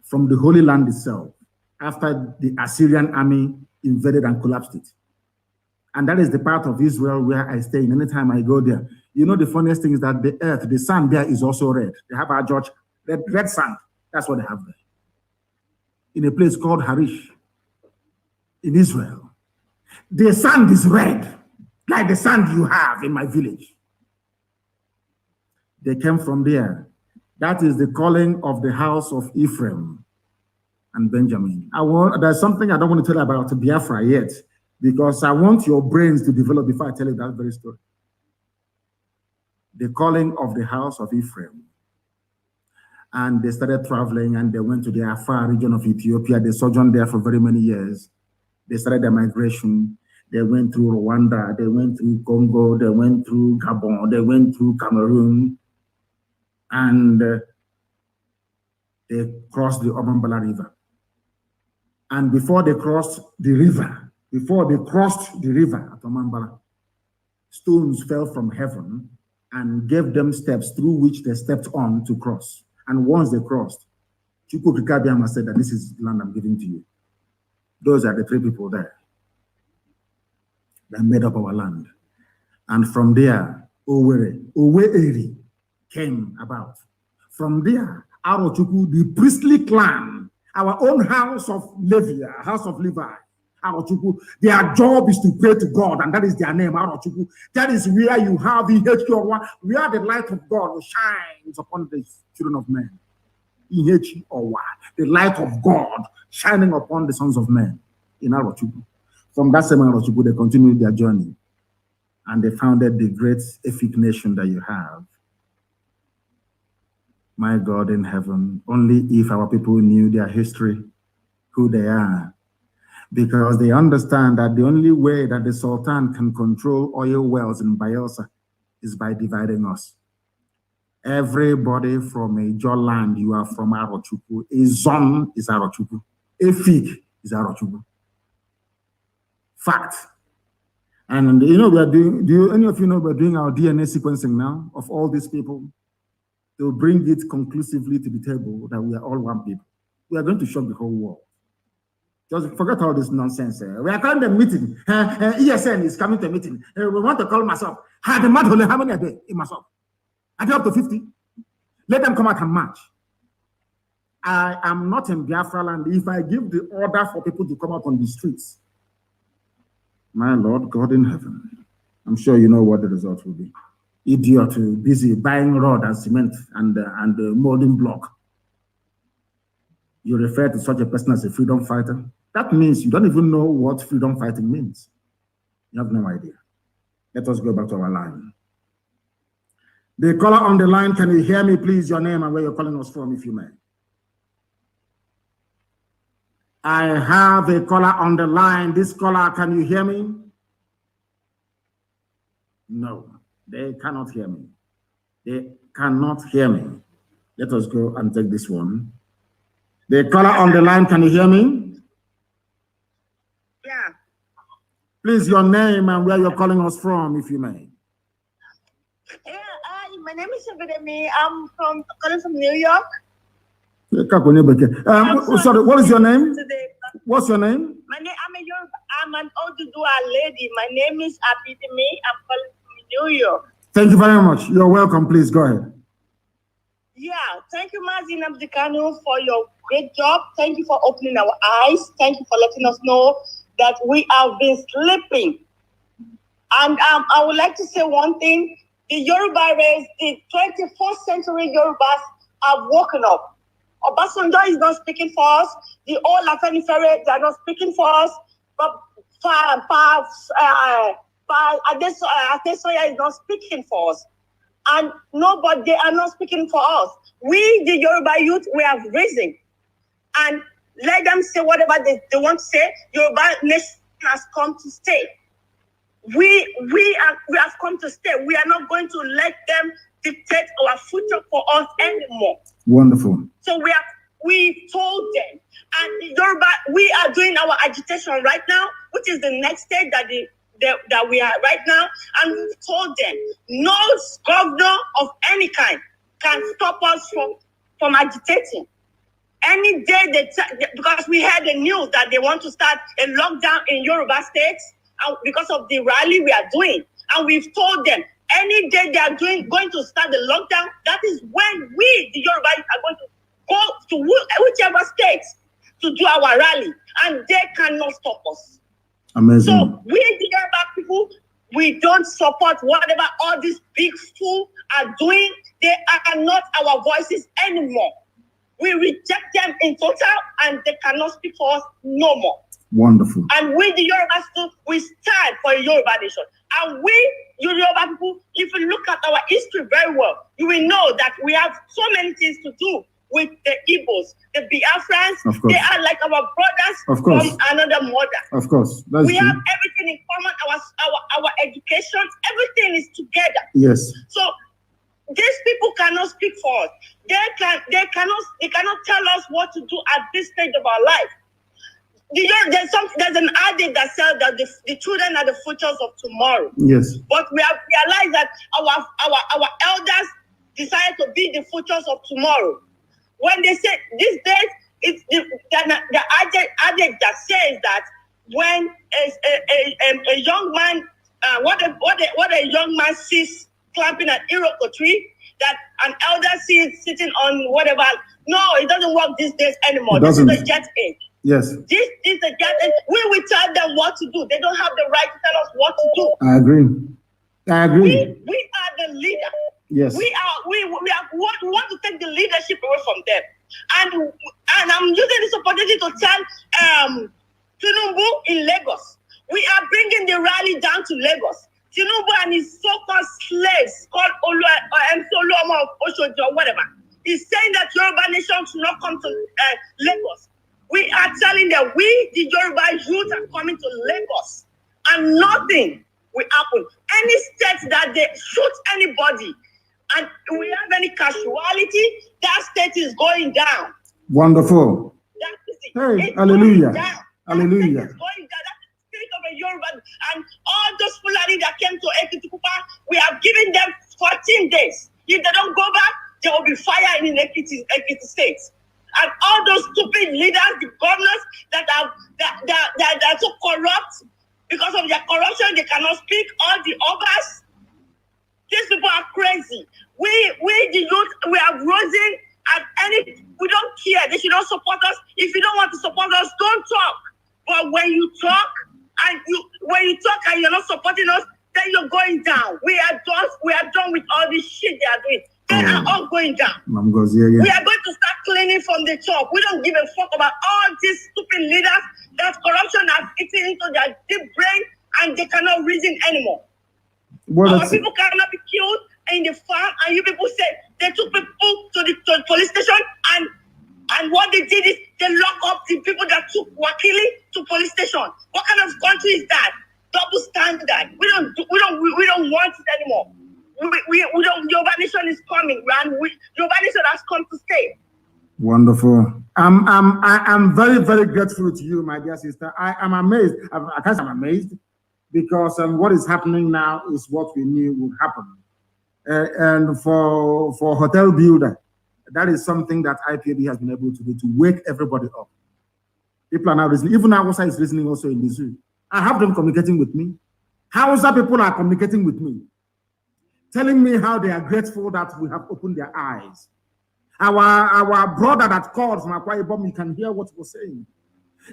from the Holy Land itself after the Assyrian army invaded and collapsed it. And that is the part of Israel where I stay in. Anytime I go there, you know, the funniest thing is that the earth, the sand there is also red. They have our George, red sand. That's what they have there. In a place called Harish, in Israel. The sand is red, like the sand you have in my village. They came from there. That is the calling of the house of Ephraim and Benjamin. There's something I don't want to tell you about Biafra yet, because I want your brains to develop before I tell you that very story. The calling of the house of Ephraim. And they started traveling and they went to the Afar region of Ethiopia. They sojourned there for very many years. They started their migration. They went through Rwanda. They went through Congo. They went through Gabon. They went through Cameroon. And they crossed the Obambala River. And before they crossed the river at Obambala, stones fell from heaven and gave them steps through which they stepped on to cross. And once they crossed, Chukwu Kikabiama said that this is the land I'm giving to you. Those are the three people there that made up our land. And from there, Owe-Eri came about. From there, Arochukwu, the priestly clan, our own house of Levi, house of Levi, Arochukwu, their job is to pray to God, and that is their name, Arochukwu. That is where you have the Ihechi, where the light of God shines upon the children of men. Ihechi Owa, the light of God shining upon the sons of men in Arochukwu. From that same Arochukwu, they continued their journey, and they founded the great Efik nation that you have. My God in heaven, only if our people knew their history, who they are, because they understand that the only way that the Sultan can control oil wells in Bayelsa is by dividing us. Everybody from a Jaw land, you are from Arochukwu. A Zon is Arochukwu. Efik is Arochukwu. Fact. And you know, we are doing, do any of you know we're doing our DNA sequencing now of all these people to bring it conclusively to the table that we are all one people. We are going to shock the whole world. Just forget all this nonsense. We are calling the meeting. ESN is coming to a meeting. We want to call myself. How many are there in myself? Are they up to 50? Let them come out and march. I am not in Biafra land. If I give the order for people to come out on the streets, my Lord God in heaven, I'm sure you know what the result will be. Idiot, busy buying rod and cement and molding block. You refer to such a person as a freedom fighter. That means you don't even know what freedom fighting means. You have no idea. Let us go back to our line. The caller on the line, can you hear me, please? Your name and where you're calling us from, if you may. I have a caller on the line. This caller, can you hear me? No, they cannot hear me. They cannot hear me. Let us go and take this one. The caller on the line, can you hear me? Yeah. Please, your name and where you're calling us from, if you may. Yeah, my name is Abidemi. I'm calling from New York. Sorry, what is your name? What's your name? My name, I'm an Oduduwa lady. My name is Abidemi. I'm calling from New York. Thank you very much. You're welcome. Please go ahead. Yeah, thank you, Mazi Nnamdi Kanu, for your great job. Thank you for opening our eyes. Thank you for letting us know that we have been sleeping. And I would like to say one thing. The Yoruba race, the 21st century Yorubas have woken up. Obasanjo is not speaking for us. The old Afenifere, they are not speaking for us. But Adesoya is not speaking for us. And nobody, they are not speaking for us. We, the Yoruba youth, we have risen. And Let them say whatever they want to say. Yoruba nation has come to stay. We have come to stay. We are not going to let them dictate our future for us anymore. Wonderful. So we told them, and Yoruba, we are doing our agitation right now, which is the next stage that we are right now, and we've told them no governor of any kind can stop us from agitating. Any day because we heard the news that they want to start a lockdown in Yoruba states because of the rally we are doing, and we've told them any day they are going to start the lockdown, that is when we, the Yoruba, are going to go to whichever states to do our rally, and they cannot stop us. Amazing. So we, the Yoruba people, we don't support whatever all these big fools are doing. They are not our voices anymore. We reject them in total, and they cannot speak for us no more. Wonderful. And we, the Yoruba people, we stand for a Yoruba nation. And we, Yoruba people, if you look at our history very well, you will know that we have so many things to do with the Igbos, the Biafrans. They are like our brothers from another mother. Of course. We have everything in common, our education, everything is together. Yes. So these people cannot speak for us. They cannot tell us what to do at this stage of our life. There's an adage that says that the children are the futures of tomorrow. Yes. But we have realized that our elders decided to be the futures of tomorrow. When they say these days, it's the adage that says that when a young man, what a young man sees clamping an iroko tree, that an elder sees sitting on whatever. No, it doesn't work these days anymore. This is the jet age. Yes. This is the jet age. We will tell them what to do. They don't have the right to tell us what to do. I agree. We are the leader. Yes. We want to take the leadership away from them. And I'm using this opportunity to tell Tinubu in Lagos. We are bringing the rally down to Lagos. Tinubu and his so-called slaves called Oluoma of Oshoji or whatever. He's saying that Yoruba nation should not come to Lagos. We are telling them we, the Yoruba youth, are coming to Lagos. And nothing will happen. Any state that they shoot anybody and we have any casualty, that state is going down. Wonderful. That is it. Hey, it's hallelujah. Going Hallelujah. down. That's the spirit of a Yoruba. And all those Fulani that came to Ekitikupa, we have given them 14 days. If they don't go back, there will be fire in Ekiti State. And all those stupid leaders, the governors that are so corrupt, because of their corruption, they cannot speak. All the others, these people are crazy. We the youth, we have risen at we don't care. They should not support us. If you don't want to support us, don't talk. But when you talk and you're not supporting us, then you're going down. We are done with all this shit they are doing. They are all going down. We are going to start cleaning from the top. We don't give a fuck about all these stupid leaders that corruption has eaten into their deep brain and they cannot reason anymore. Our people cannot be killed in the farm, and you people say they took people to the police station, and what they did is they lock up the people that took Wakili to police station. What kind of country is that? Double standard. We don't want it anymore. We don't. Yoruba nation is coming, and Yoruba nation has come to stay. Wonderful. I'm very, very grateful to you, my dear sister. I'm amazed. I guess I'm amazed because what is happening now is what we knew would happen. And for hotel builder, that is something that IPAB has been able to do, to wake everybody up. People are now listening. Even Hausa is listening also in this room. I have them communicating with me. Hausa people are communicating with me, telling me how they are grateful that we have opened their eyes. Our brother that called from Akwa Ibom, you can hear what he was saying.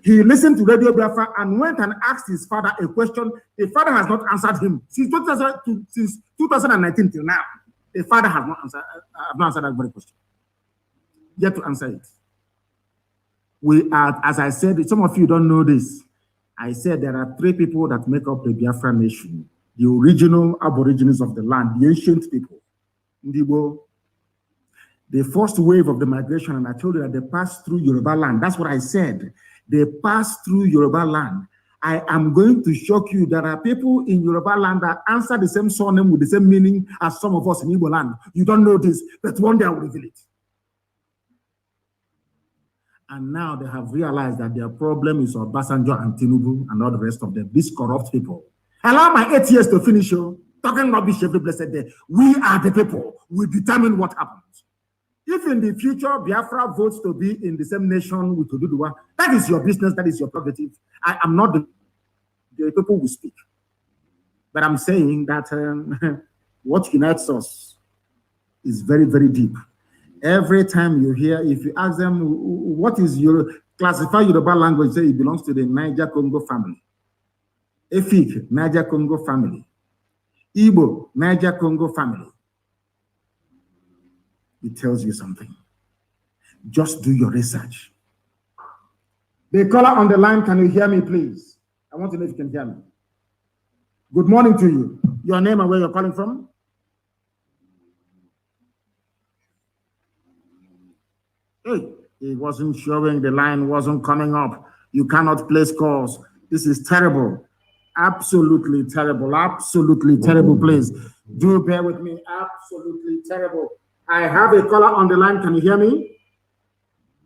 He listened to Radio Biafra and went and asked his father a question. The father has not answered him since 2019 till now. The father has not answered that very question. Yet to answer it. We are, as I said, some of you don't know this. I said there are 3 people that make up the Biafra nation: the original aborigines of the land, the ancient people, Ndibo, The first wave of the migration, and I told you that they passed through Yoruba land. That's what I said. They passed through Yoruba land. I am going to shock you. There are people in Yoruba land that answer the same surname with the same meaning as some of us in Igbo land. You don't know this, but one day I will reveal it. And now they have realized that their problem is Obasanjo and Tinubu and all the rest of them, these corrupt people. Allow my 8 years to finish, talking rubbish every blessed day. We are the people. We determine what happens. If in the future Biafra votes to be in the same nation with Oduduwa, that is your business, that is your prerogative. I am not the people who speak. But I'm saying that what unites us is very, very deep. Every time you hear, if you ask them, what is your, classify Yoruba language, say it belongs to the Niger-Congo family. Efik, Niger-Congo family. Igbo, Niger-Congo family. It tells you something. Just do your research. The caller on the line, can you hear me, please? I want to know if you can hear me. Good morning to you. Your name and where you're calling from? Hey, it wasn't showing, the line wasn't coming up. You cannot place calls. This is terrible. Absolutely terrible. Absolutely terrible, please. Do bear with me. Absolutely terrible. I have a caller on the line. Can you hear me?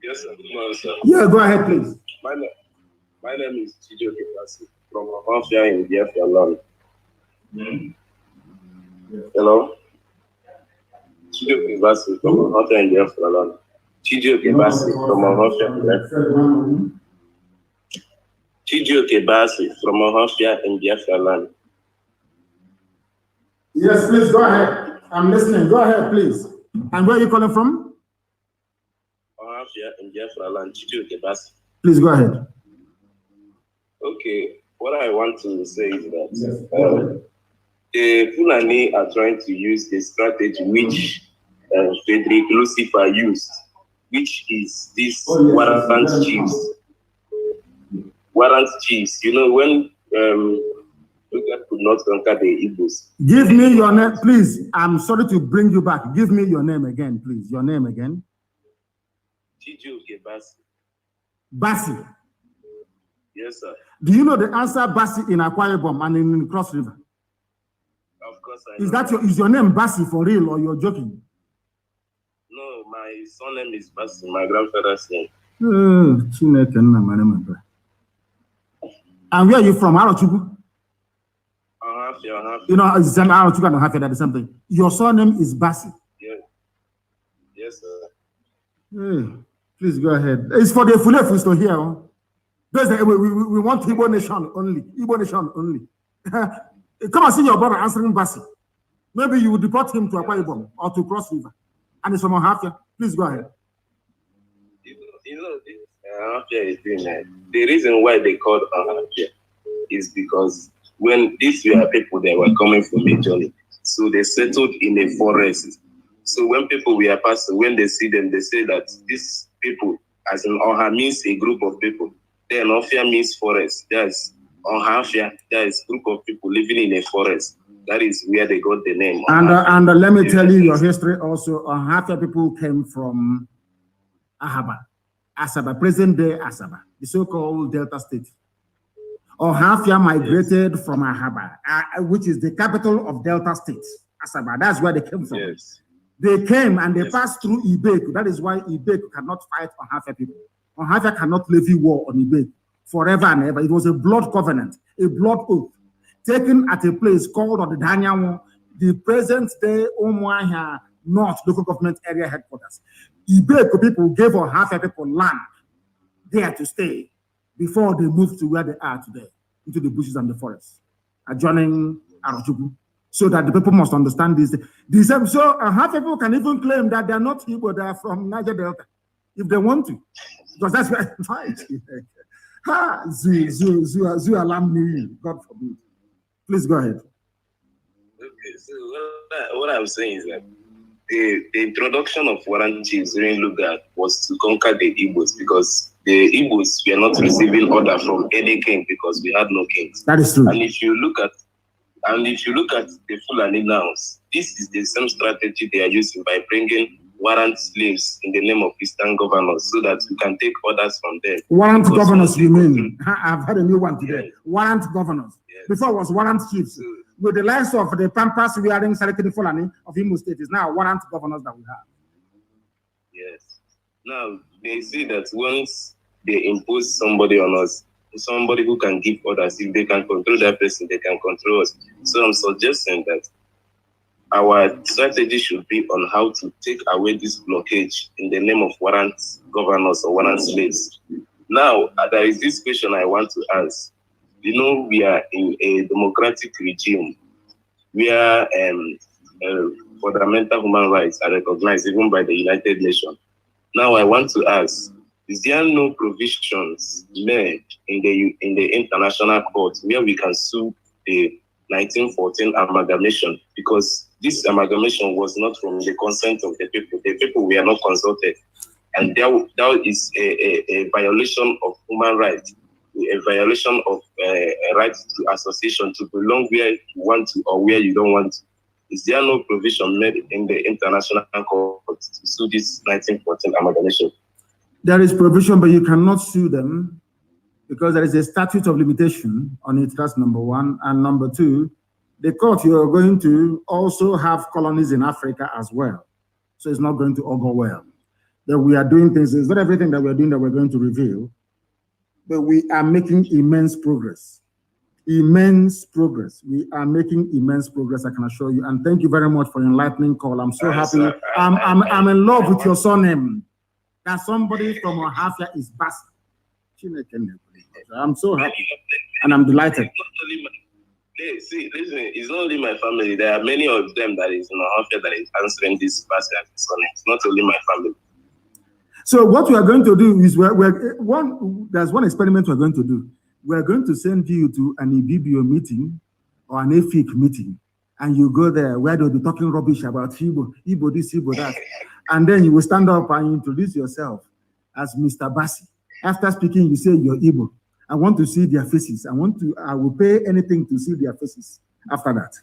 Yes, sir. No, sir. Yeah, go ahead, please. My name is Chijo Kibasi from Mafia in Biafra land. Hello? Chijo Kibasi from Mafia in Biafra land. Chijo Kibasi from Mafia in Biafra land. Chijo Kibasi from Mafia in Biafra land. Yes, please go ahead. I'm listening. Go ahead, please. And where are you calling from? Mafia in Biafra land. Chijo Kibasi. Please go ahead. Okay, what I want to say is that the Fulani are trying to use the strategy which Frederick Lucifer used, which is this warrant chiefs. Warrant chiefs, you know, when Lucifer could not conquer the Igbos. Give me your name, please. I'm sorry to bring you back. Give me your name again, please. Your name again. Chijo Kebasi. Basi. Yes, sir. Do you know the answer Basi in Akwa Ibom and in Cross River? Of course I Is know. that is your name Basi for real or you're joking? No, my surname is Basi, my grandfather's name. And where are you from? Arochukwu? Ahafia. You know, it's an Arochukwu and Ahafia, that is something. Your surname is Basi. Yeah. Yes, sir. Hey, please go ahead. It's for the Fulefus to hear. Huh? We want Igbo nation only. Igbo nation only. Come and see your brother answering Basi. Maybe you would deport him to Akwa Ibom or to Cross River. And it's from Ahafia. Please go ahead. You know this Ahafia is doing that. The reason why they called Ahafia is because when these were people that were coming from a journey, so they settled in a forest. So when people were passing, when they see them, they say that these people, as in Oha means a group of people. Then Ofia means forest. There's Ohafia, there is a group of people living in a forest. That is where they got the name. And let me tell you your history also. Ohafia people came from Ahaba, Asaba, present day Asaba, the so-called Delta State. Ohafia migrated from Ahaba, which is the capital of Delta State, Asaba. That's where they came from. Yes. They came and they passed through Ibeku. That is why Ibeku cannot fight Ohafia people. Ohafia cannot levy war on Ibeku forever and ever. It was a blood covenant, a blood oath, taken at a place called Odedanyawo, the present-day Umuahia North local government area headquarters. Ibeku people gave Ohafia people land there to stay before they moved to where they are today, into the bushes and the forests, adjoining Arochukwu. So that the people must understand this. So half people can even claim that they're not Igbo, they are from Niger Delta, if they want to. Because that's where I fight. Zu alarm me, God forbid. Please go ahead. Okay, so what I'm saying is that the introduction of warrant chiefs during Lugard was to conquer the Igbos, because the Igbos were not receiving order from any king because we had no kings. That is true. And if you look at the Fulani now, this is the same strategy they are using by bringing warrant slaves in the name of Eastern governors so that we can take orders from them. Warrant governors, you mean? I've had a new one today. Yes. Warrant governors. Yes. Before it was warrant chiefs. With the likes of the Pampas wearing Salikidi Fulani of Imo State is now warrant governors that we have. Yes. Now, they see that once they impose somebody on us, somebody who can give orders, if they can control that person, they can control us. So I'm suggesting that our strategy should be on how to take away this blockage in the name of warrant governors or warrant slaves. Now, there is this question I want to ask. You know, we are in a democratic regime where fundamental human rights are recognized even by the United Nations. Now, I want to ask, is there no provisions made in the international court where we can sue the 1914 amalgamation? Because this amalgamation was not from the consent of the people. The people were not consulted. And that is a violation of human rights, a violation of a right to association, to belong where you want to or where you don't want to. Is there no provision made in the international court to sue this 1914 amalgamation? There is provision, but you cannot sue them because there is a statute of limitation on it. That's number one. And number two, the court, you are going to also have colonies in Africa as well. So it's not going to all go well. That we are doing things, it's not everything that we're doing that we're going to reveal, but we are making immense progress. Immense progress. We are making immense progress, I can assure you. And thank you very much for your enlightening call. I'm so happy. I'm in love with your surname. That somebody from Ohafia is Basi. I'm so happy. And I'm delighted. See, listen, it's not only my family. There are many of them that is in Ohafia that is answering this Basi and his surname. It's not only my family. So what we are going to do is there's one experiment we're going to do. We're going to send you to an IBBO meeting or an AFIC meeting, and you go there where they'll be talking rubbish about Igbo this, Igbo that. And then you will stand up and introduce yourself as Mr. Basi. After speaking, you say you're Igbo. I want to see their faces. I will pay anything to see their faces after that.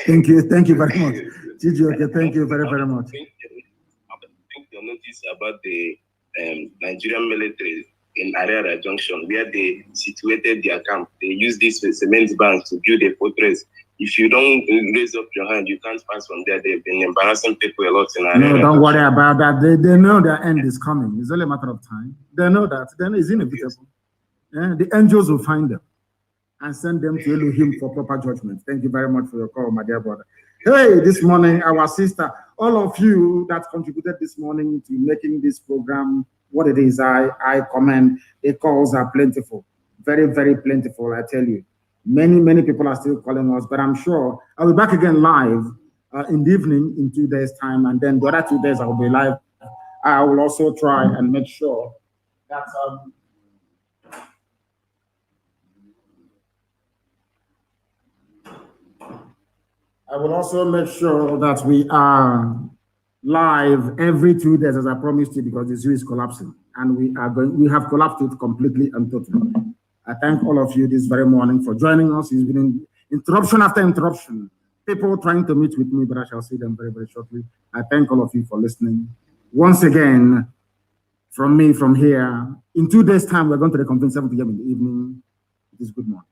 Thank you very much. Gigi, okay, thank you very, very much. I think you notice about the Nigerian military in Ariara Junction, where they situated their camp. They use this cement bank to build a fortress. If you don't raise up your hand, you can't pass from there. They've been embarrassing people a lot in Ariara. No, don't worry about that. They know their end is coming. It's only a matter of time. They know that. Then it's inevitable. The angels will find them and send them to Elohim for proper judgment. Thank you very much for your call, my dear brother. Hey, this morning, our sister, all of you that contributed this morning to making this program what it is, I commend. The calls are plentiful, very, very plentiful, I tell you. Many, many people are still calling us, but I'm sure I'll be back again live in the evening in 2 days' time, and then the other 2 days I'll be live. I will also try and make sure that I will also make sure that we are live every 2 days, as I promised you, because the zoo is collapsing, and we have collapsed it completely and totally. I thank all of you this very morning for joining us. It's been interruption after interruption. People trying to meet with me, but I shall see them very, very shortly. I thank all of you for listening. Once again, from me, from here, in 2 days' time, we're going to reconvene 7 p.m. in the evening. It is good morning.